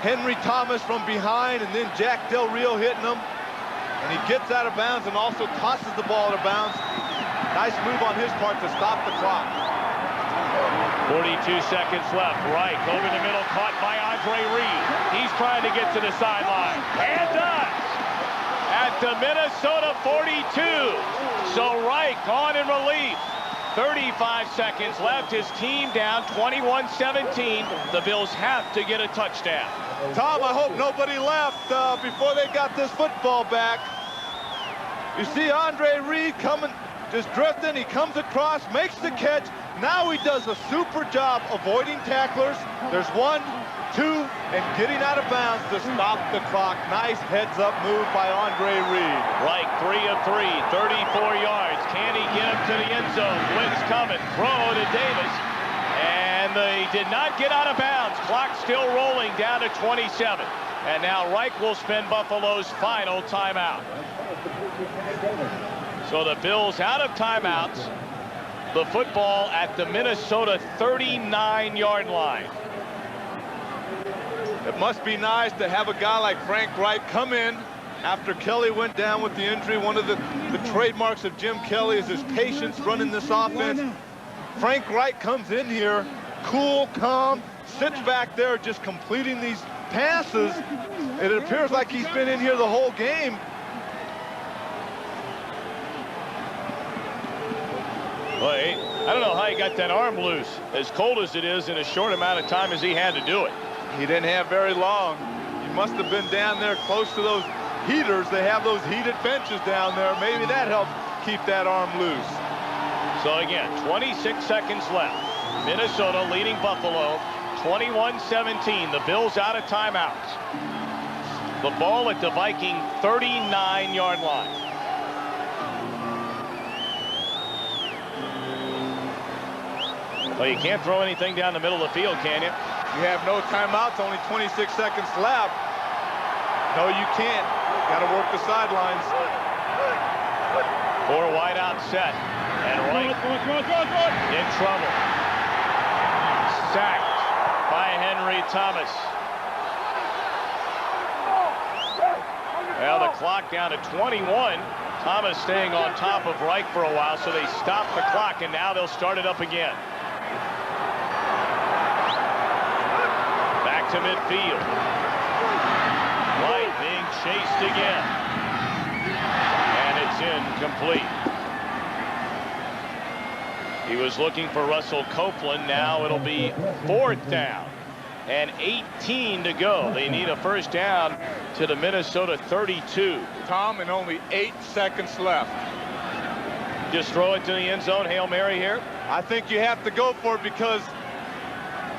Henry Thomas from behind, and then Jack Del Rio hitting him. And he gets out of bounds and also tosses the ball out of bounds. Nice move on his part to stop the clock. 42 seconds left. Reich over the middle, caught by Andre Reed. He's trying to get to the sideline. And does! At the Minnesota 42. So Reich on in relief. 35 seconds left. His team down 21-17. The Bills have to get a touchdown. Tom, I hope nobody left before they got this football back. You see Andre Reed coming, just drifting. He comes across, makes the catch. Now he does a super job avoiding tacklers. There's 1, 2, and getting out of bounds to stop the clock. Nice heads-up move by Andre Reed. Reich 3 of 3, 34 yards. Can he get him to the end zone? Blitz coming. Throw to Davis. And they did not get out of bounds. Clock still rolling down to 27. And now Reich will spend Buffalo's final timeout. So the Bills out of timeouts. The football at the Minnesota 39-yard line. It must be nice to have a guy like Frank Reich come in after Kelly went down with the injury. One of the trademarks of Jim Kelly is his patience running this offense. Frank Reich comes in here, cool, calm, sits back there just completing these passes. It appears like he's been in here the whole game. Well, I don't know how he got that arm loose, as cold as it is, in a short amount of time as he had to do it. He didn't have very long. He must have been down there close to those heaters. They have those heated benches down there. Maybe that helped keep that arm loose. So again, 26 seconds left. Minnesota leading Buffalo 21-17. The Bills out of timeouts. The ball at the Viking 39-yard line. Well, you can't throw anything down the middle of the field, can you? You have no timeouts, only 26 seconds left. No, you can't. Got to work the sidelines. 4 wide out set. And Reich in trouble. Sacked by Henry Thomas. Well, the clock down to 21. Thomas staying on top of Reich for a while, so they stopped the clock, and now they'll start it up again. Back to midfield. Reich being chased again. And it's incomplete. He was looking for Russell Copeland. Now it'll be 4th down and 18 to go. They need a first down to the Minnesota 32. Tom, and only 8 seconds left. Just throw it to the end zone. Hail Mary here. I think you have to go for it, because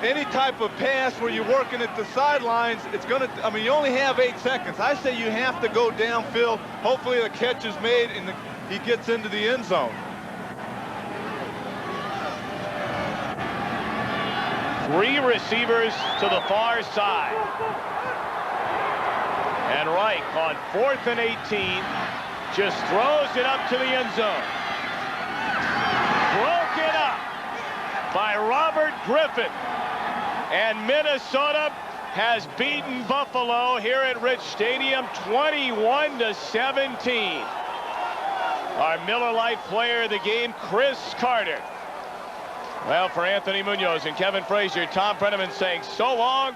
any type of pass where you're working at the sidelines, it's going to, I mean, you only have 8 seconds. I say you have to go downfield. Hopefully the catch is made and he gets into the end zone. 3 receivers to the far side. And Reich on 4th and 18 just throws it up to the end zone. Broken up by Robert Griffin. And Minnesota has beaten Buffalo here at Rich Stadium 21-17. Our Miller Lite player of the game, Chris Carter. Well, for Anthony Munoz and Kevin Frazier, Tom Brenneman saying so long.